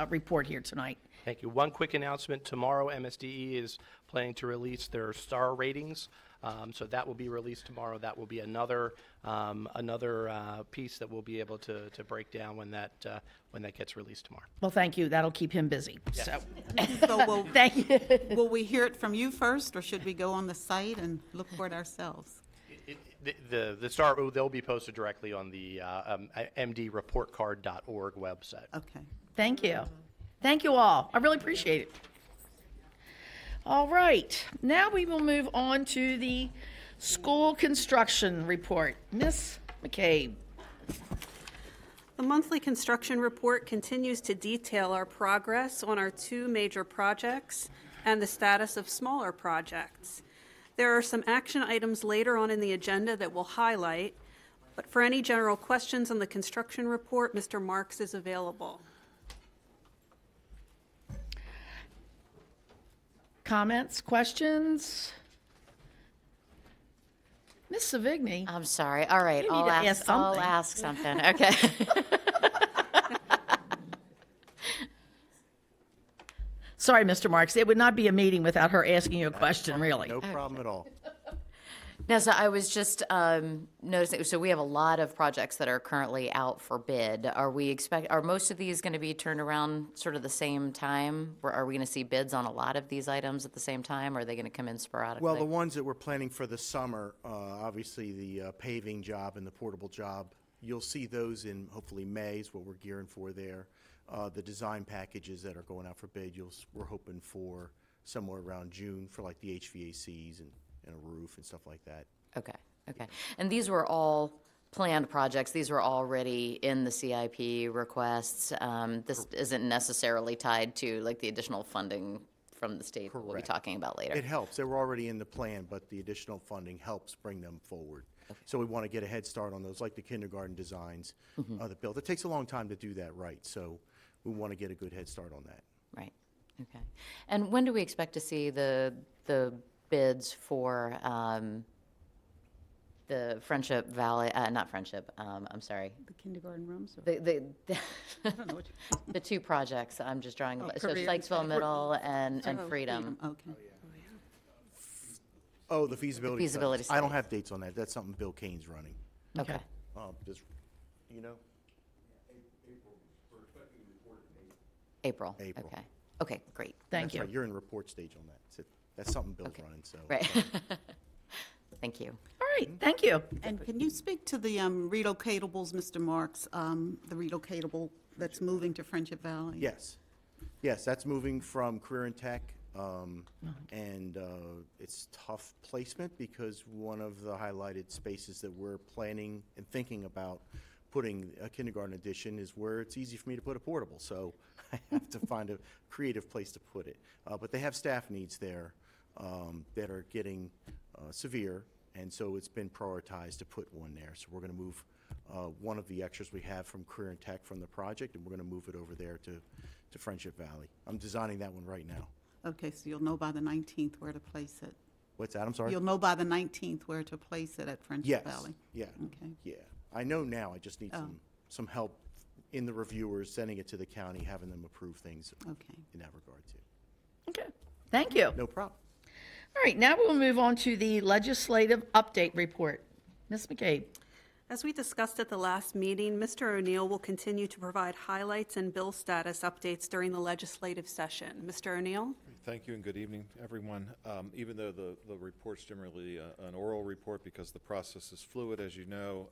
report here tonight. Thank you. One quick announcement. Tomorrow, MSDE is planning to release their star ratings. So that will be released tomorrow. That will be another piece that we'll be able to break down when that gets released tomorrow. Well, thank you. That'll keep him busy. Yes. So Thank you. will we hear it from you first, or should we go on the site and look for it ourselves? The star, they'll be posted directly on the mdreportcard.org website. Okay. Thank you. Thank you all. I really appreciate it. All right. Now we will move on to the school construction report. Ms. McCabe. The monthly construction report continues to detail our progress on our 2 major projects and the status of smaller projects. There are some action items later on in the agenda that we'll highlight, but for any general questions on the construction report, Mr. Marks is available. Comments, questions? Ms. Savigny. I'm sorry. All right, You need I'll to ask, ask I'll something. ask something. Okay. Sorry, Mr. Marks. It would not be a meeting without her asking you a question, really. No problem at all. Now, so I was just noticing, so we have a lot of projects that are currently out for bid. Are most of these going to be turned around sort of the same time? Or are we going to see bids on a lot of these items at the same time? Or are they going to come in sporadically? Well, the ones that we're planning for the summer, obviously the paving job and the portable job, you'll see those in hopefully May is what we're gearing for there. The design packages that are going out for bid, we're hoping for somewhere around June for like the HVACs and a roof and stuff like that. Okay. And these were all planned projects. These were already in the CIP requests. This isn't necessarily tied to like the additional funding from the state that we'll be talking about later. It helps. They were already in the plan, but the additional funding helps bring them forward. So we want to get a head start on those, like the kindergarten designs, the build. It takes a long time to do that right, so we want to get a good head start on that. Right. Okay. And when do we expect to see the bids for the Friendship Valley, not Friendship, I'm sorry. The kindergarten rooms? Or? The 2 projects, I'm just drawing, so career- Sykesville Middle and Freedom. Okay. Oh, the feasibility feasibility studies. I don't studies. have dates on that. That's something Bill Kane's running. Okay. Just, you know? April. April. Okay. Okay, great. Thank That's you. right. You're in report stage on that. That's something Bill's running, so. Right. Thank you. All right, thank you. And can you speak to the relocatables, Mr. Marks, the relocatable that's moving to Friendship Valley? Yes. Yes, that's moving from Career and Tech, and it's tough placement because one of the highlighted spaces that we're planning and thinking about putting a kindergarten edition is where it's easy for me to put a portable, so I have to find a creative place to put it. But they have staff needs there that are getting severe, and so it's been prioritized to put one there. So we're going to move one of the extras we have from Career and Tech from the project, and we're going to move it over there to Friendship Valley. I'm designing that one right now. Okay, so you'll know by the 19th where to place it. What's that? I'm sorry? You'll know by the 19th where to place it at Friendship Yes. Valley? Yeah. Okay. Yeah. I know now. I just need Oh. some help in the reviewers, sending it to the county, having them approve things Okay. in that regard too. Okay, thank you. No problem. All right, now we'll move on to the legislative update report. Ms. McCabe. As we discussed at the last meeting, Mr. O'Neill will continue to provide highlights and bill status updates during the legislative session. Mr. O'Neill? Thank you and good evening, everyone. Even though the report's generally an oral report because the process is fluid, as you know,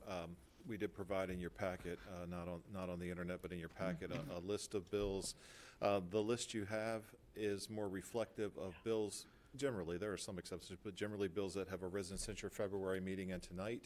we did provide in your packet, not on the internet, but in your packet, a list of bills. The list you have is more reflective of bills generally. There are some exceptions, but generally bills that have arisen since your February meeting and tonight.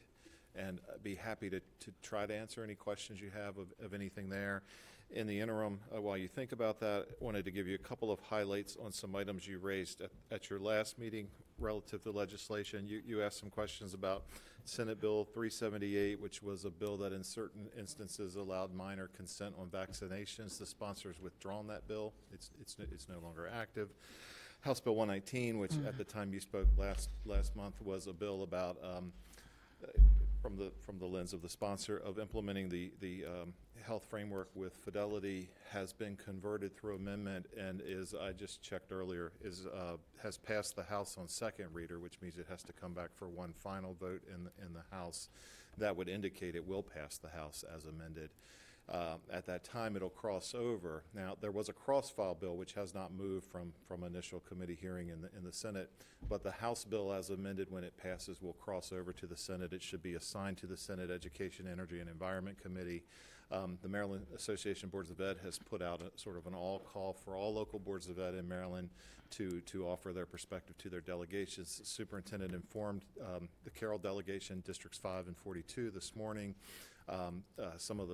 And I'd be happy to try to answer any questions you have of anything there. In the interim, while you think about that, I wanted to give you a couple of highlights on some items you raised at your last meeting relative to legislation. You asked some questions about Senate Bill 378, which was a bill that in certain instances allowed minor consent on vaccinations. The sponsors withdrawn that bill. It's no longer active. House Bill 119, which at the time you spoke last month was a bill about from the lens of the sponsor, of implementing the health framework with Fidelity has been converted through amendment and is, I just checked earlier, has passed the House on second reader, which means it has to come back for one final vote in the House. That would indicate it will pass the House as amended. At that time, it'll cross over. Now, there was a cross-file bill which has not moved from initial committee hearing in the Senate, but the House bill as amended, when it passes, will cross over to the Senate. It should be assigned to the Senate Education, Energy, and Environment Committee. The Maryland Association of Boards of Ed has put out a sort of an all-call for all local boards of ed in Maryland to offer their perspective to their delegations. The superintendent informed the Carroll delegation, Districts 5 and 42, this morning. Some of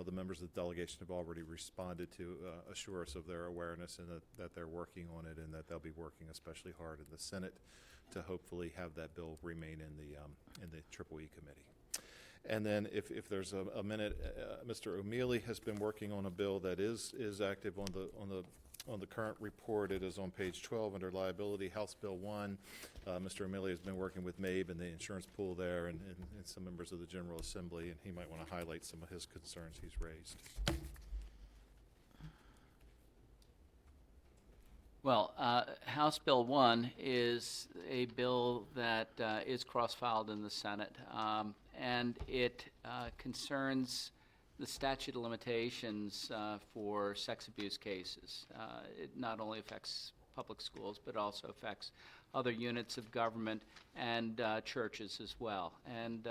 the members of the delegation have already responded to assure us of their awareness and that they're working on it, and that they'll be working especially hard in the Senate to hopefully have that bill remain in the EEE committee. And then if there's a minute, Mr. O'Mealy has been working on a bill that is active on the current report. It is on page 12 under liability, House Bill 1. Mr. O'Mealy has been working with MABE and the insurance pool there and some members of the General Assembly, and he might want to highlight some of his concerns he's raised. Well, House Bill 1 is a bill that is cross-filed in the Senate, and it concerns the statute of limitations for sex abuse cases. It not only affects public schools, but also affects other units of government and churches as well. And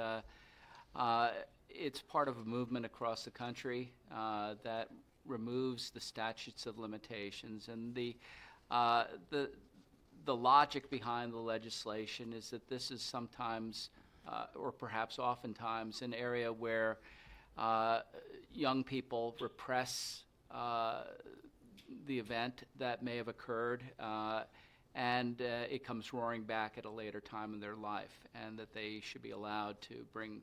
it's part of a movement across the country that removes the statutes of limitations. And the logic behind the legislation is that this is sometimes, or perhaps oftentimes, an area where young people repress the event that may have occurred, and it comes roaring back at a later time in their life, and that they should be allowed to bring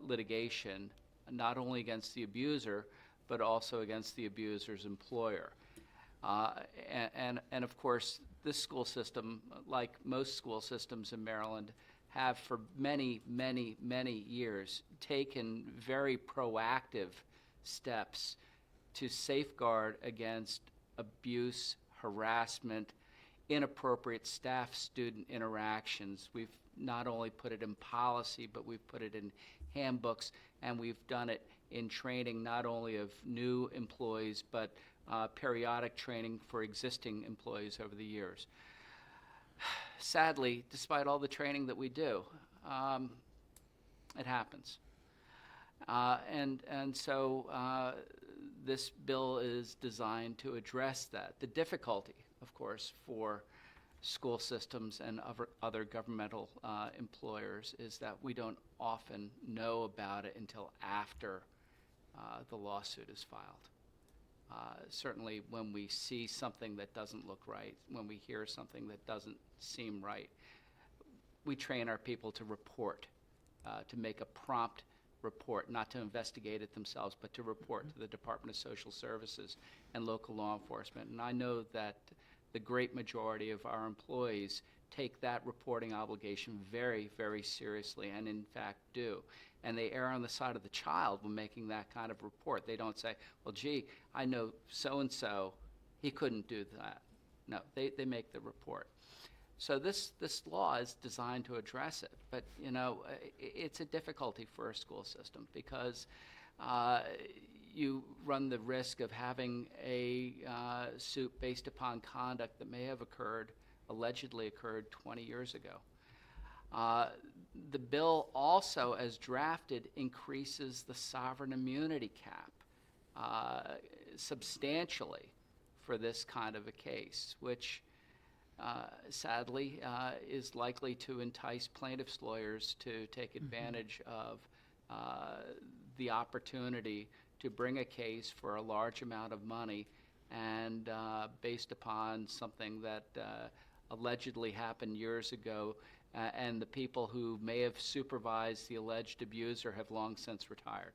litigation not only against the abuser, but also against the abuser's employer. And of course, this school system, like most school systems in Maryland, have for many, many, many years taken very proactive steps to safeguard against abuse, harassment, inappropriate staff-student interactions. We've not only put it in policy, but we've put it in handbooks, and we've done it in training not only of new employees, but periodic training for existing employees over the years. Sadly, despite all the training that we do, it happens. And so this bill is designed to address that. The difficulty, of course, for school systems and other governmental employers is that we don't often know about it until after the lawsuit is filed. Certainly when we see something that doesn't look right, when we hear something that doesn't seem right, we train our people to report, to make a prompt report, not to investigate it themselves, but to report to the Department of Social Services and local law enforcement. And I know that the great majority of our employees take that reporting obligation very, very seriously, and in fact do. And they err on the side of the child when making that kind of report. They don't say, well, gee, I know so-and-so, he couldn't do that. No, they make the report. So this law is designed to address it. But, you know, it's a difficulty for a school system because you run the risk of having a suit based upon conduct that may have allegedly occurred 20 years ago. The bill also, as drafted, increases the sovereign immunity cap substantially for this kind of a case, which sadly is likely to entice plaintiffs' lawyers to take advantage of the opportunity to bring a case for a large amount of money and based upon something that allegedly happened years ago, and the people who may have supervised the alleged abuser have long since retired.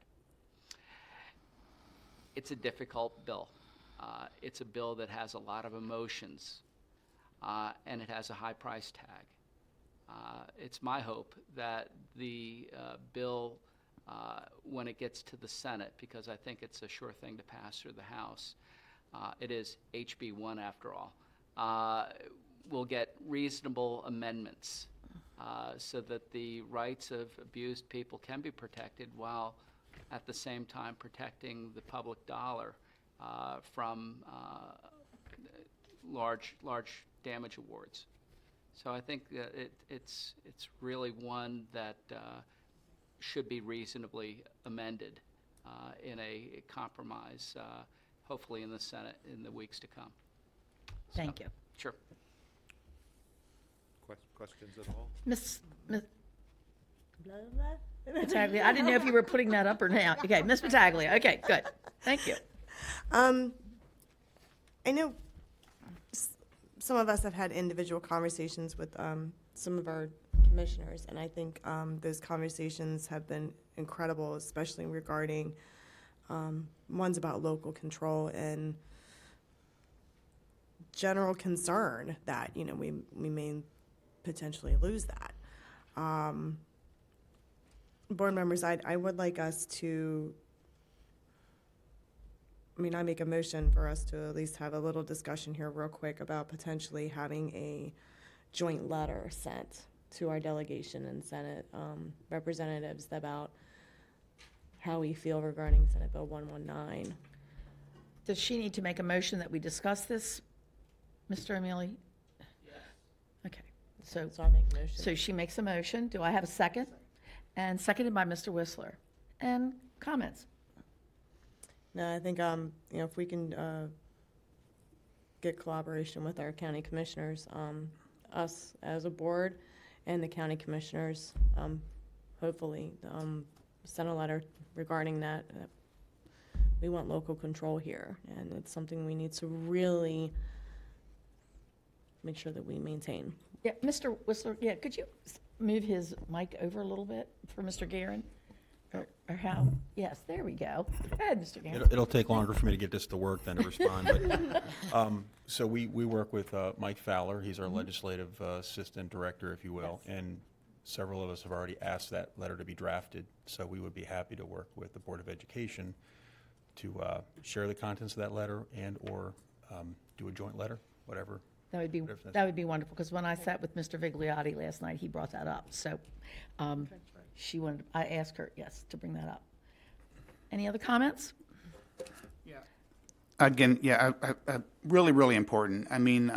It's a difficult bill. It's a bill that has a lot of emotions, and it has a high price tag. It's my hope that the bill, when it gets to the Senate, because I think it's a sure thing to pass through the House, it is HB 1 after all, will get reasonable amendments so that the rights of abused people can be protected while at the same time protecting the public dollar from large damage awards. So I think that it's really one that should be reasonably amended in a compromise, hopefully in the Senate in the weeks to come. Thank you. Sure. Questions at all? Miss Battaglia, I didn't know if you were putting that up or now. Okay, Miss Battaglia. Okay, good. Thank you. I know some of us have had individual conversations with some of our commissioners, and I think those conversations have been incredible, especially regarding ones about local control and general concern that, you know, we may potentially lose that. Board members, I would like us to, I mean, I make a motion for us to at least have a little discussion here real quick about potentially having a joint letter sent to our delegation and Senate representatives about how we feel regarding Senate Bill 119. Does she need to make a motion that we discuss this, Mr. Emili? Yes. Okay, so I make a motion. So she makes a motion. Do I have a second? And seconded by Mr. Whistler. And comments? No, I think, you know, if we can get collaboration with our county commissioners, us as a board and the county commissioners, hopefully, send a letter regarding that. We want local control here, and it's something we need to really make sure that we maintain. Yeah, Mr. Whistler, yeah, could you move his mic over a little bit for Mr. Guerin? Or how? Yes, there we go. Go ahead, Mr. Guerin. It'll take longer for me to get this to work than to respond. But, so we work with Mike Fowler. He's our legislative assistant director, if you will. Yes. And several of us have already asked that letter to be drafted. So we would be happy to work with the Board of Education to share the contents of that letter and or do a joint letter, whatever. That would be wonderful, because when I sat with Mr. Vigliotti last night, he brought that up. So I asked her, yes, to bring that up. Any other comments? Yeah. Again, yeah, really, really important. I mean,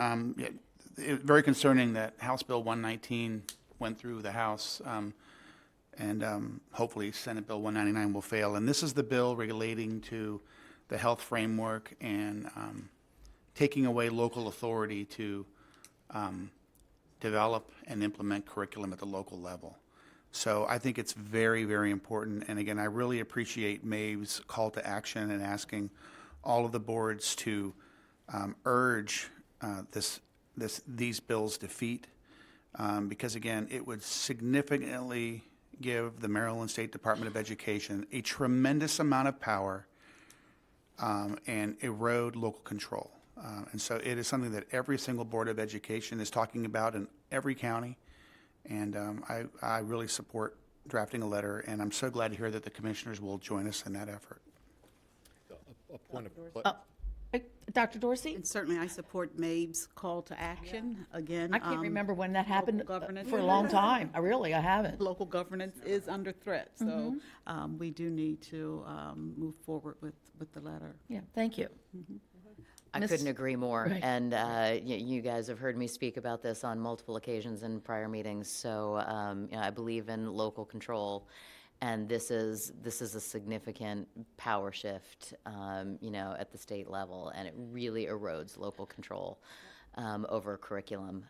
very concerning that House Bill 119 went through the House, and hopefully Senate Bill 199 will fail. And this is the bill relating to the health framework and taking away local authority to develop and implement curriculum at the local level. So I think it's very, very important. And again, I really appreciate Maeve's call to action and asking all of the boards to urge these bills' defeat, because again, it would significantly give the Maryland State Department of Education a tremendous amount of power and erode local control. And so it is something that every single Board of Education is talking about in every county. And I really support drafting a letter, and I'm so glad to hear that the commissioners will join us in that effort. A point of Dr. Dorsey? And certainly I support Maeve's call to action. Again, I can't remember when that happened governance- for a long time. I haven't. Local governance is under threat, so we do need to move forward with the letter. Yeah, thank you. I couldn't agree more. Right. And you guys have heard me speak about this on multiple occasions in prior meetings. So I believe in local control, and this is a significant power shift, at the state level, and it really erodes local control over curriculum,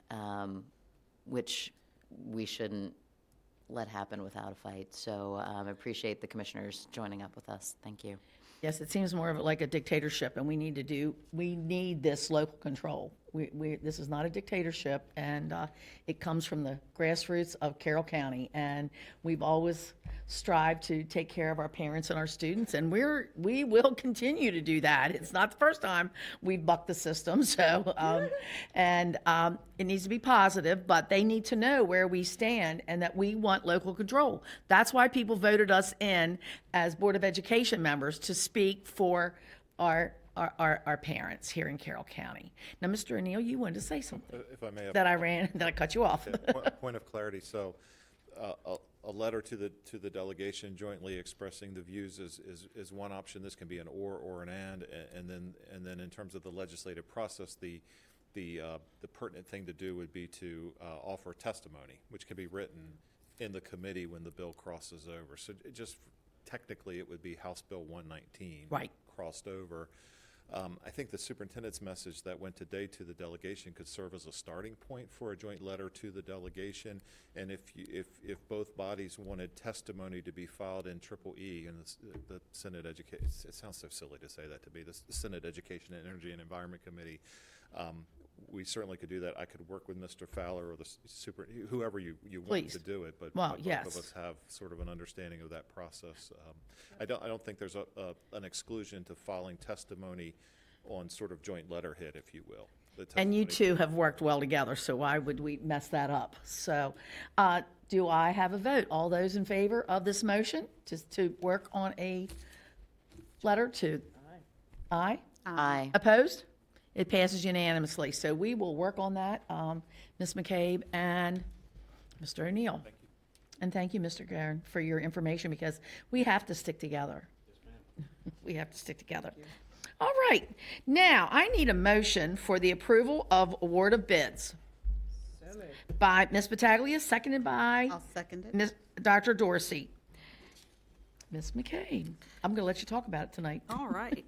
which we shouldn't let happen without a fight. So I appreciate the commissioners joining up with us. Thank you. Yes, it seems more of like a dictatorship, and we need this local control. This is not a dictatorship, and it comes from the grassroots of Carroll County. And we've always strived to take care of our parents and our students, and we will continue to do that. It's not the first time we've bucked the system, so it needs to be positive, but they need to know where we stand and that we want local control. That's why people voted us in as Board of Education members to speak for our parents here in Carroll County. Now, Mr. O'Neill, you wanted to say something. If I may. That I cut you off. Point of clarity. So, a letter to the delegation jointly expressing the views is one option. This can be an or an and then in terms of the legislative process, the pertinent thing to do would be to offer testimony, which can be written in the committee when the bill crosses over. So just technically, it would be House Bill 119 right crossed over. I think the superintendent's message that went today to the delegation could serve as a starting point for a joint letter to the delegation. And if both bodies wanted testimony to be filed in EEE and the Senate Education, it sounds so silly to say that to me, the Senate Education, Energy and Environment Committee, we certainly could do that. I could work with Mr. Fowler or whoever you want Please. to do it, but well, both yes. of us have sort of an understanding of that process. I don't think there's an exclusion to filing testimony on sort of joint letterhead, if you will. And you two have worked well together, so why would we mess that up? So, do I have a vote? All those in favor of this motion to work on a letter to? Aye. Aye. Opposed? It passes unanimously. So we will work on that, Ms. McCabe and Mr. O'Neill. Thank you. And thank you, Mr. Guerin, for your information, because we have to stick together. Yes, ma'am. We have to stick together. All right. Now, I need a motion for the approval of award of bids. By Ms. Battaglia, seconded by I'll second it. Ms. Dr. Dorsey. Ms. McCabe, I'm going to let you talk about it tonight. All right.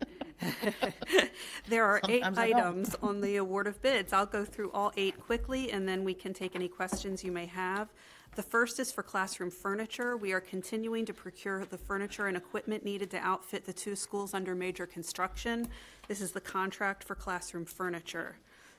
There are Sometimes 8 I don't. items on the award of bids. I'll go through all 8 quickly, and then we can take any questions you may have. The first is for classroom furniture. We are continuing to procure the furniture and equipment needed to outfit the 2 schools under major construction. This is the contract for classroom furniture.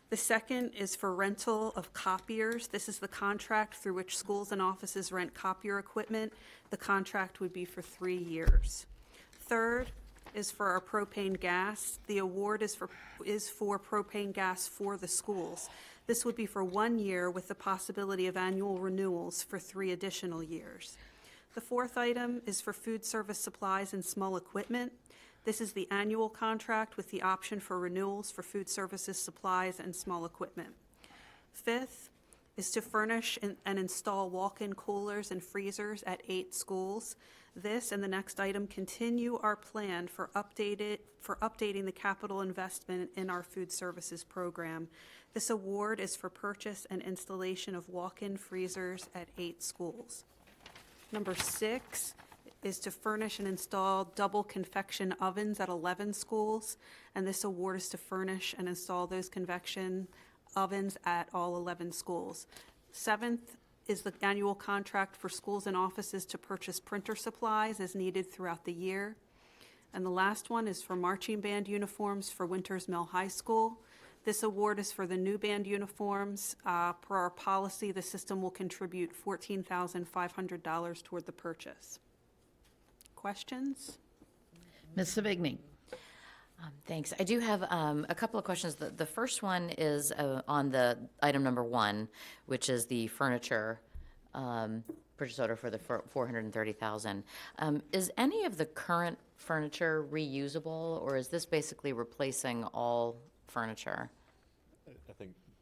The second is for rental of copiers. This is the contract through which schools and offices rent copier equipment. The contract would be for 3 years. Third is for our propane gas. The award is for propane gas for the schools. This would be for 1 year with the possibility of annual renewals for 3 additional years. The fourth item is for food service supplies and small equipment. This is the annual contract with the option for renewals for food services, supplies, and small equipment. Fifth is to furnish and install walk-in coolers and freezers at 8 schools. This and the next item continue our plan for updating the capital investment in our food services program. This award is for purchase and installation of walk-in freezers at 8 schools. Number 6 is to furnish and install double convection ovens at 11 schools, and this award is to furnish and install those convection ovens at all 11 schools. 7th is the annual contract for schools and offices to purchase printer supplies as needed throughout the year. And the last one is for marching band uniforms for Winters Mill High School. This award is for the new band uniforms. Per our policy, the system will contribute $14,500 toward the purchase. Questions? Ms. Savigny. Thanks. I do have a couple of questions. The first one is on the item number 1, which is the furniture purchase order for the $430,000. Is any of the current furniture reusable, or is this basically replacing all furniture?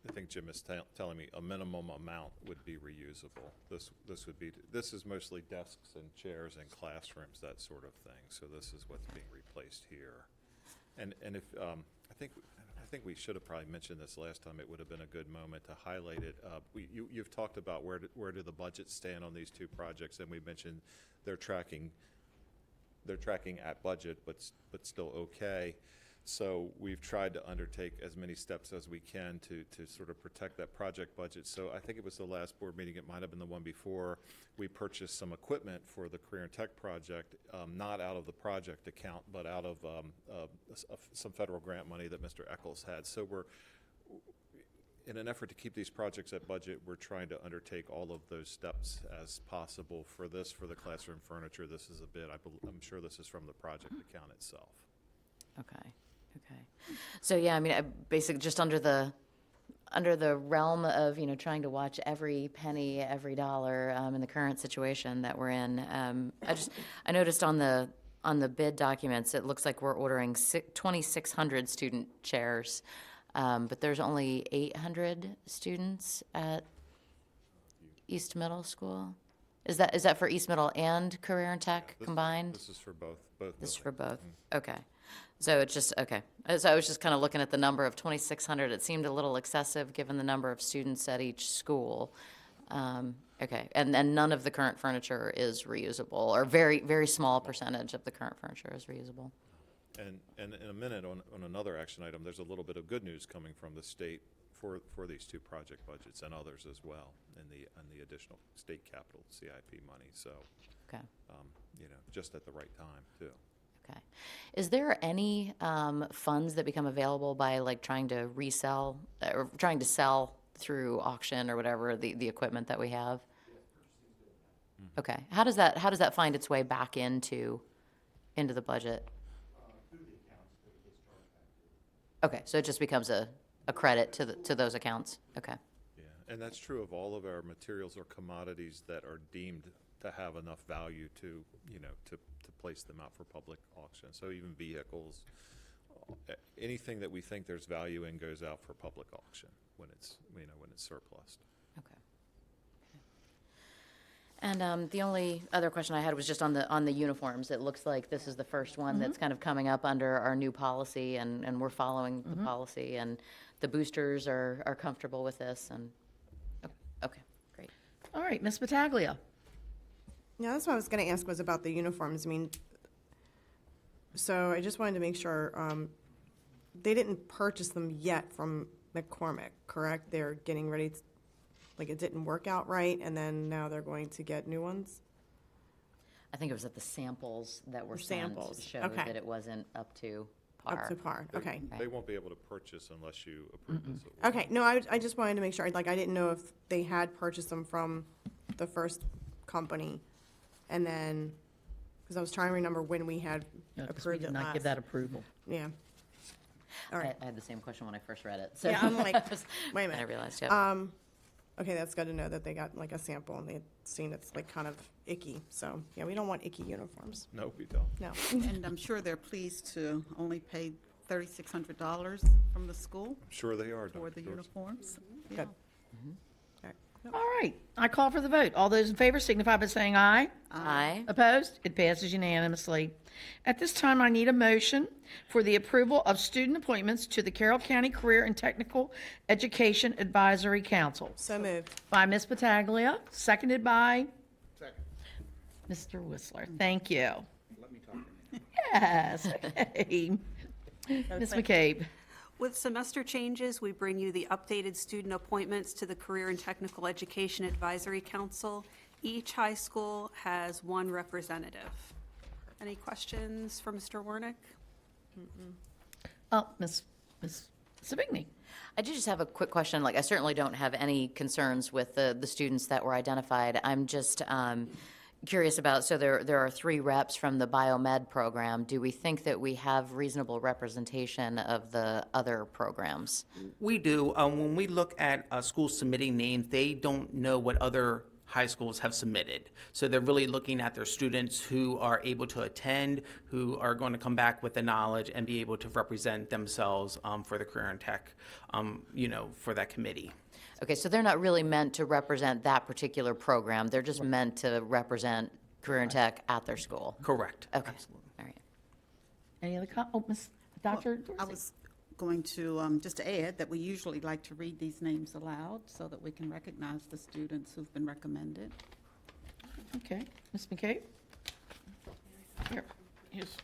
I think Jim is telling me a minimum amount would be reusable. This is mostly desks and chairs and classrooms, that sort of thing. So this is what's being replaced here. And if I think we should have probably mentioned this last time. It would have been a good moment to highlight it. You've talked about where do the budgets stand on these 2 projects, and we mentioned they're tracking at budget, but still okay. So we've tried to undertake as many steps as we can to sort of protect that project budget. So I think it was the last board meeting, it might have been the one before, we purchased some equipment for the Career and Tech project, not out of the project account, but out of some federal grant money that Mr. Eccles had. So in an effort to keep these projects at budget, we're trying to undertake all of those steps as possible. For this, for the classroom furniture, this is a bit, I'm sure this is from the project account itself. Okay, okay. So, yeah, I mean, basically just under the realm of, trying to watch every penny, every dollar in the current situation that we're in. I noticed on the bid documents, it looks like we're ordering 2,600 student chairs, but there's only 800 students at East Middle School. Is that for East Middle and Career and Tech combined? This is for both. This is for both. Okay. So it's just, okay. So I was just kind of looking at the number of 2,600. It seemed a little excessive given the number of students at each school. Okay. And none of the current furniture is reusable, or very, very small percentage of the current furniture is reusable. And in a minute, on another action item, there's a little bit of good news coming from the state for these two project budgets and others as well, and the additional state capital CIP money. So, okay. Just at the right time too. Okay. Is there any funds that become available by trying to resell or trying to sell through auction or whatever the equipment that we have? Okay. How does that find its way back into the budget? Okay, so it just becomes a credit to those accounts. Okay. Yeah, and that's true of all of our materials or commodities that are deemed to have enough value to place them out for public auction. So even vehicles, anything that we think there's value in goes out for public auction when it's surplus. Okay. And the only other question I had was just on the uniforms. It looks like this is the first one that's kind of coming up under our new policy, and we're following the policy, and the boosters are comfortable with this. And okay, great. All right, Ms. Battaglia. Yeah, that's what I was going to ask was about the uniforms. I mean, so I just wanted to make sure they didn't purchase them yet from McCormick, correct? They're getting ready to, it didn't work out right, and then now they're going to get new ones? I think it was that the samples that were The sent samples, showed okay. that it wasn't up to par. Up to par, okay. They won't be able to purchase unless you approve this. Okay, no, I just wanted to make sure, I didn't know if they had purchased them from the first company, and then, because I was trying to remember when we had Yeah, 'cause we approved did it not last. give that approval. Yeah. All right. I had the same question when I first read it. So Yeah, I'm like, wait a minute. I realized, yeah. Okay, that's good to know that they got a sample and they'd seen it's kind of icky. So, yeah, we don't want icky uniforms. No, we don't. No. And I'm sure they're pleased to only pay $3,600 from the school I'm sure they are, for Dr. the Dorsey. uniforms. Yeah. Good. All right, I call for the vote. All those in favor signify by saying aye. Aye. Opposed? It passes unanimously. At this time, I need a motion for the approval of student appointments to the Carroll County Career and Technical Education Advisory Council. So moved. By Ms. Battaglia, seconded by Mr. Whistler. Thank you. Let me talk to you. Yes, okay. Ms. McCabe. With semester changes, we bring you the updated student appointments to the Career and Technical Education Advisory Council. Each high school has one representative. Any questions for Mr. Wernick? Oh, Ms. Savigny. I do just have a quick question. I certainly don't have any concerns with the students that were identified. I'm just curious about, so there are 3 reps from the biomed program. Do we think that we have reasonable representation of the other programs? We do. When we look at schools submitting names, they don't know what other high schools have submitted. So they're really looking at their students who are able to attend, who are going to come back with the knowledge and be able to represent themselves for the Career and Tech, for that committee. Okay, so they're not really meant to represent that particular program. They're just meant to represent Career and Tech at their school. Correct. Okay. Absolutely. All right. Any other Ms. Dr. Dorsey? I was going to just add that we usually like to read these names aloud so that we can recognize the students who've been recommended. Okay, Ms. McCabe? Here's.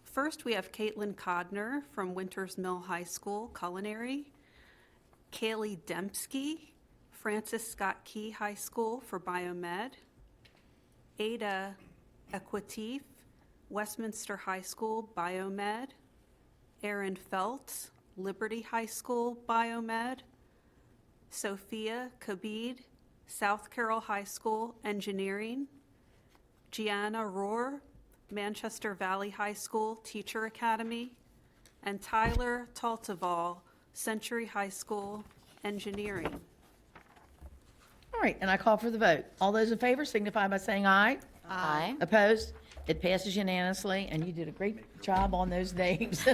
First, we have Caitlin Codner from Winters Mill High School, Culinary. Kaylee Dembski, Francis Scott Key High School for Biomed. Ada Equitif, Westminster High School, Biomed. Aaron Feltz, Liberty High School Biomed, Sophia Kabid, South Carroll High School Engineering, Gianna Rohr, Manchester Valley High School Teacher Academy, and Tyler Taltaval, Century High School Engineering. All right, and I call for the vote. All those in favor signify by saying aye. Aye. Opposed? It passes unanimously, and you did a great job on those names.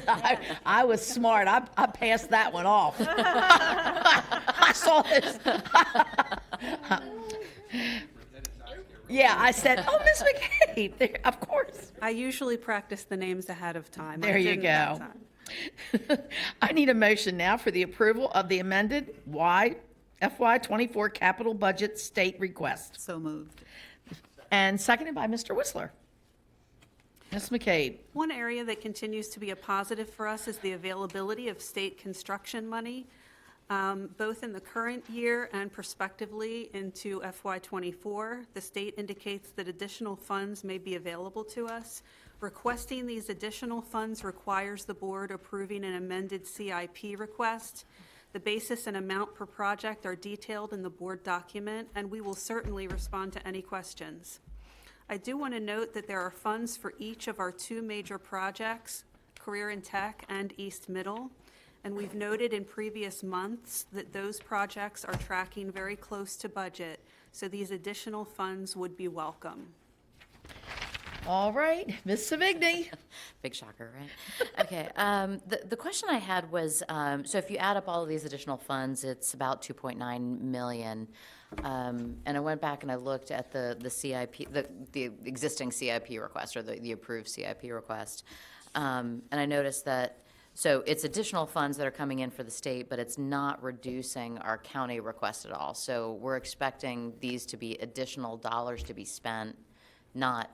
I was smart. I passed that one off. I saw this. Yeah, I said, oh, Miss McCabe, there, of course. I usually practice the names ahead of time. I There you didn't that go. time. I need a motion now for the approval of the amended FY24 capital budget state request. So moved. And seconded by Mr. Whistler. Ms. McCabe. One area that continues to be a positive for us is the availability of state construction money, both in the current year and prospectively into FY24. The state indicates that additional funds may be available to us. Requesting these additional funds requires the board approving an amended CIP request. The basis and amount per project are detailed in the board document, and we will certainly respond to any questions. I do want to note that there are funds for each of our two major projects, Career and Tech and East Middle, and we've noted in previous months that those projects are tracking very close to budget, so these additional funds would be welcome. All right, Ms. Savigny. Big shocker, right? Okay. The question I had was, so if you add up all of these additional funds, it's about 2.9 million. And I went back and I looked at the CIP, the existing CIP request, or the approved CIP request. And I noticed that, so it's additional funds that are coming in for the state, but it's not reducing our county request at all. So we're expecting these to be additional dollars to be spent, not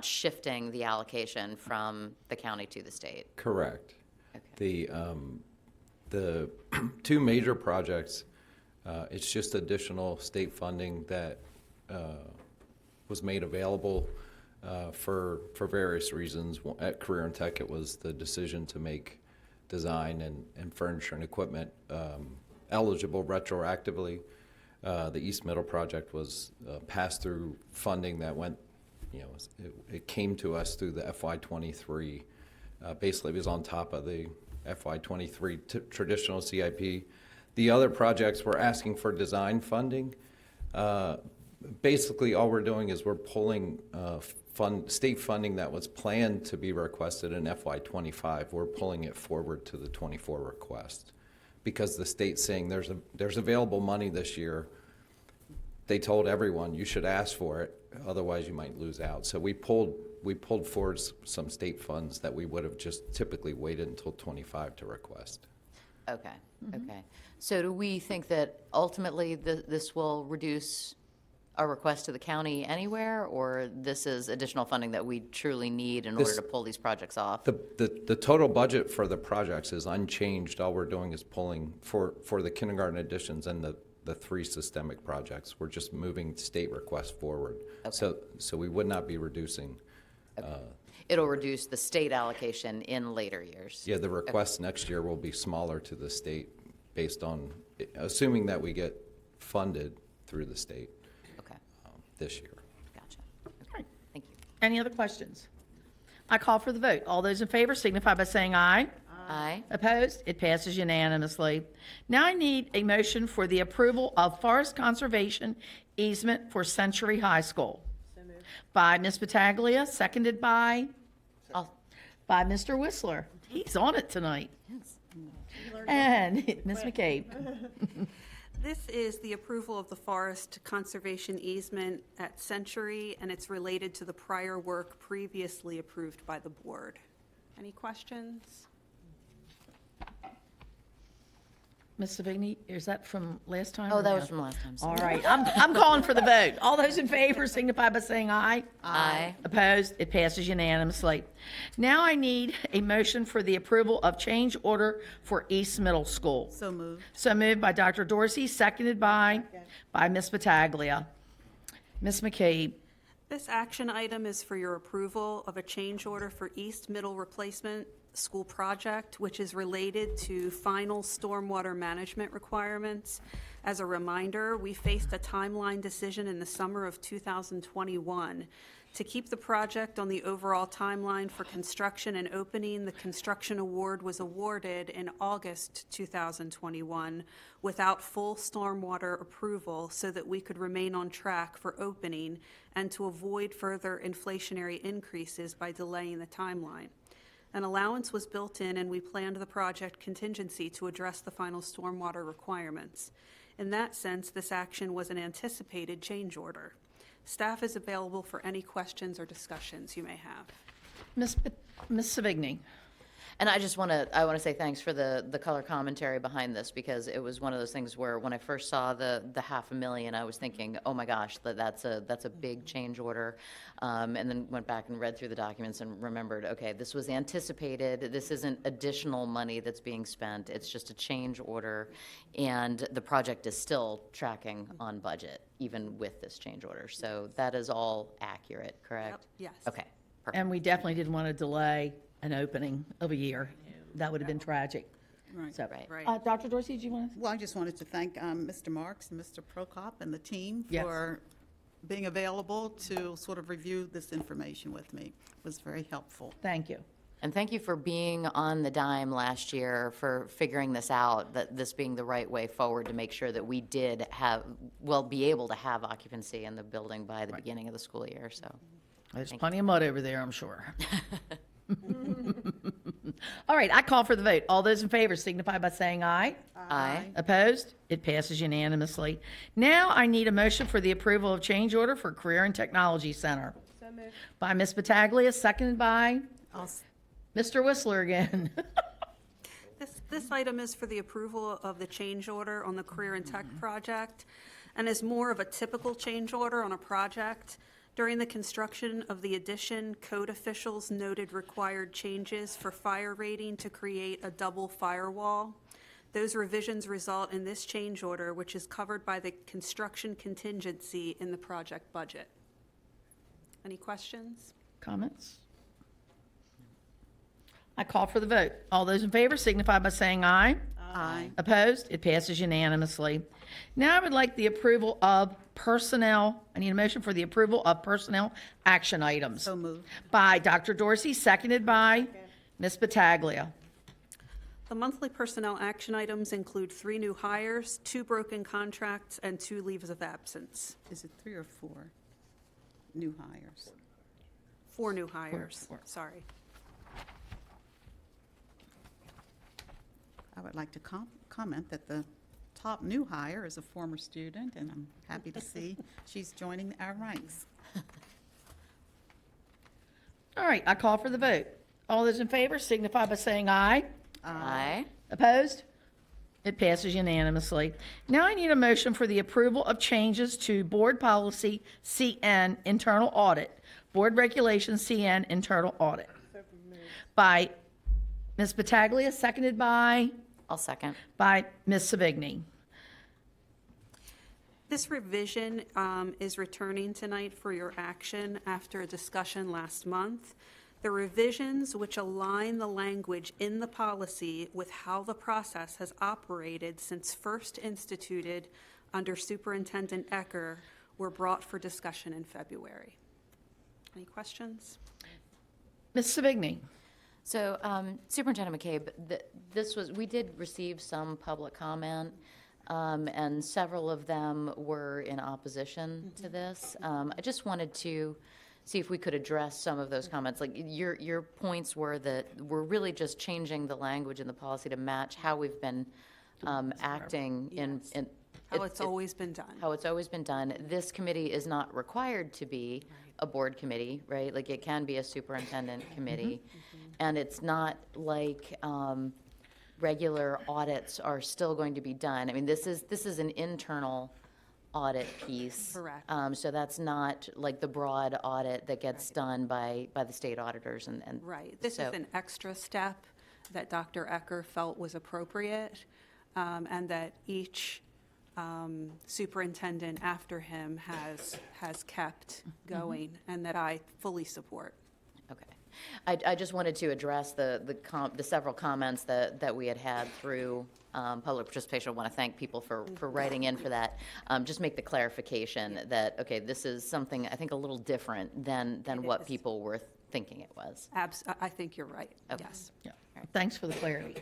shifting the allocation from the county to the state. Correct. Okay. The two major projects, it's just additional state funding that was made available for various reasons. At Career and Tech, it was the decision to make design and furniture and equipment eligible retroactively. The East Middle project was pass-through funding that went, it came to us through the FY23. Basically, it was on top of the FY23 traditional CIP. The other projects we're asking for design funding. Basically, all we're doing is we're pulling state funding that was planned to be requested in FY25. We're pulling it forward to the 24 request because the state's saying there's available money this year. They told everyone you should ask for it, otherwise you might lose out. So we pulled forward some state funds that we would have just typically waited until 25 to request. Okay, okay. So do we think that ultimately this will reduce our request to the county anywhere, or this is additional funding that we truly need in order to pull these projects off? The total budget for the projects is unchanged. All we're doing is pulling for the kindergarten additions and the three systemic projects. We're just moving state requests forward. Okay. So we would not be reducing. It'll reduce the state allocation in later years. Yeah, the requests next year will be smaller to the state based on, assuming that we get funded through the state this year. Gotcha. All right. Thank you. Any other questions? I call for the vote. All those in favor signify by saying aye. Aye. Opposed? It passes unanimously. Now I need a motion for the approval of forest conservation easement for Century High School. So moved. By Ms. Battaglia, seconded by Mr. Whistler. He's on it tonight. Yes. And Ms. McCabe. This is the approval of the forest conservation easement at Century, and it's related to the prior work previously approved by the board. Any questions? Ms. Savigny, is that from last time? Oh, or that no? was from last time. All sorry. right, I'm calling for the vote. All those in favor signify by saying aye. Aye. Opposed? It passes unanimously. Now I need a motion for the approval of change order for East Middle School. So moved. So moved by Dr. Dorsey, seconded by Ms. Battaglia. Ms. McCabe. This action item is for your approval of a change order for East Middle Replacement school project, which is related to final stormwater management requirements. As a reminder, we faced a timeline decision in the summer of 2021. To keep the project on the overall timeline for construction and opening, the construction award was awarded in August 2021 without full stormwater approval so that we could remain on track for opening and to avoid further inflationary increases by delaying the timeline. An allowance was built in and we planned the project contingency to address the final stormwater requirements. In that sense, this action was an anticipated change order. Staff is available for any questions or discussions you may have. Ms. Savigny. And I just want to say thanks for the color commentary behind this, because it was one of those things where when I first saw the $500,000, I was thinking, oh my gosh, that's a big change order, and then went back and read through the documents and remembered, okay, this was anticipated. This isn't additional money that's being spent. It's just a change order, and the project is still tracking on budget even with this change order. So that is all accurate, correct? Yes. Okay. Perfect. And we definitely didn't want to delay an opening of a year. That would have been tragic. Right. So, Right. Dr. Dorsey, did you want to? Well, I just wanted to thank Mr. Marks and Mr. Prokop and the team Yes. for being available to sort of review this information with me. It was very helpful. Thank you. And thank you for being on the dime last year, for figuring this out, that this being the right way forward to make sure that we did be able to have occupancy in the building by the beginning of the school year, so. There's plenty of mud over there, I'm sure. All right, I call for the vote. All those in favor signify by saying aye. Aye. Opposed? It passes unanimously. Now I need a motion for the approval of change order for Career and Technology Center. So moved. By Ms. Battaglia, seconded by Mr. Whistler again. This item is for the approval of the change order on the Career and Tech project and is more of a typical change order on a project. During the construction of the addition, code officials noted required changes for fire rating to create a double firewall. Those revisions result in this change order, which is covered by the construction contingency in the project budget. Any questions? Comments? I call for the vote. All those in favor signify by saying aye. Aye. Opposed? It passes unanimously. Now I would like the approval of personnel. I need a motion for the approval of personnel action items. So moved. By Dr. Dorsey, seconded by Ms. Battaglia. The monthly personnel action items include 3 new hires, 2 broken contracts, and 2 leaves of absence. Is it 3 or 4 new hires? 4 new hires, Four. sorry. I would like to comment that the top new hire is a former student, and I'm happy to see she's joining our ranks. All right, I call for the vote. All those in favor signify by saying aye. Aye. Opposed? It passes unanimously. Now I need a motion for the approval of changes to Board Policy CN Internal Audit, Board Regulations CN Internal Audit. By Ms. Battaglia, seconded by? I'll second. By Ms. Savigny. This revision is returning tonight for your action after a discussion last month. The revisions, which align the language in the policy with how the process has operated since first instituted under Superintendent Ecker, were brought for discussion in February. Any questions? Ms. Savigny. So, Superintendent McCabe, we did receive some public comment, and several of them were in opposition to this. I just wanted to see if we could address some of those comments. Like, your points were that we're really just changing the language in the policy to match how we've been acting in How it's always been done. How it's always been done. This committee is not required to be a board committee, right? Like, it can be a superintendent committee. And it's not like regular audits are still going to be done. I mean, this is an internal audit piece. Correct. So that's not like the broad audit that gets done by the state auditors and Right. This is an extra step that Dr. Ecker felt was appropriate, and that each superintendent after him has kept going, and that I fully support. Okay. I just wanted to address the several comments that we had through public participation. I want to thank people for writing in for that. Just make the clarification that, okay, this is something I think a little different than what people were thinking it was. I think you're right, Okay. yes. Yeah. Thanks for the clarity.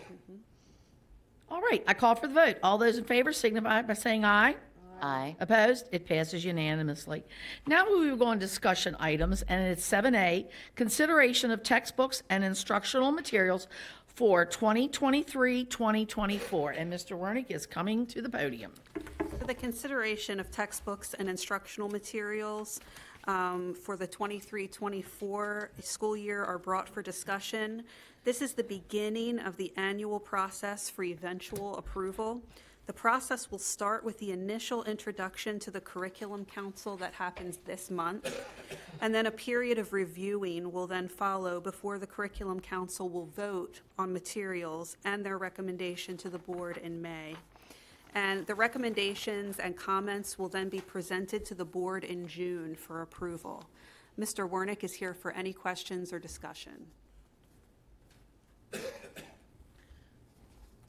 All right, I call for the vote. All those in favor signify by saying aye. Aye. Opposed? It passes unanimously. Now we will go on discussion items, and it's 7A, consideration of textbooks and instructional materials for 2023-2024. And Mr. Wernick is coming to the podium. For the consideration of textbooks and instructional materials for the 23-24 school year are brought for discussion. This is the beginning of the annual process for eventual approval. The process will start with the initial introduction to the Curriculum Council that happens this month, and then a period of reviewing will then follow before the Curriculum Council will vote on materials and their recommendation to the board in May. And the recommendations and comments will then be presented to the board in June for approval. Mr. Wernick is here for any questions or discussion.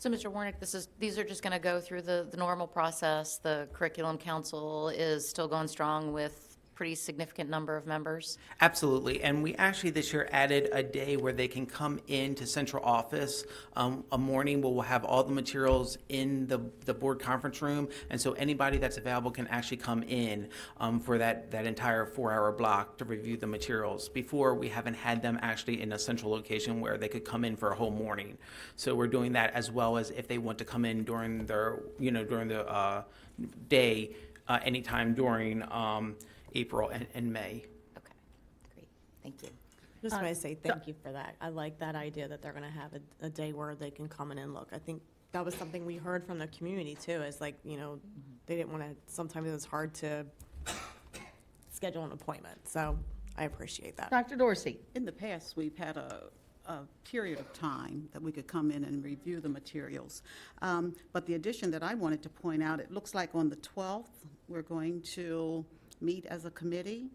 So, Mr. Warnick, these are just going to go through the normal process. The Curriculum Council is still going strong with pretty significant number of members. Absolutely, and we actually this year added a day where they can come into central office a morning where we'll have all the materials in the board conference room, and so anybody that's available can actually come in for that entire 4-hour block to review the materials. Before, we haven't had them actually in a central location where they could come in for a whole morning. So we're doing that, as well as if they want to come in during their during the day anytime during April and May. Okay, great, thank you. Just want to say thank you for that. I like that idea that they're going to have a day where they can come in and look. I think that was something we heard from the community too, is like, they didn't want to, sometimes it was hard to schedule an appointment. So I appreciate that. Dr. Dorsey. In the past, we've had a period of time that we could come in and review the materials. But the addition that I wanted to point out, it looks like on the 12th, we're going to meet as a committee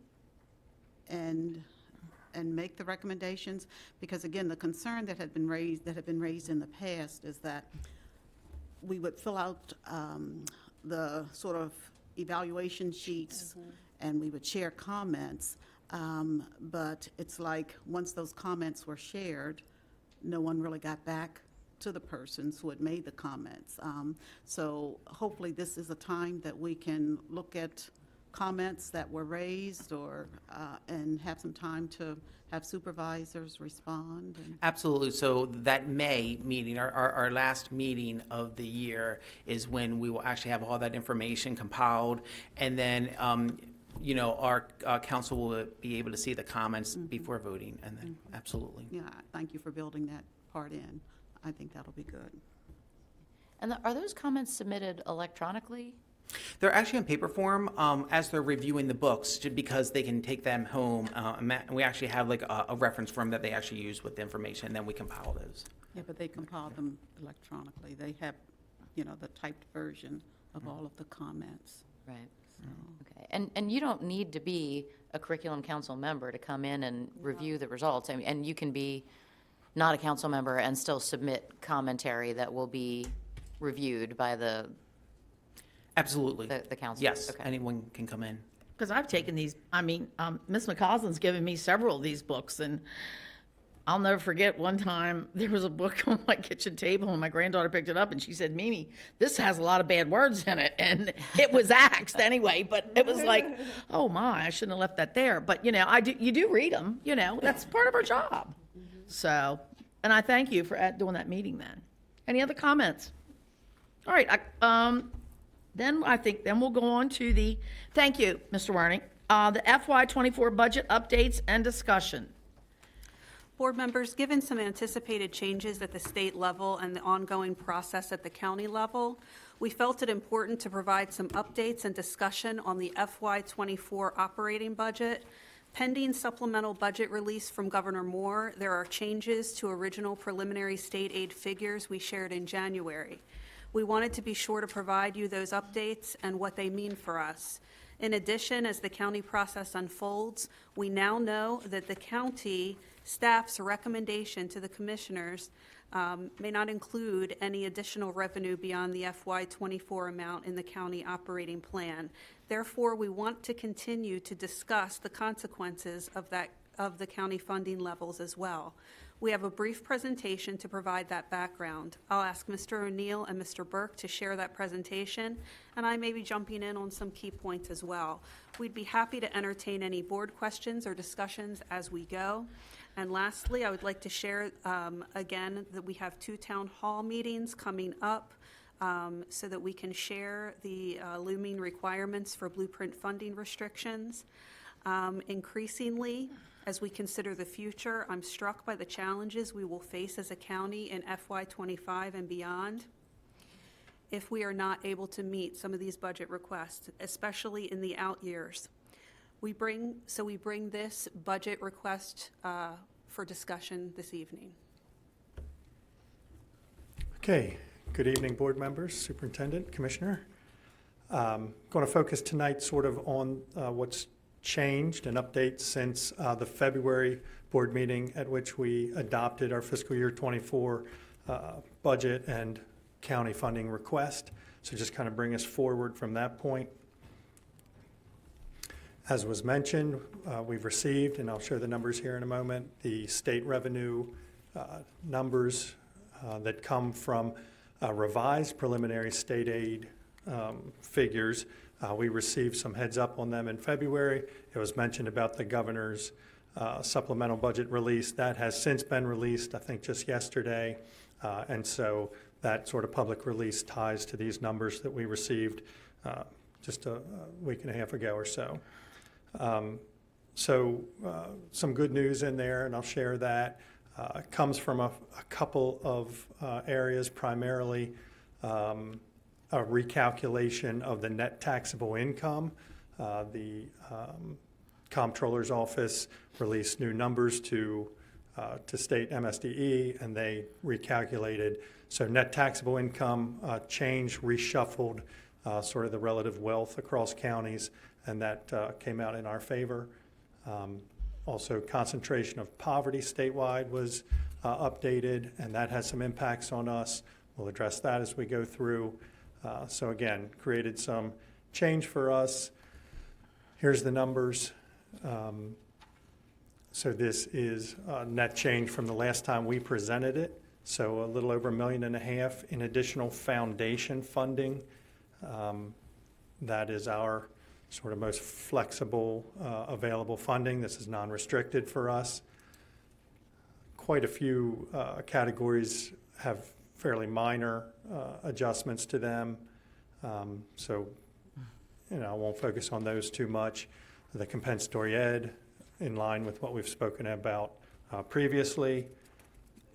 and make the recommendations, because again, the concern that had been raised in the past is that we would fill out the sort of evaluation sheets and we would share comments, but it's like once those comments were shared, no one really got back to the persons who had made the comments. So hopefully this is a time that we can look at comments that were raised or and have some time to have supervisors respond. Absolutely. So that May meeting, our last meeting of the year, is when we will actually have all that information compiled, and then our council will be able to see the comments before voting, and then absolutely. Yeah, thank you for building that part in. I think that'll be good. And are those comments submitted electronically? They're actually in paper form as they're reviewing the books, because they can take them home. And we actually have like a reference form that they actually use with the information, and then we compile those. Yeah, but they compile them electronically. They have, the typed version of all of the comments. Right. Okay. And you don't need to be a Curriculum Council member to come in and review the results. I mean, and you can be not a council member and still submit commentary that will be reviewed by the Absolutely. The council? Yes, Okay. anyone can come in. Because I've taken these, Ms. McCausland's given me several of these books, and I'll never forget one time there was a book on my kitchen table, and my granddaughter picked it up, and she said, Mimi, this has a lot of bad words in it. And it was axed anyway, but it was like, oh my, I shouldn't have left that there. But, you do read them, that's part of our job. So, and I thank you for doing that meeting then. Any other comments? All right, then we'll go on to thank you, Mr. Wernick, the FY24 budget updates and discussion. Board members, given some anticipated changes at the state level and the ongoing process at the county level, we felt it important to provide some updates and discussion on the FY24 operating budget. Pending supplemental budget release from Governor Moore, there are changes to original preliminary state aid figures we shared in January. We wanted to be sure to provide you those updates and what they mean for us. In addition, as the county process unfolds, we now know that the county staff's recommendation to the commissioners may not include any additional revenue beyond the FY24 amount in the county operating plan. Therefore, we want to continue to discuss the consequences of the county funding levels as well. We have a brief presentation to provide that background. I'll ask Mr. O'Neill and Mr. Burke to share that presentation, and I may be jumping in on some key points as well. We'd be happy to entertain any board questions or discussions as we go. And lastly, I would like to share again that we have 2 town hall meetings coming up so that we can share the looming requirements for blueprint funding restrictions. Increasingly, as we consider the future, I'm struck by the challenges we will face as a county in FY25 and beyond if we are not able to meet some of these budget requests, especially in the out years. We bring this budget request for discussion this evening. Okay, good evening, board members, superintendent, commissioner. Going to focus tonight sort of on what's changed and updates since the February board meeting at which we adopted our fiscal year 24 budget and county funding request. So just kind of bring us forward from that point. As was mentioned, we've received, and I'll show the numbers here in a moment, the state revenue numbers that come from revised preliminary state aid figures. We received some heads up on them in February. It was mentioned about the governor's supplemental budget release. That has since been released, I think just yesterday. And so that sort of public release ties to these numbers that we received just a week and a half ago or so. Some good news in there, and I'll share that. It comes from a couple of areas, primarily a recalculation of the net taxable income. The comptroller's office released new numbers to state MSDE, and they recalculated. So net taxable income change reshuffled sort of the relative wealth across counties, and that came out in our favor. Also, concentration of poverty statewide was updated, and that has some impacts on us. We'll address that as we go through. So again, created some change for us. Here's the numbers. So this is net change from the last time we presented it. So a little over $1.5 million in additional foundation funding. That is our sort of most flexible available funding. This is non-restricted for us. Quite a few categories have fairly minor adjustments to them. So, I won't focus on those too much. The compensatory ed, in line with what we've spoken about previously.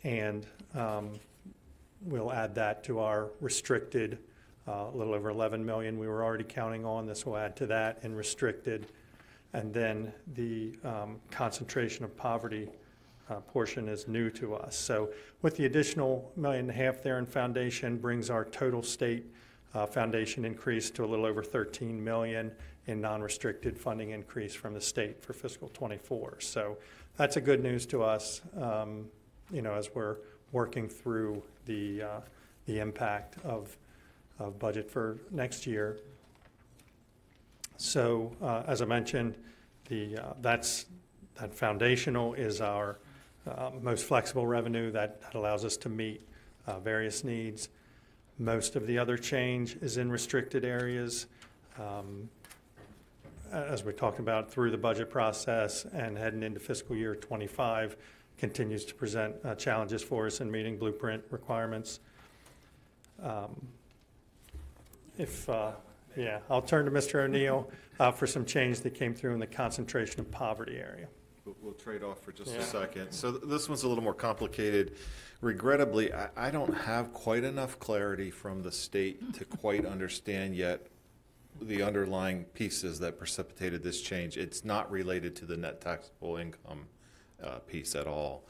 And we'll add that to our restricted, a little over 11 million we were already counting on. This will add to that in restricted. And then the concentration of poverty portion is new to us. So with the additional $1.5 million there in foundation brings our total state foundation increase to a little over 13 million in non-restricted funding increase from the state for fiscal 24. So that's a good news to us, as we're working through the impact of budget for next year. So as I mentioned, that foundational is our most flexible revenue that allows us to meet various needs. Most of the other change is in restricted areas. As we talked about through the budget process and heading into fiscal year 25, continues to present challenges for us in meeting blueprint requirements. I'll turn to Mr. O'Neill for some change that came through in the concentration of poverty area. We'll trade off for just a second. So this one's a little more complicated. Regrettably, I don't have quite enough clarity from the state to quite understand yet the underlying pieces that precipitated this change. It's not related to the net taxable income piece at all.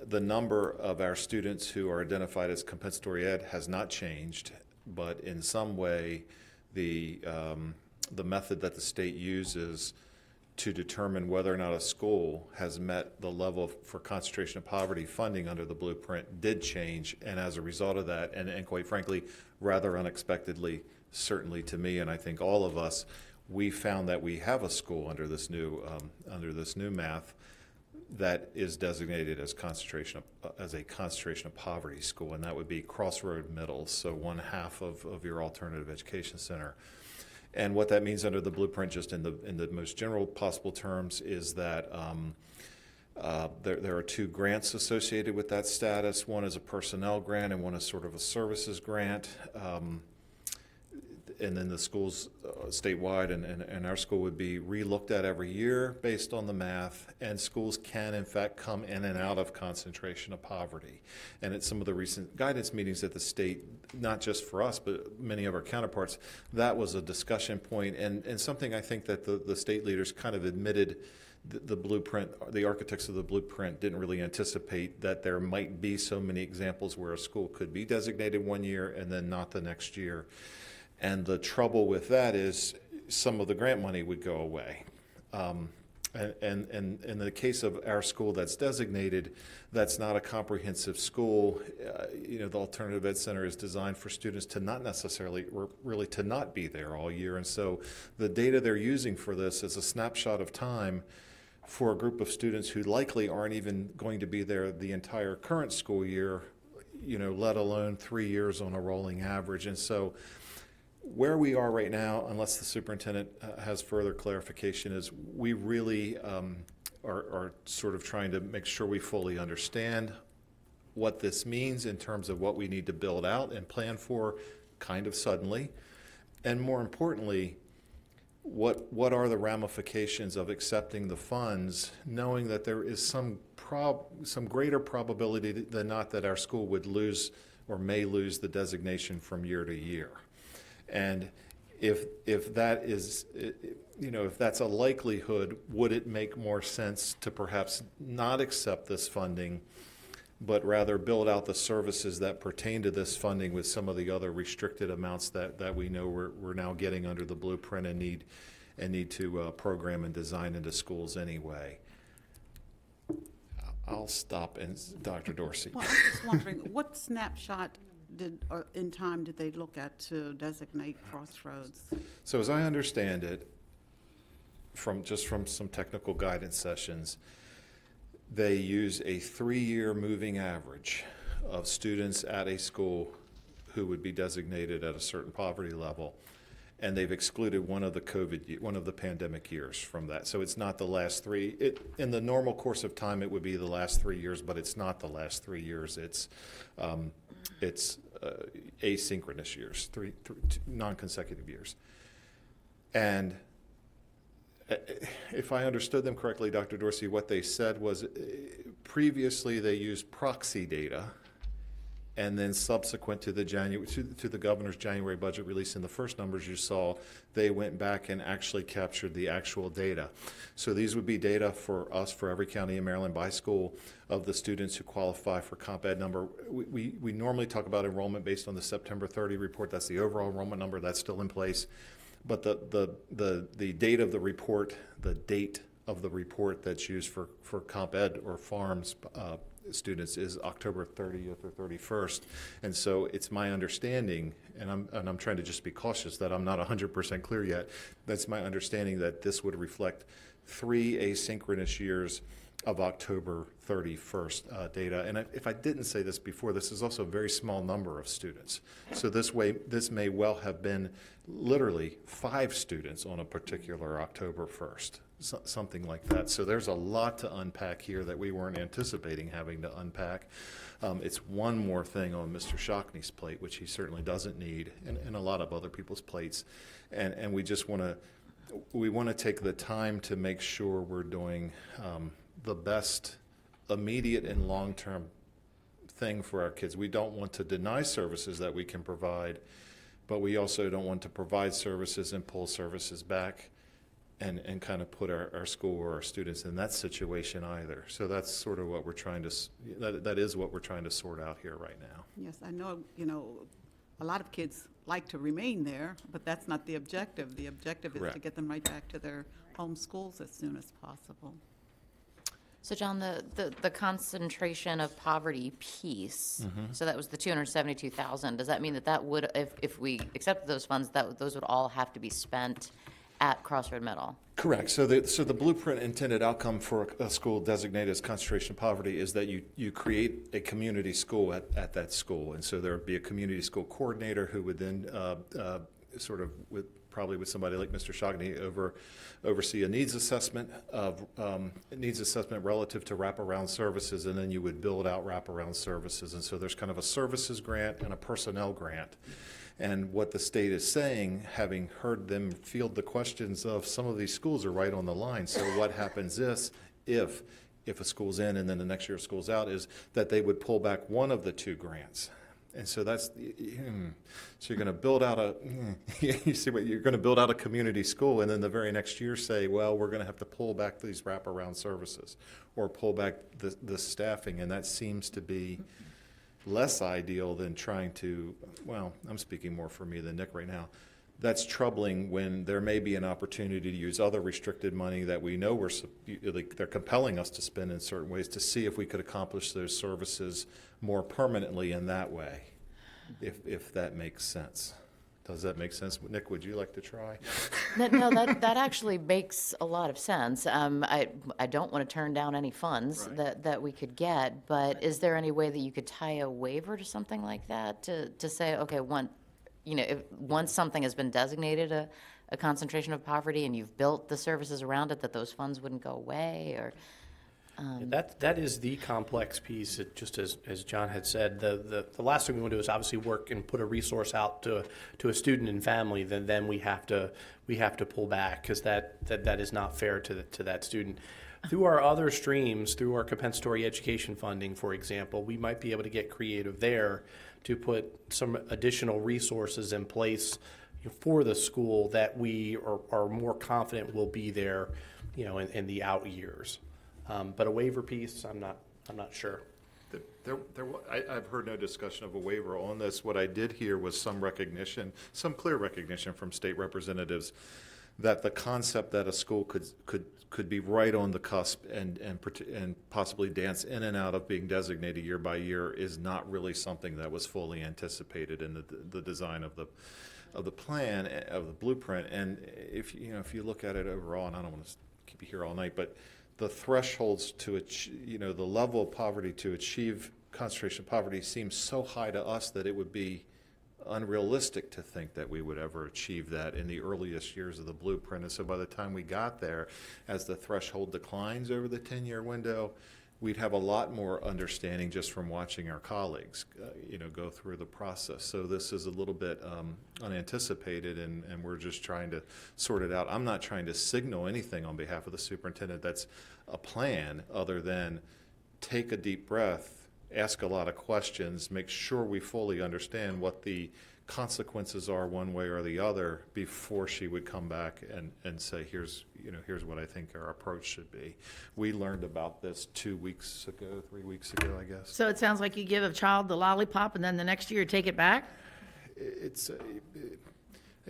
The number of our students who are identified as compensatory ed has not changed, but in some way the the method that the state uses to determine whether or not a school has met the level for concentration of poverty funding under the blueprint did change. And as a result of that, and quite frankly, rather unexpectedly, certainly to me and I think all of us, we found that we have a school under this new math that is designated as a concentration of poverty school, and that would be Crossroad Middle, so one half of your alternative education center. And what that means under the blueprint, just in the most general possible terms, is that there are two grants associated with that status. One is a personnel grant, and one is sort of a services grant. And then the schools statewide and our school would be re-looked at every year based on the math, and schools can in fact come in and out of concentration of poverty. And at some of the recent guidance meetings at the state, not just for us, but many of our counterparts, that was a discussion point and something I think that the state leaders kind of admitted. The blueprint, the architects of the blueprint didn't really anticipate that there might be so many examples where a school could be designated one year and then not the next year. And the trouble with that is some of the grant money would go away. And in the case of our school that's designated, that's not a comprehensive school. The alternative ed center is designed for students to not necessarily, or really to not be there all year. And so the data they're using for this is a snapshot of time for a group of students who likely aren't even going to be there the entire current school year, let alone 3 years on a rolling average. And so where we are right now, unless the superintendent has further clarification, is we really are sort of trying to make sure we fully understand what this means in terms of what we need to build out and plan for kind of suddenly. And more importantly, what are the ramifications of accepting the funds, knowing that there is some greater probability than not that our school would lose or may lose the designation from year to year. And if that is, if that's a likelihood, would it make more sense to perhaps not accept this funding, but rather build out the services that pertain to this funding with some of the other restricted amounts that we know we're now getting under the blueprint and need to program and design into schools anyway? I'll stop, and Dr. Dorsey. Well, I'm just wondering, what snapshot in time did they look at to designate Crossroads? So as I understand it, from some technical guidance sessions, they use a 3-year moving average of students at a school who would be designated at a certain poverty level, and they've excluded one of the pandemic years from that. So it's not the last 3. In the normal course of time, it would be the last 3 years, but it's not the last 3 years. It's asynchronous years, three non-consecutive years. And if I understood them correctly, Dr. Dorsey, what they said was previously they used proxy data, and then subsequent to the governor's January budget release in the first numbers you saw, they went back and actually captured the actual data. So these would be data for us, for every county in Maryland by school, of the students who qualify for comp ed number. We normally talk about enrollment based on the September 30 report. That's the overall enrollment number. That's still in place. But the date of the report, that's used for comp ed or farms students is October 30th or 31st. And so it's my understanding, and I'm trying to just be cautious that I'm not 100% clear yet, that's my understanding that this would reflect 3 asynchronous years of October 31st data. And if I didn't say this before, this is also a very small number of students. So this may well have been literally 5 students on a particular October 1st. Something like that. So there's a lot to unpack here that we weren't anticipating having to unpack. It's one more thing on Mr. Shockney's plate, which he certainly doesn't need, and a lot of other people's plates. And we just want to take the time to make sure we're doing the best immediate and long-term thing for our kids. We don't want to deny services that we can provide, but we also don't want to provide services and pull services back and kind of put our school or our students in that situation either. So that's sort of what we're trying to, that is what we're trying to sort out here right now. Yes, I know, a lot of kids like to remain there, but that's not the objective. The objective is to Correct. get them right back to their home schools as soon as possible. So John, the concentration of poverty piece, Mhm. so that was the 272,000. Does that mean that would, if we accepted those funds, those would all have to be spent at Crossroad Middle? Correct. So the blueprint intended outcome for a school designated as concentration of poverty is that you create a community school at that school. And so there would be a community school coordinator who would then sort of probably with somebody like Mr. Shogany oversee a needs assessment relative to wraparound services, and then you would build out wraparound services. And so there's kind of a services grant and a personnel grant. And what the state is saying, having heard them field the questions of some of these schools are right on the line. So what happens is if a school's in and then the next year school's out, is that they would pull back one of the two grants. And so so you're going to build out you're going to build out a community school, and then the very next year say, well, we're going to have to pull back these wraparound services or pull back the staffing, and that seems to be less ideal than trying to, well, I'm speaking more for me than Nick right now. That's troubling when there may be an opportunity to use other restricted money that we know they're compelling us to spend in certain ways to see if we could accomplish those services more permanently in that way, if that makes sense. Does that make sense? Nick, would you like to try? No, that actually makes a lot of sense. I don't want to turn down any funds that we could get, but is there any way that you could tie a waiver to something like that to say, okay, once something has been designated a concentration of poverty and you've built the services around it, that those funds wouldn't go away, or? That is the complex piece. Just as John had said, the last thing we want to do is obviously work and put a resource out to a student and family. Then we have to pull back, because that is not fair to that student. Through our other streams, through our compensatory education funding, for example, we might be able to get creative there to put some additional resources in place for the school that we are more confident will be there, in the out years. But a waiver piece, I'm not sure. I've heard no discussion of a waiver on this. What I did hear was some clear recognition from state representatives that the concept that a school could be right on the cusp and possibly dance in and out of being designated year by year is not really something that was fully anticipated in the design of the plan, of the blueprint. And if you look at it overall, and I don't want to keep you here all night, but the thresholds to achieve, the level of poverty to achieve concentration of poverty seems so high to us that it would be unrealistic to think that we would ever achieve that in the earliest years of the blueprint. And so by the time we got there, as the threshold declines over the 10-year window, we'd have a lot more understanding just from watching our colleagues, go through the process. So this is a little bit unanticipated, and we're just trying to sort it out. I'm not trying to signal anything on behalf of the superintendent that's a plan other than take a deep breath, ask a lot of questions, make sure we fully understand what the consequences are one way or the other before she would come back and say, here's what I think our approach should be. We learned about this 3 weeks ago, I guess. So it sounds like you give a child the lollipop and then the next year take it back?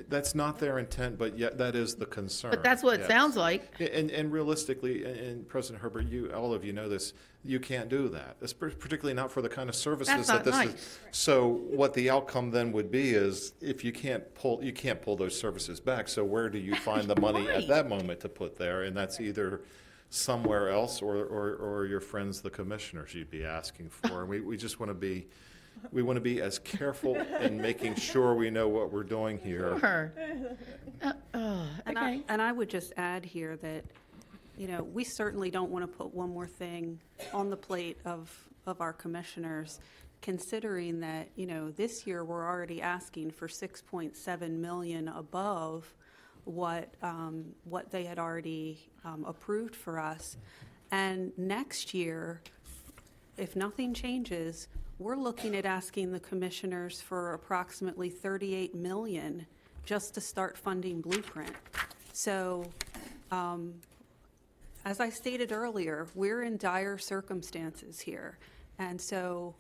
That's not their intent, but yet that is the concern. But that's what it yes. sounds like. And realistically, and President Herbert, all of you know this, you can't do that. It's particularly not for the kind of services That's that not this nice. is. So what the outcome then would be is if you can't pull those services back. So where do you find the money at that moment to put there? And that's either somewhere else or your friends, the commissioners, you'd be asking for. And we just want to be. We want to be as careful in making sure we know what we're doing here. Sure. And I would just add here that, we certainly don't want to put one more thing on the plate of our commissioners, considering that, this year we're already asking for 6.7 million above what they had already approved for us. And next year, if nothing changes, we're looking at asking the commissioners for approximately 38 million just to start funding Blueprint. So, as I stated earlier, we're in dire circumstances here. And so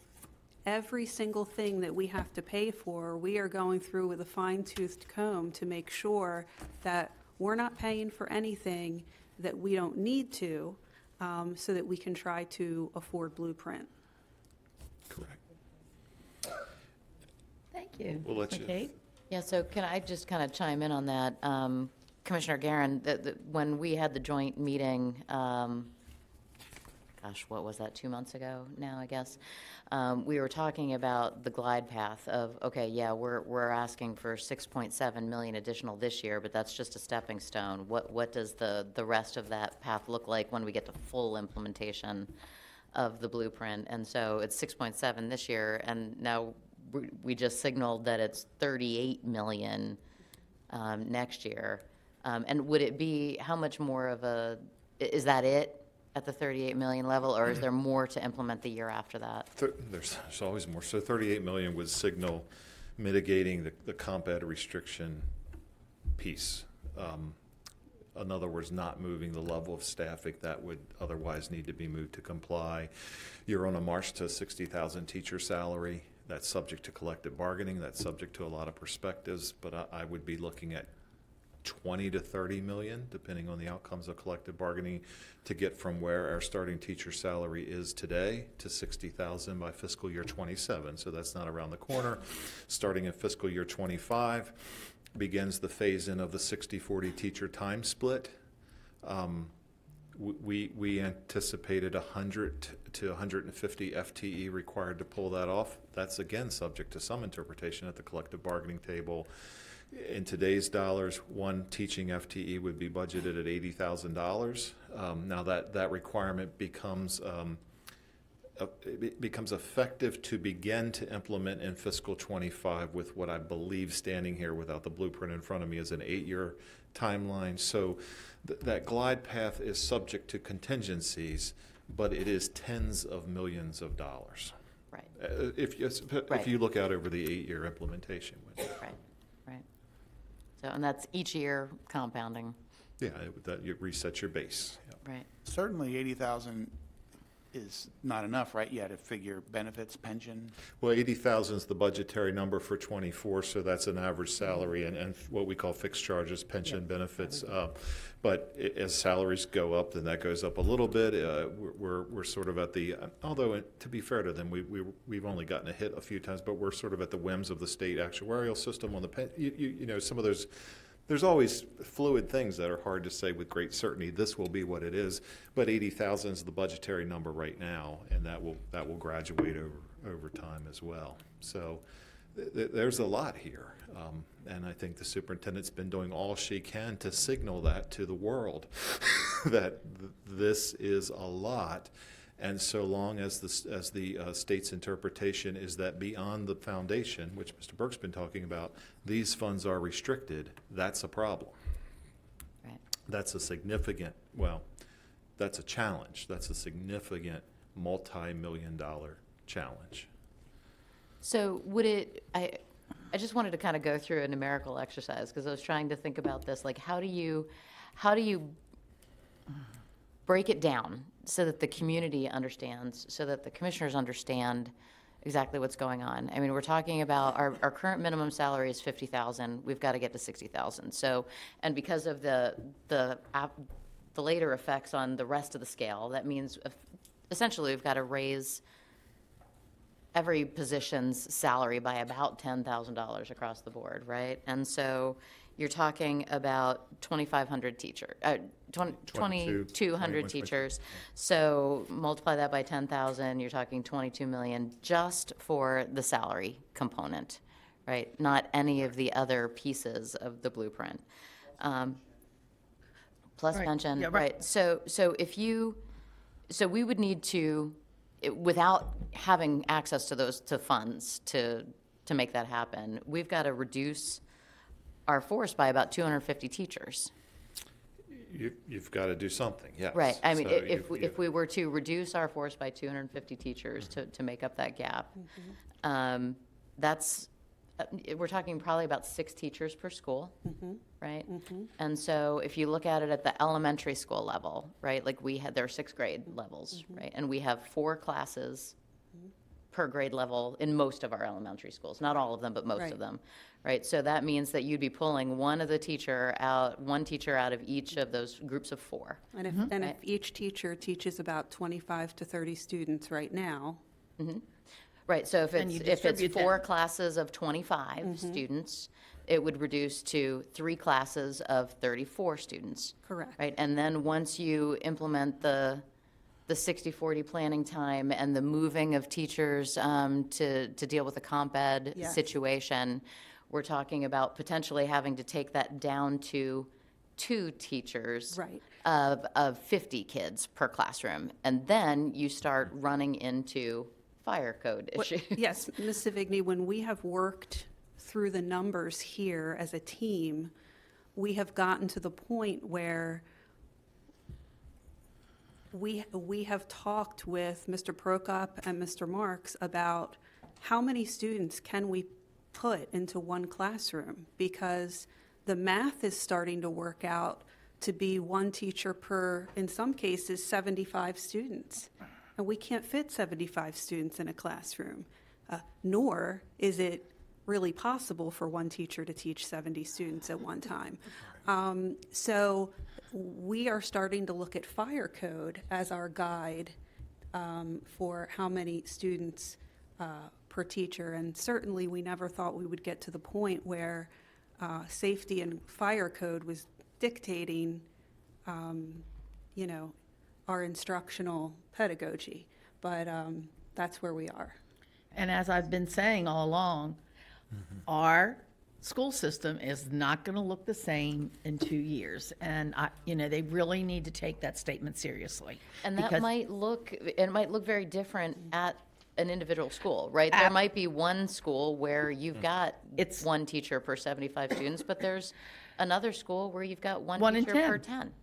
every single thing that we have to pay for, we are going through with a fine-toothed comb to make sure that we're not paying for anything that we don't need to, so that we can try to afford Blueprint. Correct. Thank you. We'll let you. Kate? Yeah, so can I just kind of chime in on that? Commissioner Guerin, when we had the joint meeting, gosh, what was that, 2 months ago now, I guess? We were talking about the glide path of, okay, yeah, we're asking for 6.7 million additional this year, but that's just a stepping stone. What does the rest of that path look like when we get to full implementation of the blueprint? And so it's 6.7 this year, and now we just signaled that it's 38 million next year. And would it be, how much more of a, is that it at the 38 million level, or is there more to implement the year after that? There's always more. So 38 million would signal mitigating the comp ed restriction piece. In other words, not moving the level of staffing that would otherwise need to be moved to comply. You're on a march to 60,000 teacher salary. That's subject to collective bargaining. That's subject to a lot of perspectives, but I would be looking at 20 to 30 million, depending on the outcomes of collective bargaining, to get from where our starting teacher salary is today to 60,000 by fiscal year 27. So that's not around the corner. Starting in fiscal year 25 begins the phase-in of the 60-40 teacher time split. We anticipated 100 to 150 FTE required to pull that off. That's again subject to some interpretation at the collective bargaining table. In today's dollars, one teaching FTE would be budgeted at $80,000. Now that requirement becomes effective to begin to implement in fiscal 25 with what I believe, standing here without the blueprint in front of me, is an 8-year timeline. So that glide path is subject to contingencies, but it is tens of millions of dollars. Right. If you look out over the 8-year implementation window. Right. So, and that's each year compounding. Yeah, that you reset your base. Yeah. Right. Certainly 80,000 is not enough, right? You had to figure benefits, pension. Well, 80,000 is the budgetary number for 24, so that's an average salary and what we call fixed charges, pension benefits. But as salaries go up, then that goes up a little bit. We're sort of at the, although to be fair to them, we've only gotten a hit a few times, but we're sort of at the whims of the state actuarial system on the, you know, some of those. There's always fluid things that are hard to say with great certainty. This will be what it is, but 80,000 is the budgetary number right now, and that will graduate over time as well. So there's a lot here, and I think the superintendent's been doing all she can to signal that to the world that this is a lot. And so long as the state's interpretation is that beyond the foundation, which Mr. Burke's been talking about, these funds are restricted, that's a problem. Right. That's a significant, well, that's a challenge. That's a significant multi-million-dollar challenge. So would it, I just wanted to kind of go through a numerical exercise because I was trying to think about this, like how do you break it down so that the community understands, so that the commissioners understand exactly what's going on? I mean, we're talking about our current minimum salary is 50,000. We've got to get to 60,000. So, and because of the later effects on the rest of the scale, that means essentially we've got to raise every position's salary by about $10,000 across the board, right? And so you're talking about 2,500 teachers, 2,200 teachers. So multiply that by 10,000, you're talking 22 million just for the salary component, right? Not any of the other pieces of the blueprint. Plus Right. pension, Yeah, right? right. So we would need to, without having access to those funds to make that happen, we've got to reduce our force by about 250 teachers. You've got to do something, yes. Right. I mean, So if we were to reduce our force by 250 teachers to make up that gap, that's, we're talking probably about 6 teachers per school, right? And so if you look at it at the elementary school level, right, like there are 6th grade levels, right? And we have 4 classes per grade level in most of our elementary schools. Not all of them, but most Right. of them, right? So that means that you'd be pulling one teacher out of each of those groups of 4. And if each teacher teaches about 25 to 30 students right now, Right, so if And you it's distribute 4 them. classes of 25 students, it would reduce to 3 classes of 34 students. correct. Right, and then once you implement the 60/40 planning time and the moving of teachers to deal with the comp ed Yes. situation, we're talking about potentially having to take that down to 2 teachers Right. of 50 kids per classroom. And then you start running into fire code issues. Yes, Ms. Savigny, when we have worked through the numbers here as a team, we have gotten to the point where we have talked with Mr. Prokop and Mr. Marks about how many students can we put into one classroom, because the math is starting to work out to be 1 teacher per, in some cases, 75 students. And we can't fit 75 students in a classroom, nor is it really possible for 1 teacher to teach 70 students at one time. So we are starting to look at fire code as our guide for how many students per teacher. And certainly, we never thought we would get to the point where safety and fire code was dictating, our instructional pedagogy. But that's where we are. And as I've been saying all along, our school system is not going to look the same in 2 years. And, they really need to take that statement seriously. And that because- might look very different at an individual school, right? There might be one school where you've got 1 teacher per 75 students, but there's another school where you've got 1 in teacher 10. per 10.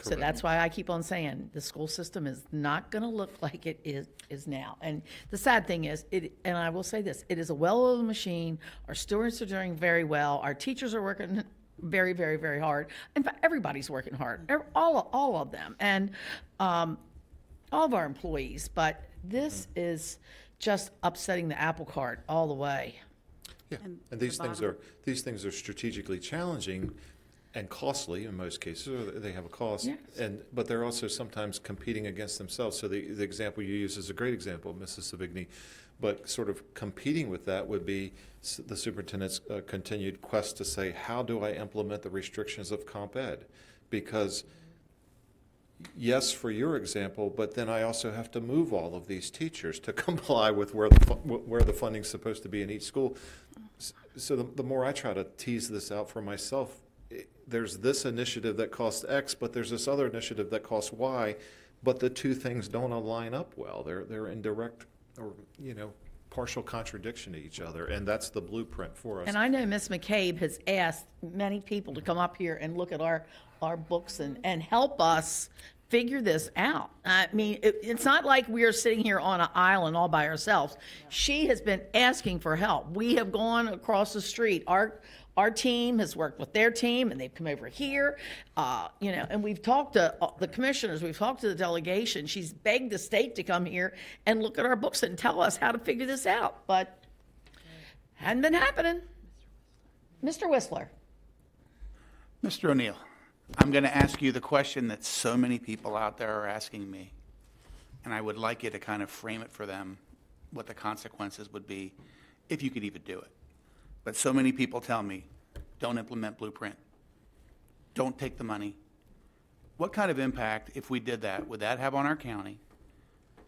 So that's why I keep on saying the school system is not going to look like it is now. And the sad thing is, and I will say this, it is a well-oiled machine. Our students are doing very well. Our teachers are working very, very, very hard. In fact, everybody's working hard, all of them, and all of our employees. But this is just upsetting the apple cart all the way. Yeah, and these things are strategically challenging and costly in most cases, or they have a cost. Yes. But they're also sometimes competing against themselves. So the example you use is a great example, Mrs. Savigny. But sort of competing with that would be the superintendent's continued quest to say, how do I implement the restrictions of comp ed? Because yes, for your example, but then I also have to move all of these teachers to comply with where the funding's supposed to be in each school. So the more I try to tease this out for myself, there's this initiative that costs X, but there's this other initiative that costs Y, but the two things don't align up well. They're in direct or partial contradiction to each other, and that's the blueprint for us. And I know Ms. McCabe has asked many people to come up here and look at our books and help us figure this out. I mean, it's not like we are sitting here on an island all by ourselves. She has been asking for help. We have gone across the street. Our team has worked with their team, and they've come over here, and we've talked to the commissioners, we've talked to the delegation. She's begged the state to come here and look at our books and tell us how to figure this out, but hadn't been happening. Mr. Whistler. Mr. O'Neill, I'm going to ask you the question that so many people out there are asking me, and I would like you to kind of frame it for them, what the consequences would be, if you could even do it. But so many people tell me, don't implement Blueprint. Don't take the money. What kind of impact, if we did that, would that have on our county?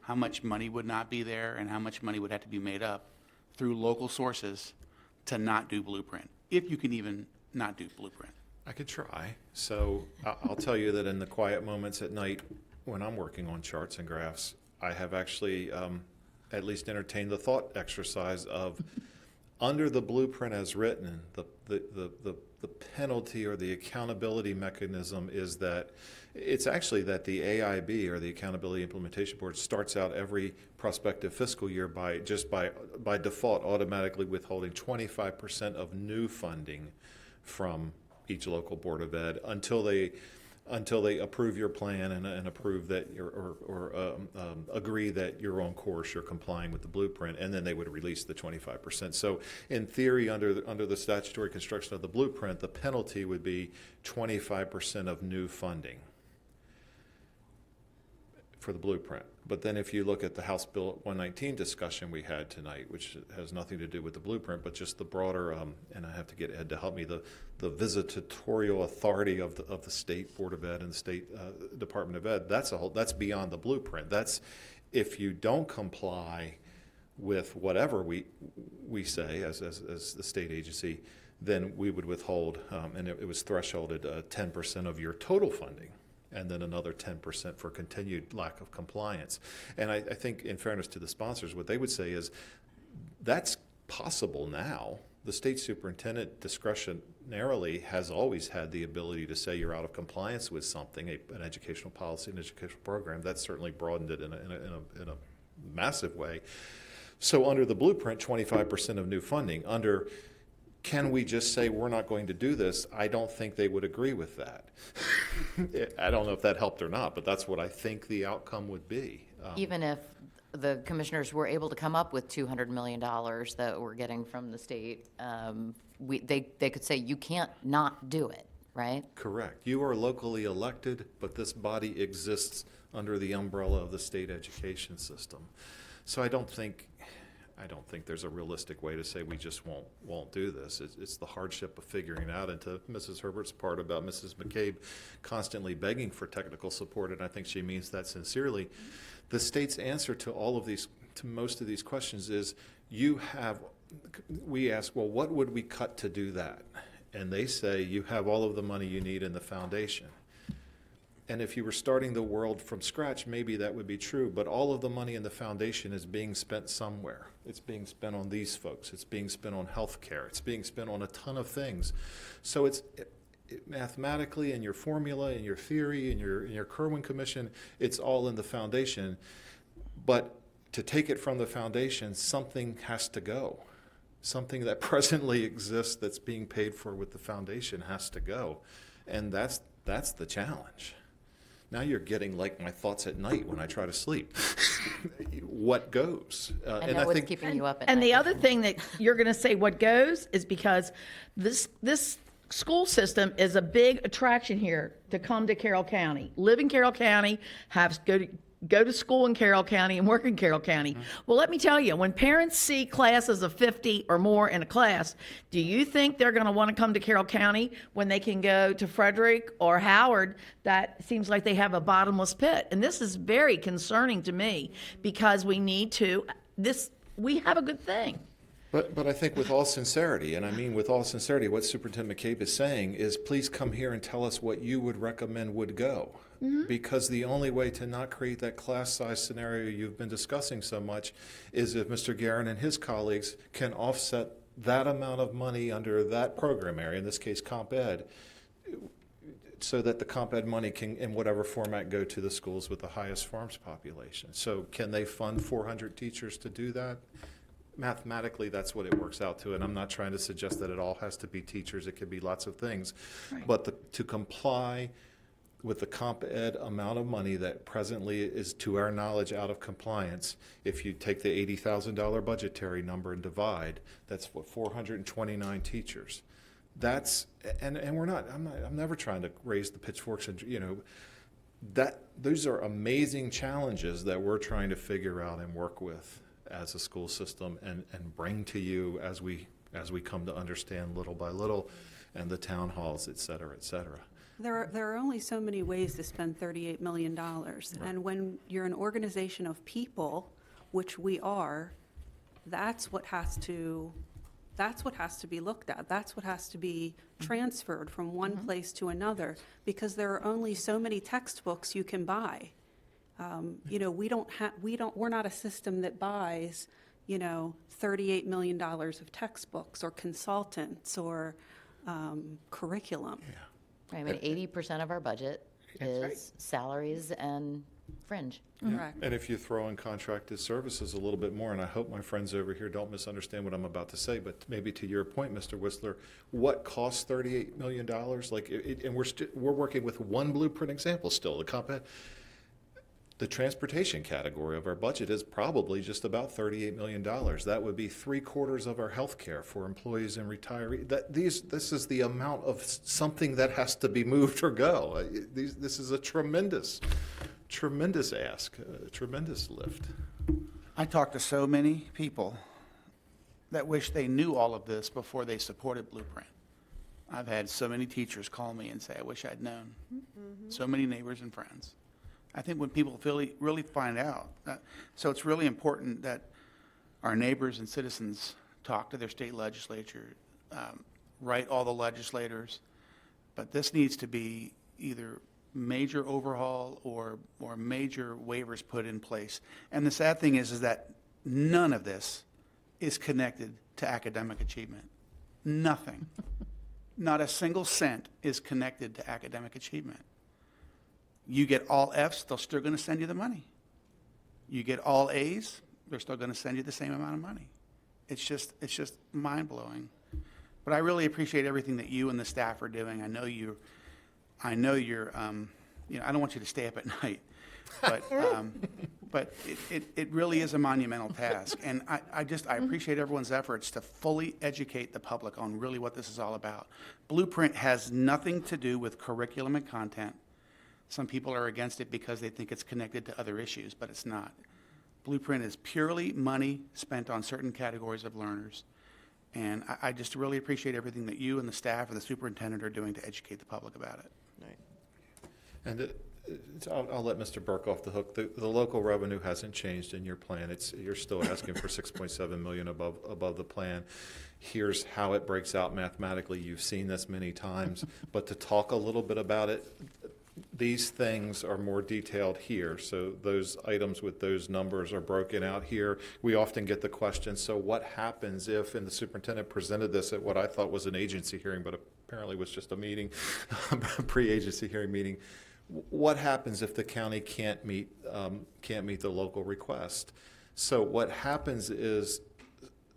How much money would not be there, and how much money would have to be made up through local sources to not do Blueprint, if you can even not do Blueprint? I could try. So I'll tell you that in the quiet moments at night when I'm working on charts and graphs, I have actually at least entertained the thought exercise of under the blueprint as written, the penalty or the accountability mechanism is that it's actually that the AIB, or the Accountability Implementation Board, starts out every prospective fiscal year by default automatically withholding 25% of new funding from each local Board of Ed until they until they approve your plan and approve that agree that you're on course, you're complying with the blueprint, and then they would release the 25%. So in theory, under the statutory construction of the blueprint, the penalty would be 25% of new funding for the blueprint. But then if you look at the House Bill 119 discussion we had tonight, which has nothing to do with the blueprint, but just the broader, and I have to get Ed to help me, the visitatorial authority of the State Board of Ed and the State Department of Ed, that's beyond the blueprint. That's if you don't comply with whatever we say as the state agency, then we would withhold, and it was thresholded 10% of your total funding, and then another 10% for continued lack of compliance. And I think, in fairness to the sponsors, what they would say is that's possible now. The state superintendent discretionarily has always had the ability to say you're out of compliance with something, an educational policy, an educational program. That's certainly broadened it in a massive way. So under the blueprint, 25% of new funding. Under can we just say we're not going to do this? I don't think they would agree with that. I don't know if that helped or not, but that's what I think the outcome would be. Even if the commissioners were able to come up with $200 million that we're getting from the state, they could say you can't not do it, right? Correct. You are locally elected, but this body exists under the umbrella of the state education system. So I don't think there's a realistic way to say we just won't do this. It's the hardship of figuring it out. And to Mrs. Herbert's part about Mrs. McCabe constantly begging for technical support, and I think she means that sincerely, the state's answer to most of these questions is we ask, well, what would we cut to do that? And they say, you have all of the money you need in the foundation. And if you were starting the world from scratch, maybe that would be true, but all of the money in the foundation is being spent somewhere. It's being spent on these folks. It's being spent on health care. It's being spent on a ton of things. So mathematically, in your formula, in your theory, in your Kerwin Commission, it's all in the foundation. But to take it from the foundation, something has to go. Something that presently exists that's being paid for with the foundation has to go. And that's the challenge. Now you're getting like my thoughts at night when I try to sleep. What goes? And I think keeping you up at And night. the other thing that you're going to say what goes is because this school system is a big attraction here to come to Carroll County. Live in Carroll County, go to school in Carroll County and work in Carroll County. Well, let me tell you, when parents see classes of 50 or more in a class, do you think they're going to want to come to Carroll County when they can go to Frederick or Howard? That seems like they have a bottomless pit. And this is very concerning to me because we have a good thing. But I think with all sincerity, and I mean with all sincerity, what Superintendent McCabe is saying is please come here and tell us what you would recommend would go. Mm-hmm. Because the only way to not create that class size scenario you've been discussing so much is if Mr. Guerin and his colleagues can offset that amount of money under that program area, in this case Comp Ed, so that the Comp Ed money can, in whatever format, go to the schools with the highest farms population. So can they fund 400 teachers to do that? Mathematically, that's what it works out to, and I'm not trying to suggest that it all has to be teachers. It could be lots of things. Right. But to comply with the Comp Ed amount of money that presently is, to our knowledge, out of compliance, if you take the $80,000 budgetary number and divide, that's what, 429 teachers. That's, and we're not, I'm never trying to raise the pitchforks and, those are amazing challenges that we're trying to figure out and work with as a school system and bring to you as we come to understand little by little, and the town halls, et cetera, et cetera. There are only so many ways to spend $38 million. Right. And when you're an organization of people, which we are, that's what has to be looked at. That's what has to be transferred from one place to another, because there are only so many textbooks you can buy. We're not a system that buys, $38 million of textbooks or consultants or curriculum. Yeah. I mean, 80% of our budget is salaries and fringe. Correct. And if you throw in contracted services a little bit more, and I hope my friends over here don't misunderstand what I'm about to say, but maybe to your point, Mr. Whistler, what costs $38 million? Like, and we're working with one blueprint example still. The transportation category of our budget is probably just about $38 million. That would be 3/4 of our health care for employees and retirees. This is the amount of something that has to be moved or go. This is a tremendous ask, a tremendous lift. I talked to so many people that wish they knew all of this before they supported Blueprint. I've had so many teachers call me and say, I wish I'd known. So many neighbors and friends. I think when people really find out, so it's really important that our neighbors and citizens talk to their state legislature, write all the legislators, but this needs to be either major overhaul or major waivers put in place. And the sad thing is that none of this is connected to academic achievement. Nothing. Not a single cent is connected to academic achievement. You get all Fs, they're still going to send you the money. You get all As, they're still going to send you the same amount of money. It's just mind-blowing. But I really appreciate everything that you and the staff are doing. I know you're I don't want you to stay up at night, but it really is a monumental task. And I appreciate everyone's efforts to fully educate the public on really what this is all about. Blueprint has nothing to do with curriculum and content. Some people are against it because they think it's connected to other issues, but it's not. Blueprint is purely money spent on certain categories of learners. And I just really appreciate everything that you and the staff and the superintendent are doing to educate the public about it. And I'll let Mr. Burke off the hook. The local revenue hasn't changed in your plan. You're still asking for 6.7 million above the plan. Here's how it breaks out mathematically. You've seen this many times, but to talk a little bit about it, these things are more detailed here. So those items with those numbers are broken out here. We often get the question, so what happens if, and the superintendent presented this at what I thought was an agency hearing, but apparently was just a meeting, pre-agency hearing meeting. What happens if the county can't meet the local request? So what happens is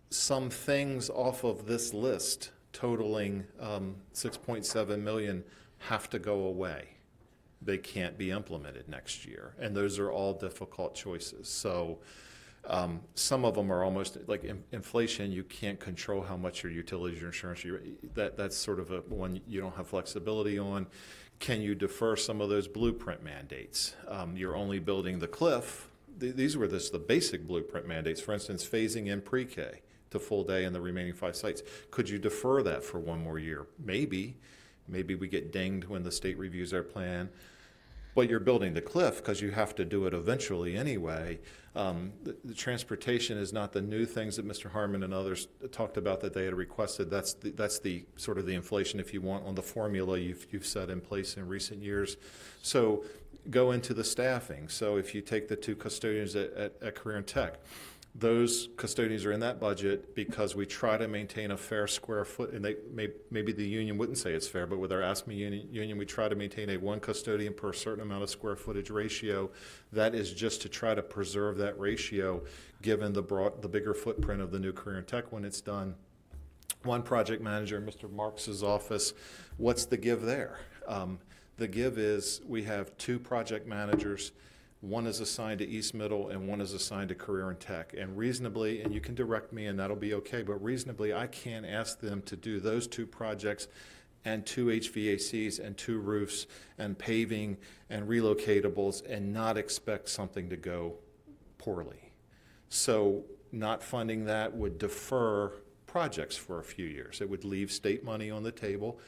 some things off of this list totaling 6.7 million have to go away. They can't be implemented next year, and those are all difficult choices. So some of them are almost like inflation. You can't control how much your utilities, your insurance, that's sort of a one you don't have flexibility on. Can you defer some of those blueprint mandates? You're only building the cliff. These were the basic blueprint mandates. For instance, phasing in pre-K to full day in the remaining 5 sites. Could you defer that for one more year? Maybe. Maybe we get dinged when the state reviews our plan. But you're building the cliff because you have to do it eventually anyway. The transportation is not the new things that Mr. Harmon and others talked about that they had requested. That's the sort of the inflation, if you want, on the formula you've set in place in recent years. So go into the staffing. So if you take the 2 custodians at Career and Tech, those custodians are in that budget because we try to maintain a fair square foot, and maybe the union wouldn't say it's fair, but with our ASME union, we try to maintain a 1 custodian per certain amount of square footage ratio. That is just to try to preserve that ratio given the bigger footprint of the new Career and Tech when it's done. 1 project manager in Mr. Marks's office. What's the give there? The give is we have 2 project managers. 1 is assigned to East Middle and 1 is assigned to Career and Tech. And reasonably, and you can direct me and that'll be okay, but reasonably I can't ask them to do those 2 projects and 2 HVACs and 2 roofs and paving and relocatables and not expect something to go poorly. So not funding that would defer projects for a few years. It would leave state money on the table.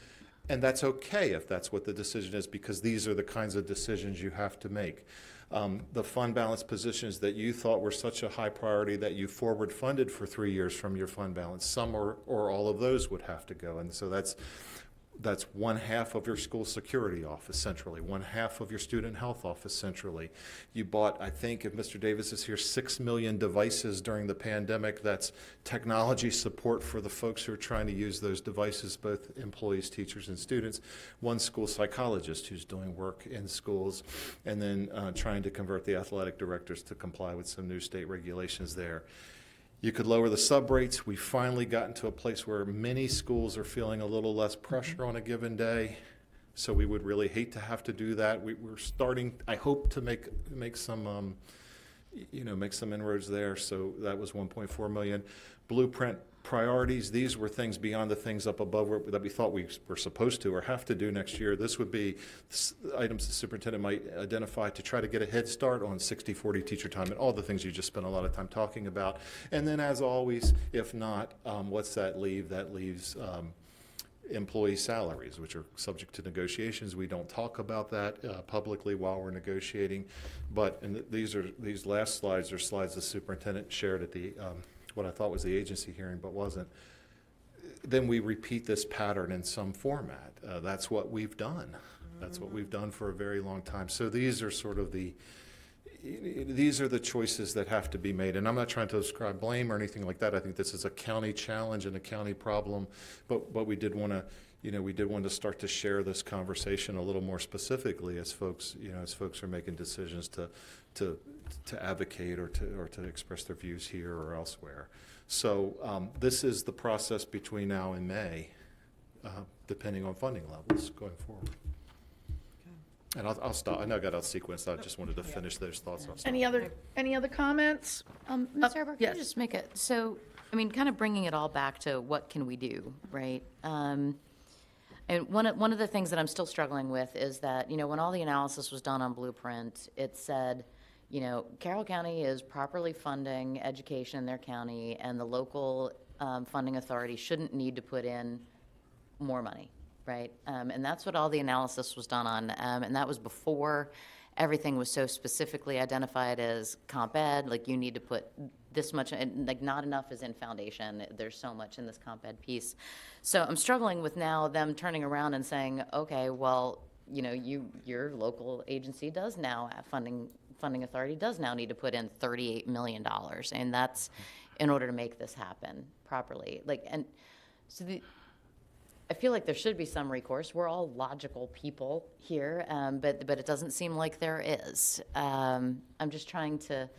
And that's okay if that's what the decision is, because these are the kinds of decisions you have to make. The fund balance positions that you thought were such a high priority that you forward funded for 3 years from your fund balance, some or all of those would have to go. And so That's one half of your school security office centrally, one half of your student health office centrally. You bought, I think, if Mr. Davis is here, 6 million devices during the pandemic. That's technology support for the folks who are trying to use those devices, both employees, teachers, and students. One school psychologist who's doing work in schools, and then trying to convert the athletic directors to comply with some new state regulations there. You could lower the sub rates. We finally gotten to a place where many schools are feeling a little less pressure on a given day. So we would really hate to have to do that. We're starting, I hope, to make some, make some inroads there. So that was 1.4 million. Blueprint priorities, these were things beyond the things up above that we thought we were supposed to or have to do next year. This would be items the superintendent might identify to try to get a head start on 60-40 teacher time and all the things you just spent a lot of time talking about. And then, as always, if not, what's that leave? That leaves employee salaries, which are subject to negotiations. We don't talk about that publicly while we're negotiating. But these last slides are slides the superintendent shared at the what I thought was the agency hearing, but wasn't. Then we repeat this pattern in some format. That's what we've done. That's what we've done for a very long time. So these are sort of these are the choices that have to be made. And I'm not trying to ascribe blame or anything like that. I think this is a county challenge and a county problem. But we did want to, start to share this conversation a little more specifically as folks are making decisions to advocate or to express their views here or elsewhere. So this is the process between now and May, depending on funding levels going forward. And I'll stop. I know I got out of sequence. I just wanted to finish those thoughts. Any other comments? Ms. Arbor, yes. can you just make it, so, I mean, kind of bringing it all back to what can we do, right? And one of the things that I'm still struggling with is that, when all the analysis was done on Blueprint, it said, Carroll County is properly funding education in their county, and the local funding authority shouldn't need to put in more money, right? And that's what all the analysis was done on, and that was before everything was so specifically identified as comp ed, like you need to put this much, and like not enough is in foundation. There's so much in this comp ed piece. So I'm struggling with now them turning around and saying, okay, well, your local agency does now have funding authority does now need to put in $38 million, and that's in order to make this happen properly. I feel like there should be some recourse. We're all logical people here, but it doesn't seem like there is. I'm just trying to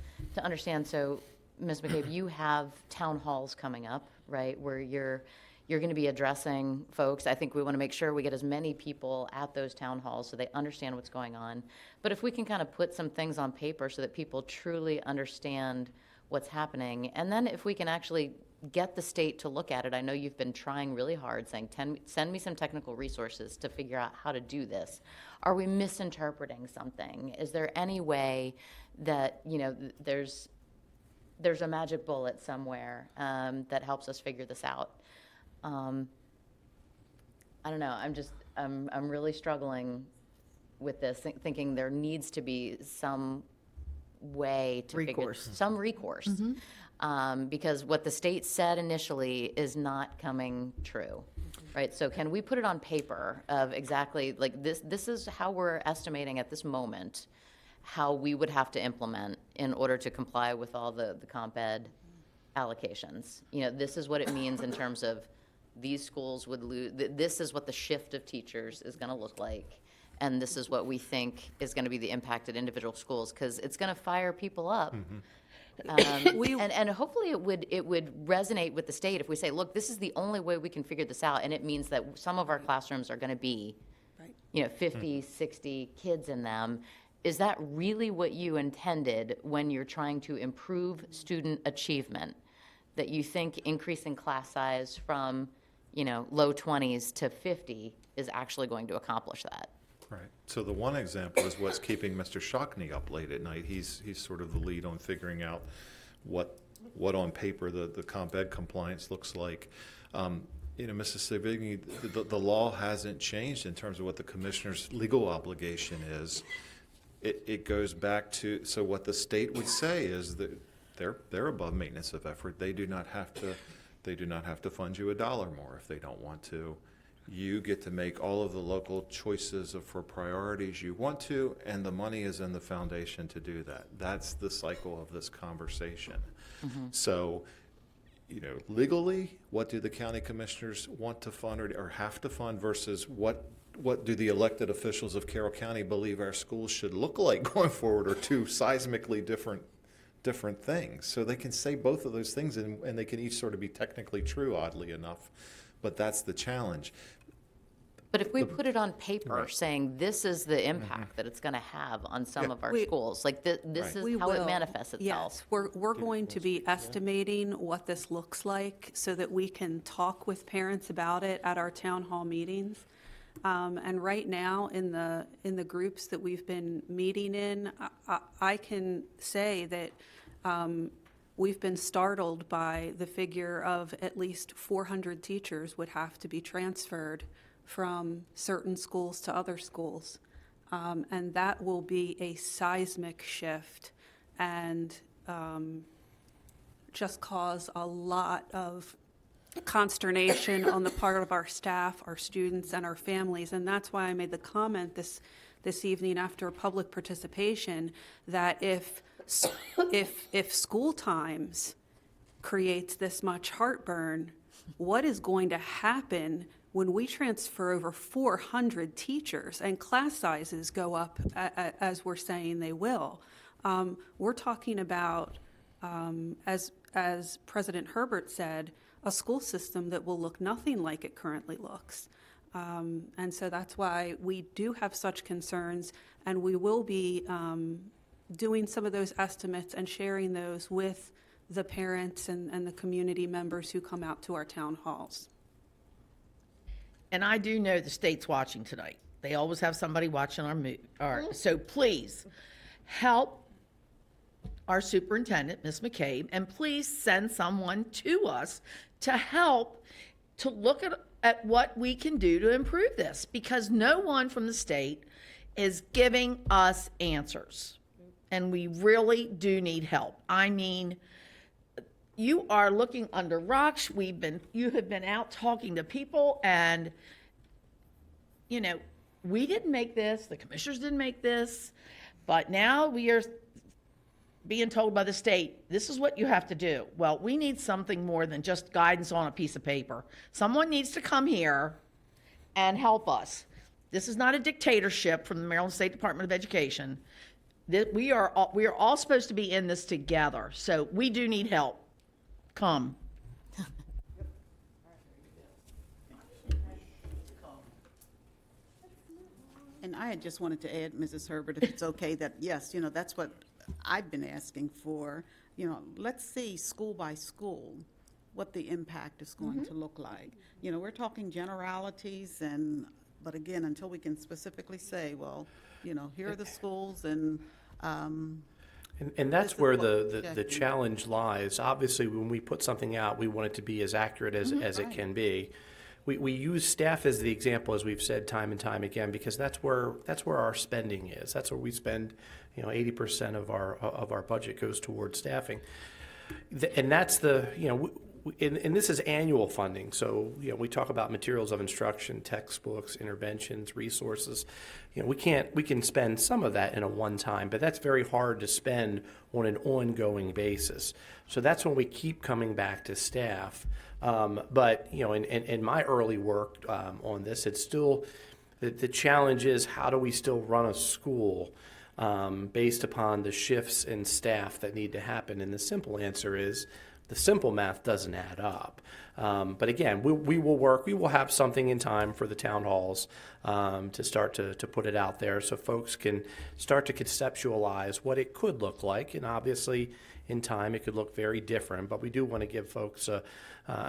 understand. So, Ms. McCabe, you have town halls coming up, right, where you're going to be addressing folks. I think we want to make sure we get as many people at those town halls so they understand what's going on. But if we can kind of put some things on paper so that people truly understand what's happening, and then if we can actually get the state to look at it. I know you've been trying really hard, saying, send me some technical resources to figure out how to do this. Are we misinterpreting something? Is there any way that, there's a magic bullet somewhere that helps us figure this out? I don't know. I'm really struggling with this, thinking there needs to be some way to some recourse. Because what the state said initially is not coming true, right? So can we put it on paper of exactly, like this is how we're estimating at this moment how we would have to implement in order to comply with all the comp ed allocations. This is what it means in terms of these schools would lose, this is what the shift of teachers is going to look like. And this is what we think is going to be the impact at individual schools, because it's going to fire people up. And hopefully it would resonate with the state if we say, look, this is the only way we can figure this out, and it means that some of our classrooms are going to be, 50, 60 kids in them. Is that really what you intended when you're trying to improve student achievement? That you think increasing class size from, low 20s to 50 is actually going to accomplish that? Right. So the one example is what's keeping Mr. Shockney up late at night. He's sort of the lead on figuring out what on paper the comp ed compliance looks like. Mrs. Savigny, the law hasn't changed in terms of what the commissioner's legal obligation is. It goes back to, so what the state would say is that they're above maintenance of effort. They do not have to fund you $1 more if they don't want to. You get to make all of the local choices for priorities you want to, and the money is in the foundation to do that. That's the cycle of this conversation. So, legally, what do the county commissioners want to fund or have to fund versus what do the elected officials of Carroll County believe our schools should look like going forward, are two seismically different things. So they can say both of those things and they can each sort of be technically true, oddly enough. But that's the challenge. But if we put it on paper Right. saying this is the impact that it's going to have on some of our schools, like this Right. is We how it will. manifests itself. Yes, we're going to be estimating what this looks like so that we can talk with parents about it at our town hall meetings. And right now, in the groups that we've been meeting in, I can say that we've been startled by the figure of at least 400 teachers would have to be transferred from certain schools to other schools. And that will be a seismic shift and just cause a lot of consternation on the part of our staff, our students, and our families. And that's why I made the comment this evening after public participation that if school times creates this much heartburn, what is going to happen when we transfer over 400 teachers and class sizes go up as we're saying they will? We're talking about, as President Herbert said, a school system that will look nothing like it currently looks. And so that's why we do have such concerns, and we will be doing some of those estimates and sharing those with the parents and the community members who come out to our town halls. And I do know the state's watching tonight. They always have somebody watching so please help our superintendent, Ms. McCabe, and please send someone to us to help to look at what we can do to improve this, because no one from the state is giving us answers. And we really do need help. I mean, you are looking under rocks. You have been out talking to people, and we didn't make this, the commissioners didn't make this, but now we are being told by the state, this is what you have to do. Well, we need something more than just guidance on a piece of paper. Someone needs to come here and help us. This is not a dictatorship from the Maryland State Department of Education. We are all supposed to be in this together, so we do need help. Come. And I had just wanted to add, Mrs. Herbert, if it's okay, that yes, that's what I've been asking for. Let's see school by school what the impact is going to look like. We're talking generalities, but again, until we can specifically say, well, here are the schools and And that's where the challenge lies. Obviously, when we put something out, we want it to be as accurate as it can be. We use staff as the example, as we've said time and time again, because that's where our spending is. That's where we spend, 80% of our budget goes towards staffing, and that's and this is annual funding. So we talk about materials of instruction, textbooks, interventions, resources. We can spend some of that in a one time, but that's very hard to spend on an ongoing basis. So that's when we keep coming back to staff. But in my early work on this, it's still the challenge is how do we still run a school based upon the shifts in staff that need to happen? And the simple answer is the simple math doesn't add up. But again, we will have something in time for the town halls to start to put it out there so folks can start to conceptualize what it could look like. And obviously, in time, it could look very different, but we do want to give folks,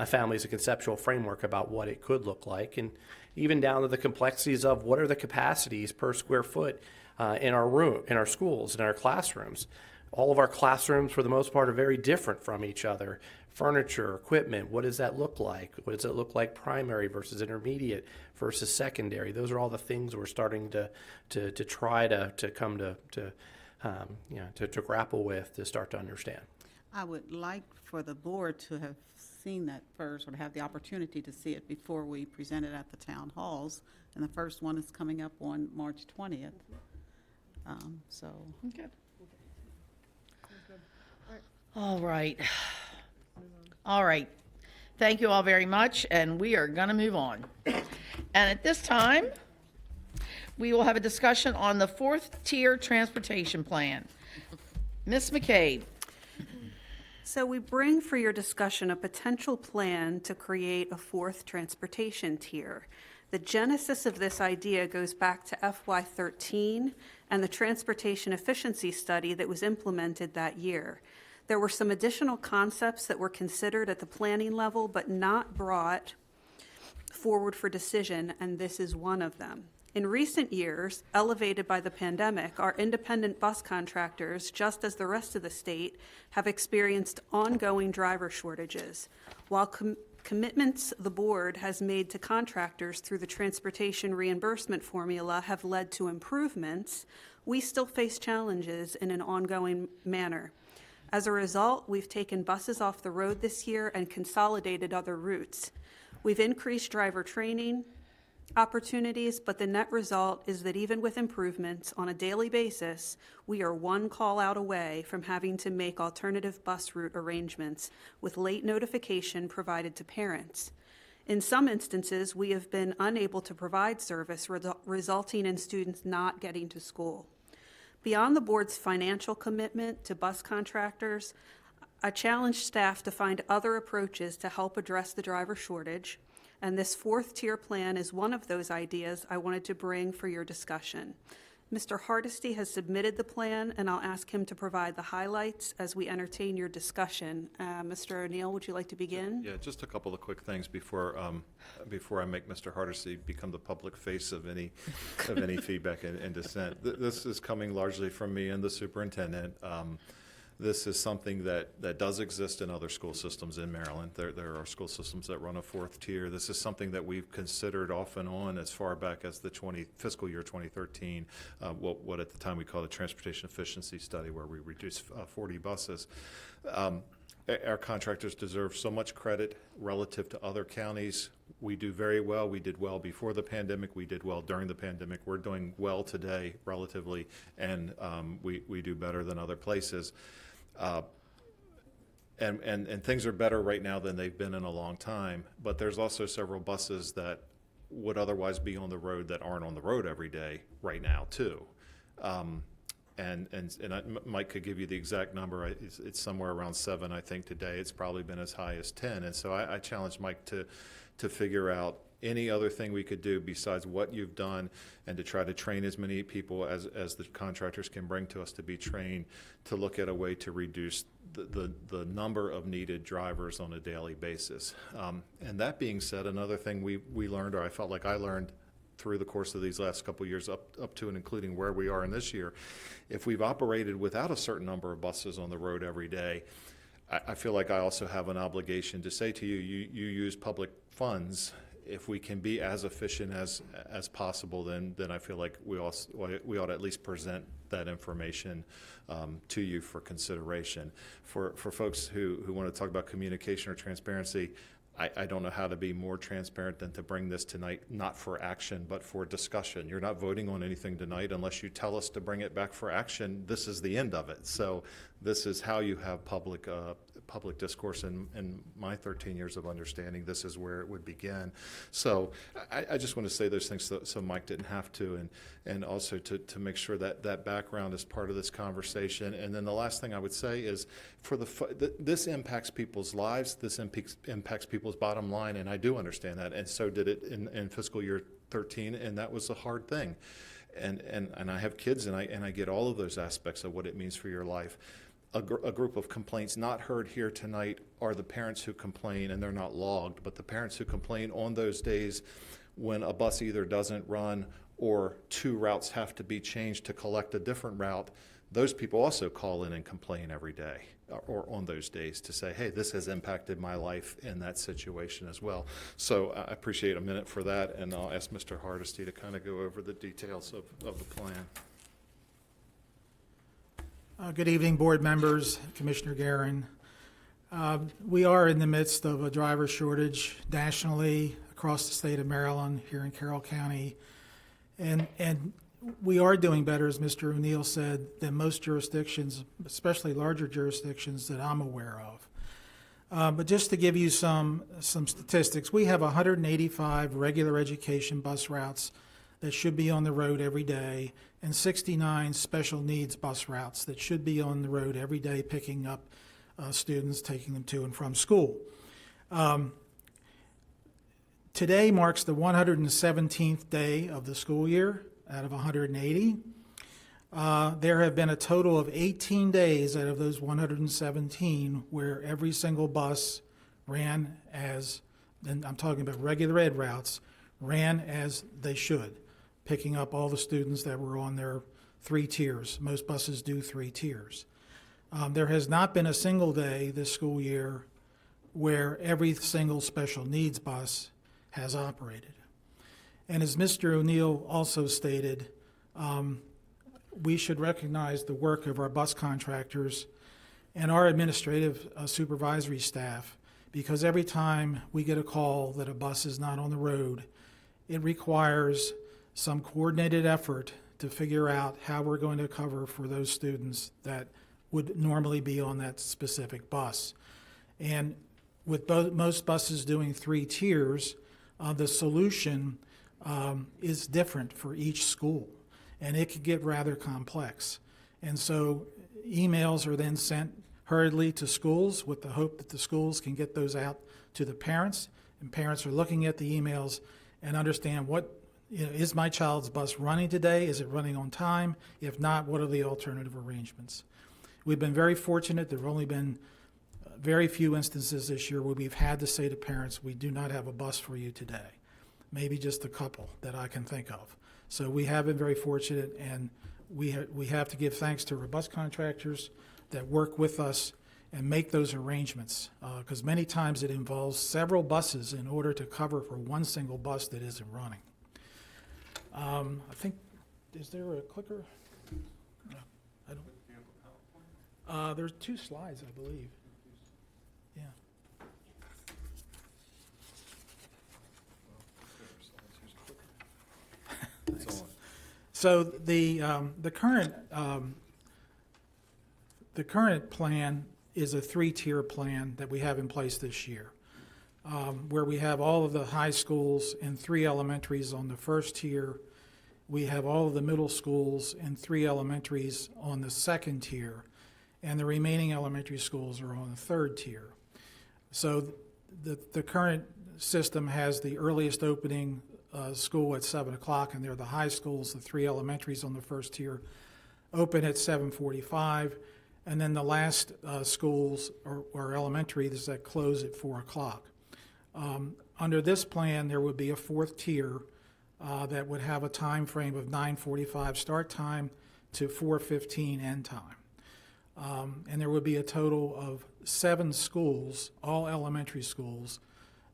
families, a conceptual framework about what it could look like, and even down to the complexities of what are the capacities per square foot in our schools, in our classrooms. All of our classrooms, for the most part, are very different from each other. Furniture, equipment, what does that look like? What does it look like primary versus intermediate versus secondary? Those are all the things we're starting to try to come to grapple with, to start to understand. I would like for the board to have seen that first, or to have the opportunity to see it before we present it at the town halls. And the first one is coming up on March 20th. So. Okay. All right. All right. Thank you all very much, and we are going to move on. And at this time, we will have a discussion on the fourth-tier transportation plan. Ms. McCabe. So we bring for your discussion a potential plan to create a fourth transportation tier. The genesis of this idea goes back to FY13 and the transportation efficiency study that was implemented that year. There were some additional concepts that were considered at the planning level but not brought forward for decision, and this is one of them. In recent years, elevated by the pandemic, our independent bus contractors, just as the rest of the state, have experienced ongoing driver shortages. While commitments the board has made to contractors through the transportation reimbursement formula have led to improvements, we still face challenges in an ongoing manner. As a result, we've taken buses off the road this year and consolidated other routes. We've increased driver training opportunities, but the net result is that even with improvements on a daily basis, we are one call out away from having to make alternative bus route arrangements with late notification provided to parents. In some instances, we have been unable to provide service, resulting in students not getting to school. Beyond the board's financial commitment to bus contractors, I challenged staff to find other approaches to help address the driver shortage, and this fourth-tier plan is one of those ideas I wanted to bring for your discussion. Mr. Hardesty has submitted the plan, and I'll ask him to provide the highlights as we entertain your discussion. Mr. O'Neill, would you like to begin? Yeah, just a couple of quick things before I make Mr. Hardesty become the public face of any feedback and dissent. This is coming largely from me and the superintendent. This is something that does exist in other school systems in Maryland. There are school systems that run a fourth tier. This is something that we've considered off and on as far back as the fiscal year 2013, what at the time we called the Transportation Efficiency Study, where we reduced 40 buses. Our contractors deserve so much credit relative to other counties. We do very well. We did well before the pandemic. We did well during the pandemic. We're doing well today relatively, and we do better than other places. And things are better right now than they've been in a long time, but there's also several buses that would otherwise be on the road that aren't on the road every day right now too. Mike could give you the exact number. It's somewhere around 7, I think, today. It's probably been as high as 10. And so I challenged Mike to figure out any other thing we could do besides what you've done, and to try to train as many people as the contractors can bring to us to be trained, to look at a way to reduce the number of needed drivers on a daily basis. And that being said, another thing we learned, or I felt like I learned through the course of these last couple of years up to and including where we are in this year, if we've operated without a certain number of buses on the road every day, I feel like I also have an obligation to say to you use public funds. If we can be as efficient as possible, then I feel like we ought to at least present that information to you for consideration. For folks who want to talk about communication or transparency, I don't know how to be more transparent than to bring this tonight, not for action, but for discussion. You're not voting on anything tonight unless you tell us to bring it back for action. This is the end of it. So this is how you have public discourse. In my 13 years of understanding, this is where it would begin. So I just want to say those things so Mike didn't have to, and also to make sure that background is part of this conversation. And then the last thing I would say is, this impacts people's lives. This impacts people's bottom line, and I do understand that. And so did it in fiscal year 13, and that was a hard thing. And I have kids, and I get all of those aspects of what it means for your life. A group of complaints not heard here tonight are the parents who complain, and they're not logged, but the parents who complain on those days when a bus either doesn't run or 2 routes have to be changed to collect a different route. Those people also call in and complain every day or on those days to say, hey, this has impacted my life in that situation as well. So I appreciate a minute for that, and I'll ask Mr. Hardesty to kind of go over the details of the plan. Good evening, board members, Commissioner Guerin. We are in the midst of a driver shortage nationally across the state of Maryland, here in Carroll County. And we are doing better, as Mr. O'Neill said, than most jurisdictions, especially larger jurisdictions that I'm aware of. But just to give you some statistics, we have 185 regular education bus routes that should be on the road every day, and 69 special needs bus routes that should be on the road every day picking up students, taking them to and from school. Today marks the 117th day of the school year out of 180. There have been a total of 18 days out of those 117 where every single bus ran as, and I'm talking about regular ed routes, ran as they should, picking up all the students that were on their 3 tiers. Most buses do 3 tiers. There has not been a single day this school year where every single special needs bus has operated. And as Mr. O'Neill also stated, we should recognize the work of our bus contractors and our administrative supervisory staff, because every time we get a call that a bus is not on the road, it requires some coordinated effort to figure out how we're going to cover for those students that would normally be on that specific bus. And with most buses doing 3 tiers, the solution is different for each school, and it can get rather complex. And so emails are then sent hurriedly to schools with the hope that the schools can get those out to the parents, and parents are looking at the emails and understand is my child's bus running today? Is it running on time? If not, what are the alternative arrangements? We've been very fortunate. There have only been very few instances this year where we've had to say to parents, we do not have a bus for you today. Maybe just a couple that I can think of. So we have been very fortunate, and we have to give thanks to our bus contractors that work with us and make those arrangements, because many times it involves several buses in order to cover for one single bus that isn't running. I think, is there a clicker? No, I don't. There's 2 slides, I believe. Yeah. So the current plan is a 3-tier plan that we have in place this year, where we have all of the high schools and 3 elementaries on the first tier. We have all of the middle schools and 3 elementaries on the second tier, and the remaining elementary schools are on the third tier. So the current system has the earliest opening school at 7 o'clock, and they're the high schools, the 3 elementaries on the first tier, open at 7:45, and then the last schools or elementaries that close at 4 o'clock. Under this plan, there would be a 4th tier that would have a time frame of 9:45 start time to 4:15 end time. And there would be a total of 7 schools, all elementary schools,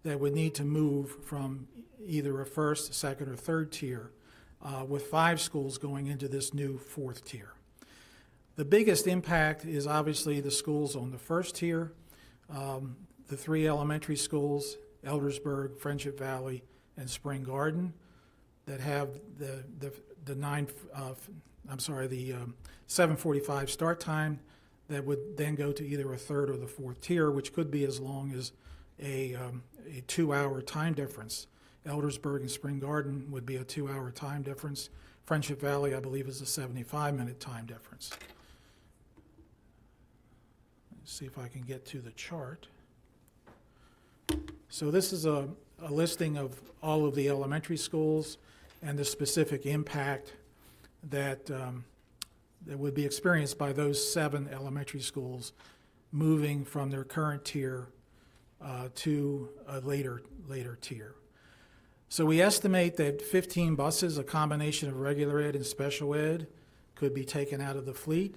that would need to move from either a 1st, 2nd, or 3rd tier, with 5 schools going into this new 4th tier. The biggest impact is obviously the schools on the 1st tier, the 3 elementary schools, Eldersburg, Friendship Valley, and Spring Garden, that have the 7:45 start time that would then go to either a 3rd or the 4th tier, which could be as long as a 2-hour time difference. Eldersburg and Spring Garden would be a 2-hour time difference. Friendship Valley, I believe, is a 75-minute time difference. Let's see if I can get to the chart. So this is a listing of all of the elementary schools and the specific impact that that would be experienced by those 7 elementary schools moving from their current tier to a later tier. So we estimate that 15 buses, a combination of regular ed and special ed, could be taken out of the fleet.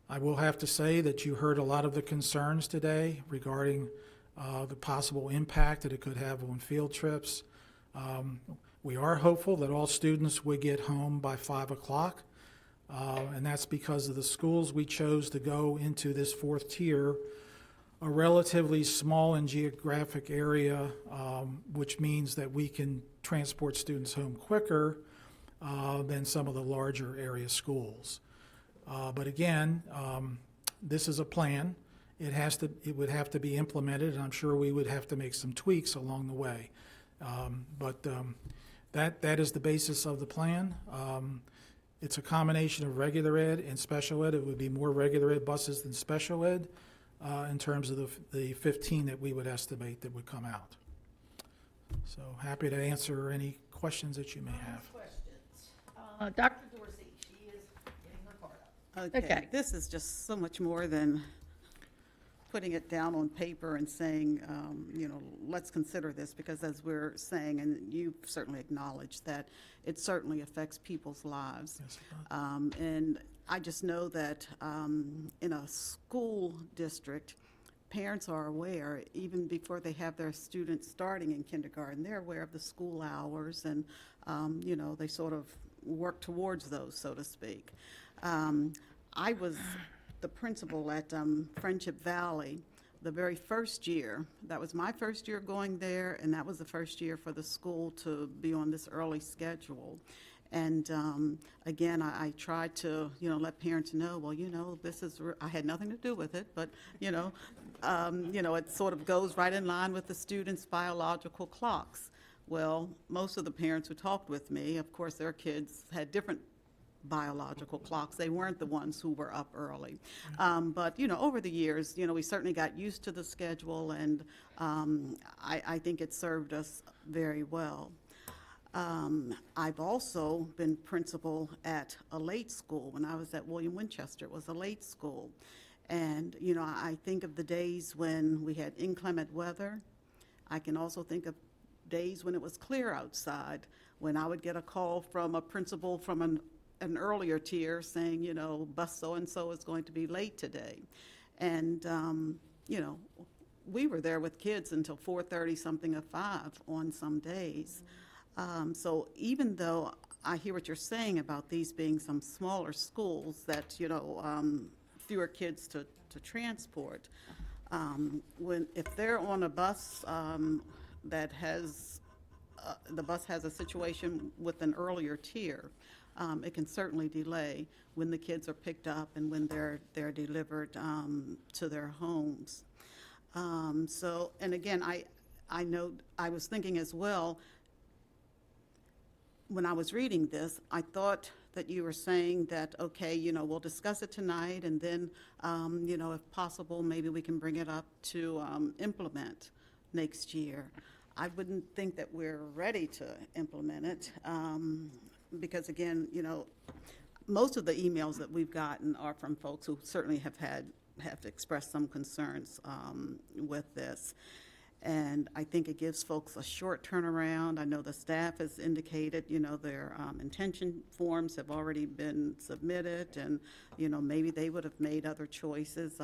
I will have to say that you heard a lot of the concerns today regarding the possible impact that it could have on field trips. We are hopeful that all students would get home by 5 o'clock. And that's because of the schools we chose to go into this 4th tier a relatively small in geographic area, which means that we can transport students home quicker than some of the larger area schools. But again, this is a plan. It would have to be implemented, and I'm sure we would have to make some tweaks along the way. That is the basis of the plan. It's a combination of regular ed and special ed. It would be more regular ed buses than special ed in terms of the 15 that we would estimate that would come out. So happy to answer any questions that you may have. Dr. Dorsey, she is getting her card up. Okay, this is just so much more than putting it down on paper and saying, let's consider this, because as we're saying, and you certainly acknowledge that it certainly affects people's lives. Yes, And I just know that in a school district, parents are aware, even before they have their students starting in kindergarten, they're aware of the school hours, and they sort of work towards those, so to speak. I was the principal at Friendship Valley the very first year. That was my first year going there, and that was the first year for the school to be on this early schedule. And again, I tried to, let parents know, well, this is, I had nothing to do with it, but, it sort of goes right in line with the students' biological clocks. Well, most of the parents who talked with me, of course, their kids had different biological clocks. They weren't the ones who were up early. But, over the years, we certainly got used to the schedule, and I think it served us very well. I've also been principal at a late school. When I was at William Winchester, it was a late school. And, I think of the days when we had inclement weather. I can also think of days when it was clear outside, when I would get a call from a principal from an earlier tier saying, bus so-and-so is going to be late today. And, we were there with kids until 4:30 something or 5 on some days. So even though I hear what you're saying about these being some smaller schools that, fewer kids to transport, if they're on a bus that has, the bus has a situation with an earlier tier, it can certainly delay when the kids are picked up and when they're delivered to their homes. And again, I know, I was thinking as well, when I was reading this, I thought that you were saying that, okay, we'll discuss it tonight, and then, if possible, maybe we can bring it up to implement next year. I wouldn't think that we're ready to implement it, because again, most of the emails that we've gotten are from folks who certainly have expressed some concerns with this. And I think it gives folks a short turnaround. I know the staff has indicated, their intention forms have already been submitted, and, maybe they would have made other choices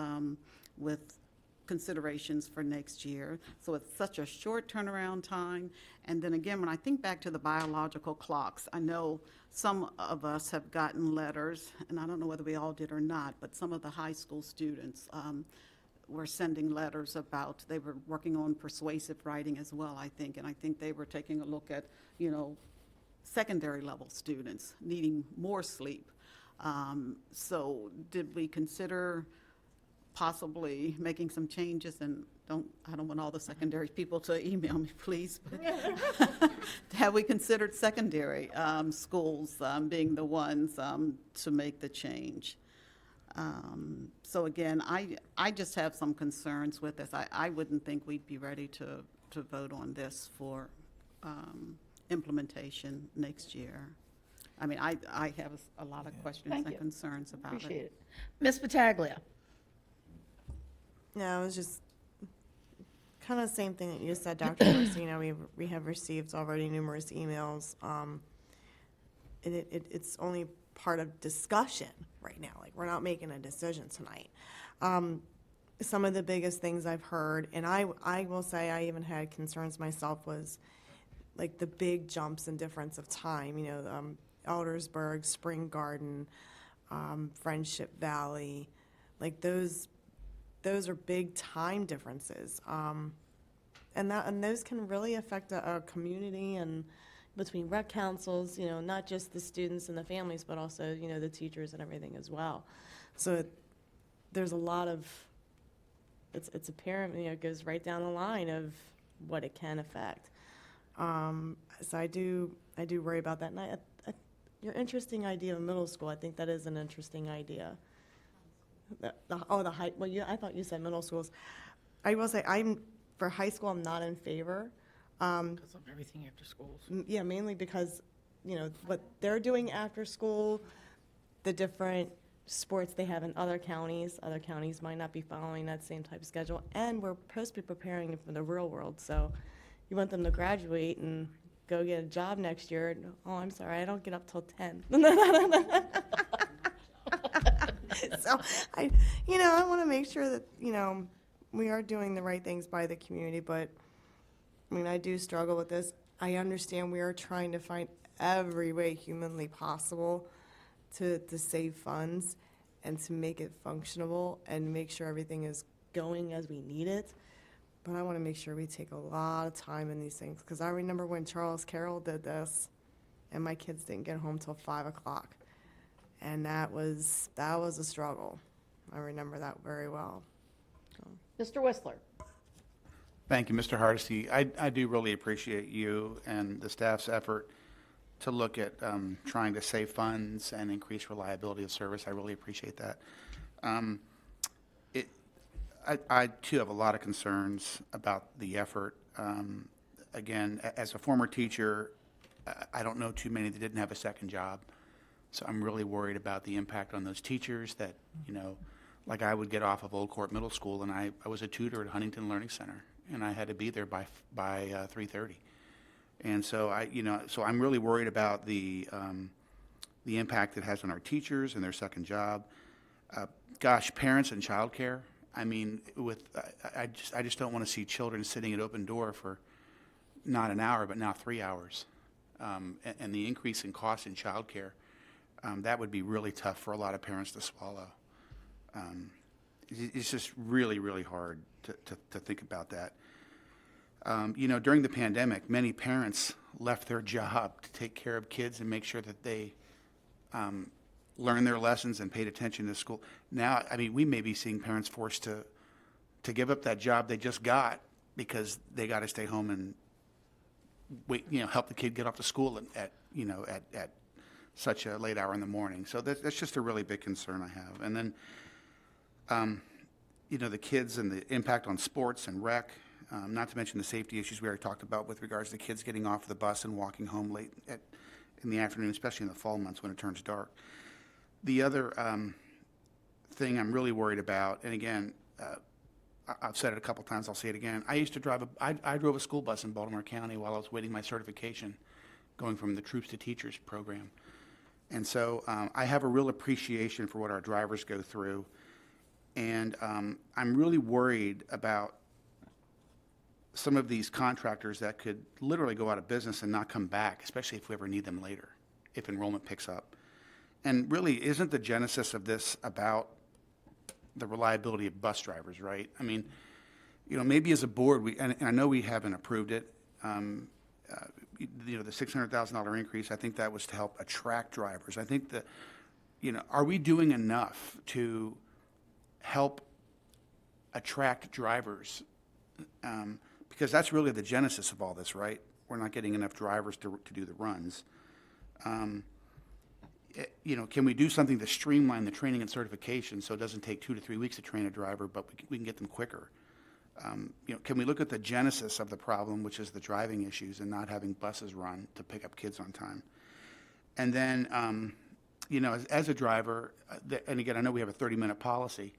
with considerations for next year. So it's such a short turnaround time. And then again, when I think back to the biological clocks, I know some of us have gotten letters, and I don't know whether we all did or not, but some of the high school students were sending letters about, they were working on persuasive writing as well, I think, and I think they were taking a look at, secondary level students needing more sleep. So did we consider possibly making some changes? And I don't want all the secondary people to email me, please, but have we considered secondary schools being the ones to make the change? So again, I just have some concerns with this. I wouldn't think we'd be ready to vote on this for implementation next year. I mean, I have a lot of questions and concerns about it. Appreciate it. Ms. Battaglia. No, it was just kind of the same thing that you said, Dr. Dorsey. We have received already numerous emails. And it's only part of discussion right now. Like, we're not making a decision tonight. Some of the biggest things I've heard, and I will say I even had concerns myself, was like the big jumps in difference of time. Eldersburg, Spring Garden, Friendship Valley, like those those are big time differences. And those can really affect a community and between rec councils, not just the students and the families, but also, the teachers and everything as well. So there's a lot of, it's apparent, it goes right down the line of what it can affect. So I do worry about that. And your interesting idea of middle school, I think that is an interesting idea. The high, well, I thought you said middle schools. I will say, for high school, I'm not in favor. Because of everything after schools. Yeah, mainly because, what they're doing after school, the different sports they have in other counties might not be following that same type of schedule, and we're supposed to be preparing them for the real world. So you want them to graduate and go get a job next year. Oh, I'm sorry, I don't get up till 10. So I want to make sure that, we are doing the right things by the community, but I do struggle with this. I understand we are trying to find every way humanly possible to save funds and to make it functionable and make sure everything is going as we need it. But I want to make sure we take a lot of time in these things, because I remember when Carroll did this and my kids didn't get home till 5 o'clock. And that was a struggle. I remember that very well. Mr. Whistler. Thank you, Mr. Hardesty. I do really appreciate you and the staff's effort to look at trying to save funds and increase reliability of service. I really appreciate that. I too have a lot of concerns about the effort. Again, as a former teacher, I don't know too many that didn't have a second job. So I'm really worried about the impact on those teachers that, like I would get off of Old Court Middle School, and I was a tutor at Huntington Learning Center, and I had to be there by 3:30. And so I'm really worried about the impact it has on our teachers and their second job. Parents and childcare. I just don't want to see children sitting at open door for not an hour, but now 3 hours. And the increase in cost in childcare, that would be really tough for a lot of parents to swallow. It's just really, really hard to think about that. During the pandemic, many parents left their job to take care of kids and make sure that they learned their lessons and paid attention to school. Now, we may be seeing parents forced to give up that job they just got because they got to stay home and wait, help the kid get off to school at such a late hour in the morning. So that's just a really big concern I have. And then, the kids and the impact on sports and rec, not to mention the safety issues we already talked about with regards to kids getting off the bus and walking home late in the afternoon, especially in the fall months when it turns dark. The other thing I'm really worried about, and again, I've said it a couple times, I'll say it again. I used to I drove a school bus in Baltimore County while I was waiting my certification, going from the Troops to Teachers program. And so I have a real appreciation for what our drivers go through. And I'm really worried about some of these contractors that could literally go out of business and not come back, especially if we ever need them later, if enrollment picks up. And really, isn't the genesis of this about the reliability of bus drivers, right? Maybe as a board, and I know we haven't approved it, the $600,000 increase, I think that was to help attract drivers. I think that, are we doing enough to help attract drivers? Because that's really the genesis of all this, right? We're not getting enough drivers to do the runs. Can we do something to streamline the training and certification so it doesn't take 2 to 3 weeks to train a driver, but we can get them quicker? Can we look at the genesis of the problem, which is the driving issues and not having buses run to pick up kids on time? And then, as a driver, and again, I know we have a 30-minute policy,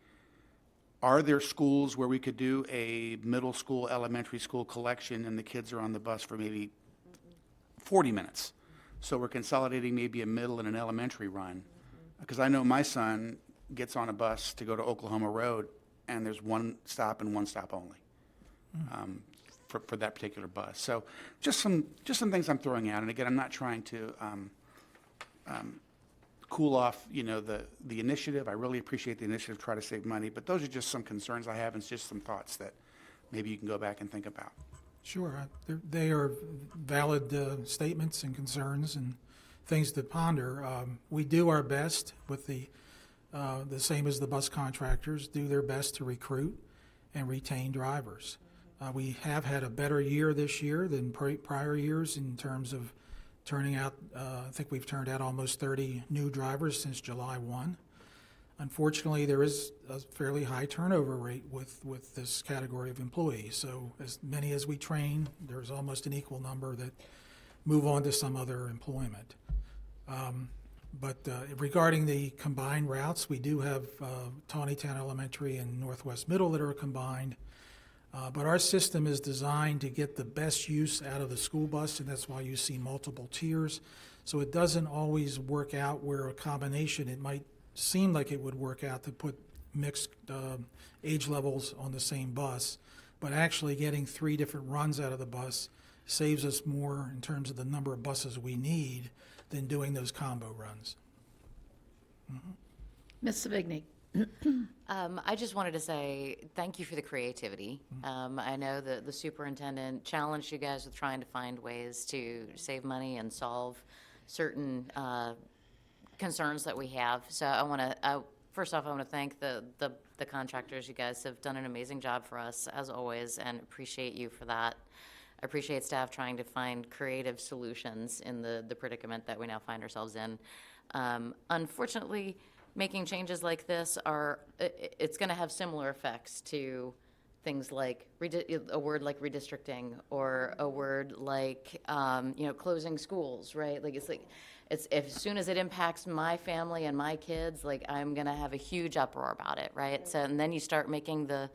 are there schools where we could do a middle school, elementary school collection and the kids are on the bus for maybe 40 minutes? So we're consolidating maybe a middle and an elementary run. Because I know my son gets on a bus to go to Oklahoma Road, and there's one stop and one stop only for that particular bus. So just some things I'm throwing out. And again, I'm not trying to cool off, the initiative. I really appreciate the initiative, try to save money, but those are just some concerns I have, and it's just some thoughts that maybe you can go back and think about. Sure, they are valid statements and concerns and things to ponder. We do our best with the same as the bus contractors, do their best to recruit and retain drivers. We have had a better year this year than prior years in terms of turning out, I think we've turned out almost 30 new drivers since July 1. Unfortunately, there is a fairly high turnover rate with this category of employees. So as many as we train, there's almost an equal number that move on to some other employment. But regarding the combined routes, we do have Tawnytown Elementary and Northwest Middle that are combined. But our system is designed to get the best use out of the school bus, and that's why you see multiple tiers. So it doesn't always work out where a combination, it might seem like it would work out to put mixed age levels on the same bus, but actually getting 3 different runs out of the bus saves us more in terms of the number of buses we need than doing those combo runs. Ms. Savigny. I just wanted to say thank you for the creativity. I know that the superintendent challenged you guys with trying to find ways to save money and solve certain concerns that we have. So first off, I want to thank the contractors. You guys have done an amazing job for us, as always, and appreciate you for that. I appreciate staff trying to find creative solutions in the predicament that we now find ourselves in. Unfortunately, making changes like this it's going to have similar effects to things like a word like redistricting or a word like closing schools, right? Like it's as soon as it impacts my family and my kids, like I'm going to have a huge uproar about it, right? So and then you start making the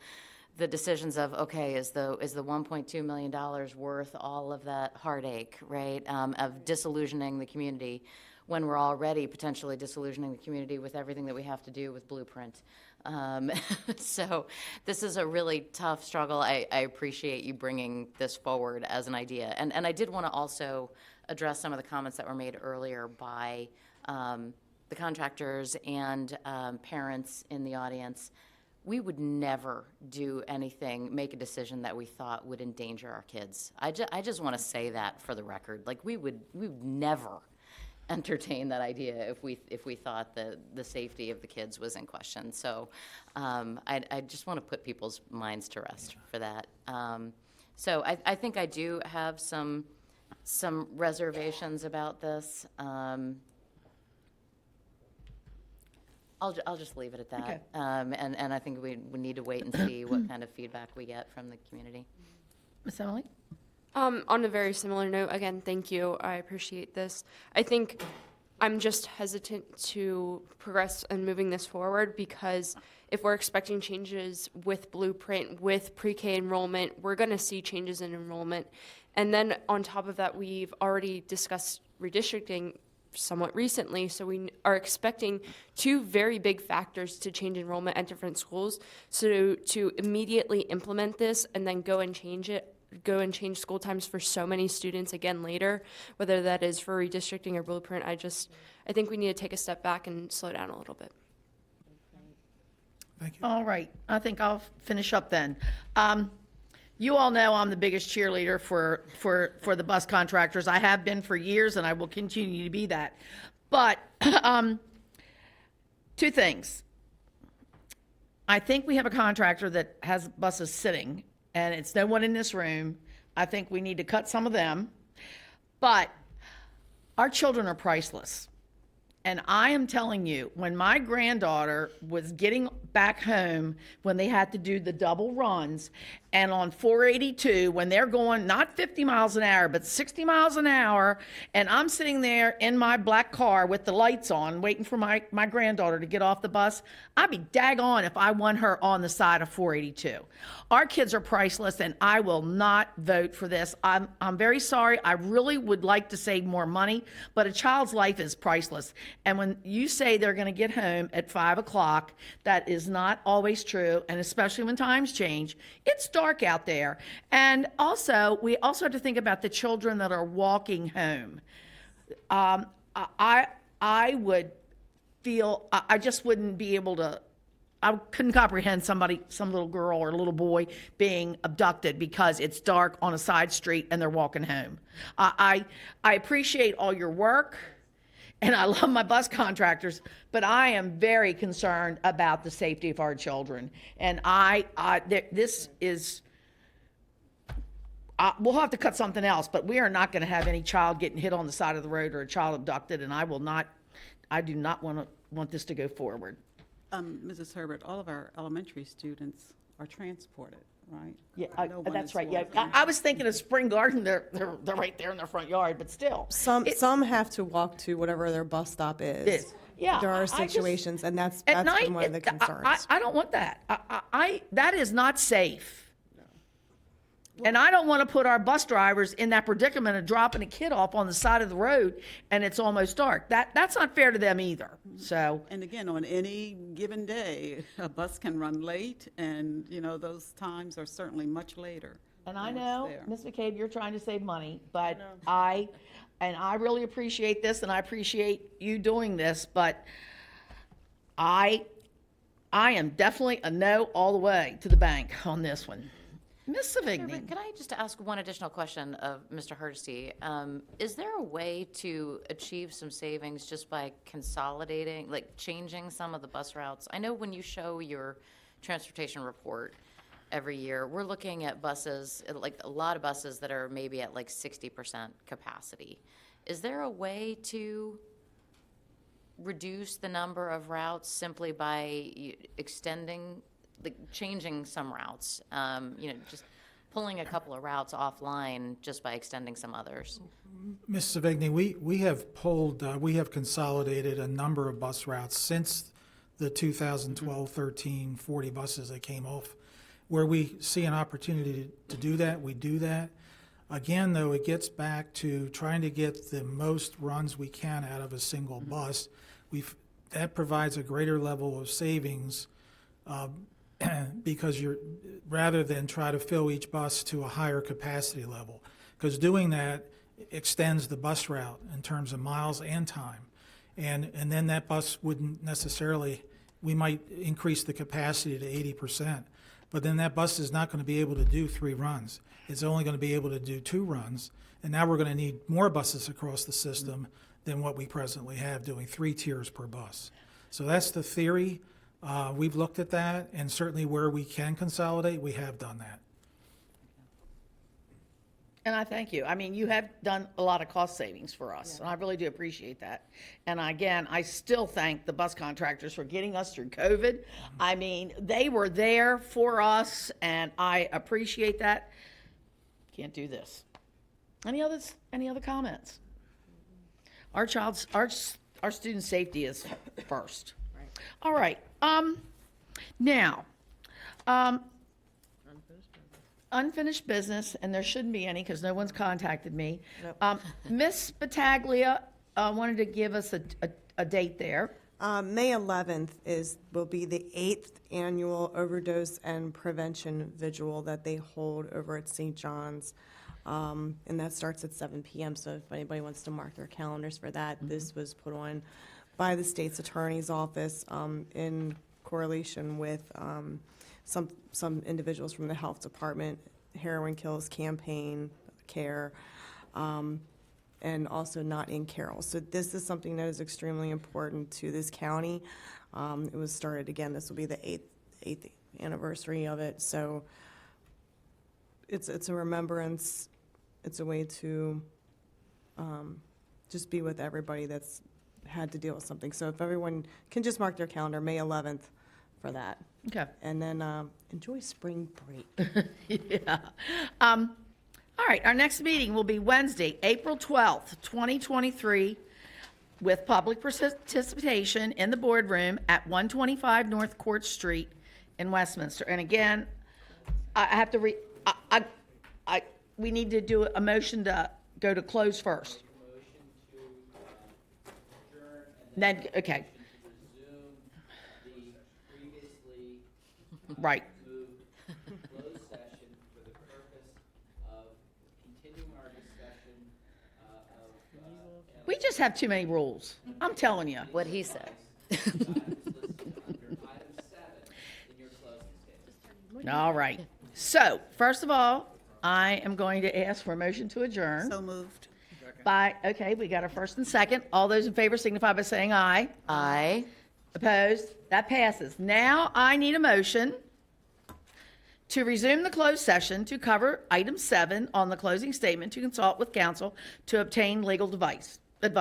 decisions of, okay, is the $1.2 million worth all of that heartache, right, of disillusioning the community when we're already potentially disillusioning the community with everything that we have to do with Blueprint. So this is a really tough struggle. I appreciate you bringing this forward as an idea. And I did want to also address some of the comments that were made earlier by the contractors and parents in the audience. We would never do anything, make a decision that we thought would endanger our kids. I just want to say that for the record. Like we would never entertain that idea if we thought that the safety of the kids was in question. So I just want to put people's minds to rest for that. So I think I do have some reservations about this. I'll just leave it at that. Okay. And I think we need to wait and see what kind of feedback we get from the community. Ms. Emily? On a very similar note, again, thank you. I appreciate this. I think I'm just hesitant to progress and moving this forward because if we're expecting changes with Blueprint, with pre-K enrollment, we're going to see changes in enrollment. And then on top of that, we've already discussed redistricting somewhat recently, so we are expecting 2 very big factors to change enrollment at different schools. So to immediately implement this and then go and change school times for so many students again later, whether that is for redistricting or Blueprint, I think we need to take a step back and slow down a little bit. Thank you. All right, I think I'll finish up then. You all know I'm the biggest cheerleader for the bus contractors. I have been for years, and I will continue to be that. But 2 things. I think we have a contractor that has buses sitting, and it's no one in this room. I think we need to cut some of them. But our children are priceless. And I am telling you, when my granddaughter was getting back home, when they had to do the double runs, and on 482, when they're going not 50 miles an hour, but 60 miles an hour, and I'm sitting there in my black car with the lights on, waiting for my granddaughter to get off the bus, I'd be daggone if I want her on the side of 482. Our kids are priceless, and I will not vote for this. I'm very sorry. I really would like to save more money, but a child's life is priceless. And when you say they're going to get home at 5 o'clock, that is not always true, and especially when times change. It's dark out there. And also, we also have to think about the children that are walking home. I would feel, I just wouldn't be able to, I couldn't comprehend some little girl or little boy being abducted because it's dark on a side street and they're walking home. I appreciate all your work and I love my bus contractors, but I am very concerned about the safety of our children. And this is, we'll have to cut something else, but we are not going to have any child getting hit on the side of the road or a child abducted, and I do not want this to go forward. Mrs. Herbert, all of our elementary students are transported, right? Yeah, No one that's is right. Yeah, walking. I was thinking of Spring Garden. They're right there in their front yard, but still, Some have to walk to whatever their bus stop is. Yeah, There I are just- situations, and that's at night, been one of the concerns. I don't want that. That is not safe. And I don't want to put our bus drivers in that predicament of dropping a kid off on the side of the road and it's almost dark. That's not fair to them either. So, And again, on any given day, a bus can run late, and, those times are certainly much later. and I than what's know, there. Ms. McCabe, you're trying to save money, but I really appreciate this and I appreciate you doing this, but I am definitely a no all the way to the bank on this one. Ms. Savigny. Could I just ask one additional question of Mr. Hardesty? Is there a way to achieve some savings just by consolidating, like changing some of the bus routes? I know when you show your transportation report every year, we're looking at buses, like a lot of buses that are maybe at like 60% capacity. Is there a way to reduce the number of routes simply by extending, like changing some routes, just pulling a couple of routes offline just by extending some others? Ms. Savigny, we have consolidated a number of bus routes since the 2012-13 40 buses that came off. Where we see an opportunity to do that, we do that. Again, though, it gets back to trying to get the most runs we can out of a single bus. That provides a greater level of savings because rather than try to fill each bus to a higher capacity level, because doing that extends the bus route in terms of miles and time, and then that bus wouldn't necessarily, we might increase the capacity to 80%, but then that bus is not going to be able to do 3 runs. It's only going to be able to do 2 runs, and now we're going to need more buses across the system than what we presently have, doing 3 tiers per bus. So that's the theory. We've looked at that, and certainly where we can consolidate, we have done that. And I thank you. I mean, you have done a lot of cost savings for us, and I really do appreciate that. And again, I still thank the bus contractors for getting us through COVID. I mean, they were there for us, and I appreciate that. Can't do this. Any other comments? Our student safety is first. All right. Now, unfinished business, and there shouldn't be any because no one's contacted me. Miss Battaglia wanted to give us a date there. May 11th will be the 8th annual overdose and prevention vigil that they hold over at St. John's. And that starts at 7 p.m. So if anybody wants to mark their calendars for that, this was put on by the state's attorney's office in correlation with some individuals from the health department, Heroin Kills Campaign, CARE, and also Not in Carroll. So this is something that is extremely important to this county. It was started, again, this will be the eighth anniversary of it. So it's a remembrance. It's a way to just be with everybody that's had to deal with something. So if everyone can just mark their calendar, May 11th for that. Okay. And then enjoy spring break. Yeah. All right, our next meeting will be Wednesday, April 12th, 2023, with public participation in the boardroom at 125 North Court Street in Westminster. And again, I have to we need to do a motion to go to close first. Then, okay. Right. Closed session for the purpose of continuing our discussion We just have too many rules. I'm telling you. What he said. items listed under item 7 in your closing statement. All right. So, first of all, I am going to ask for a motion to adjourn. So moved. Okay, we got a first and second. All those in favor signify by saying aye. Aye. Opposed? That passes. Now I need a motion to resume the closed session to cover item 7 on the closing statement to consult with counsel to obtain legal advice. And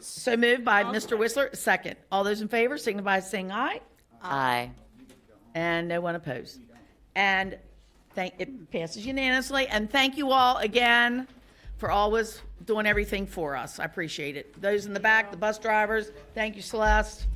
so moved by Mr. Whistler, second. All those in favor signify by saying aye. Aye. And no one opposed. And it passes unanimously. And thank you all again for always doing everything for us. I appreciate it. Those in the back, the bus drivers, thank you, Celeste.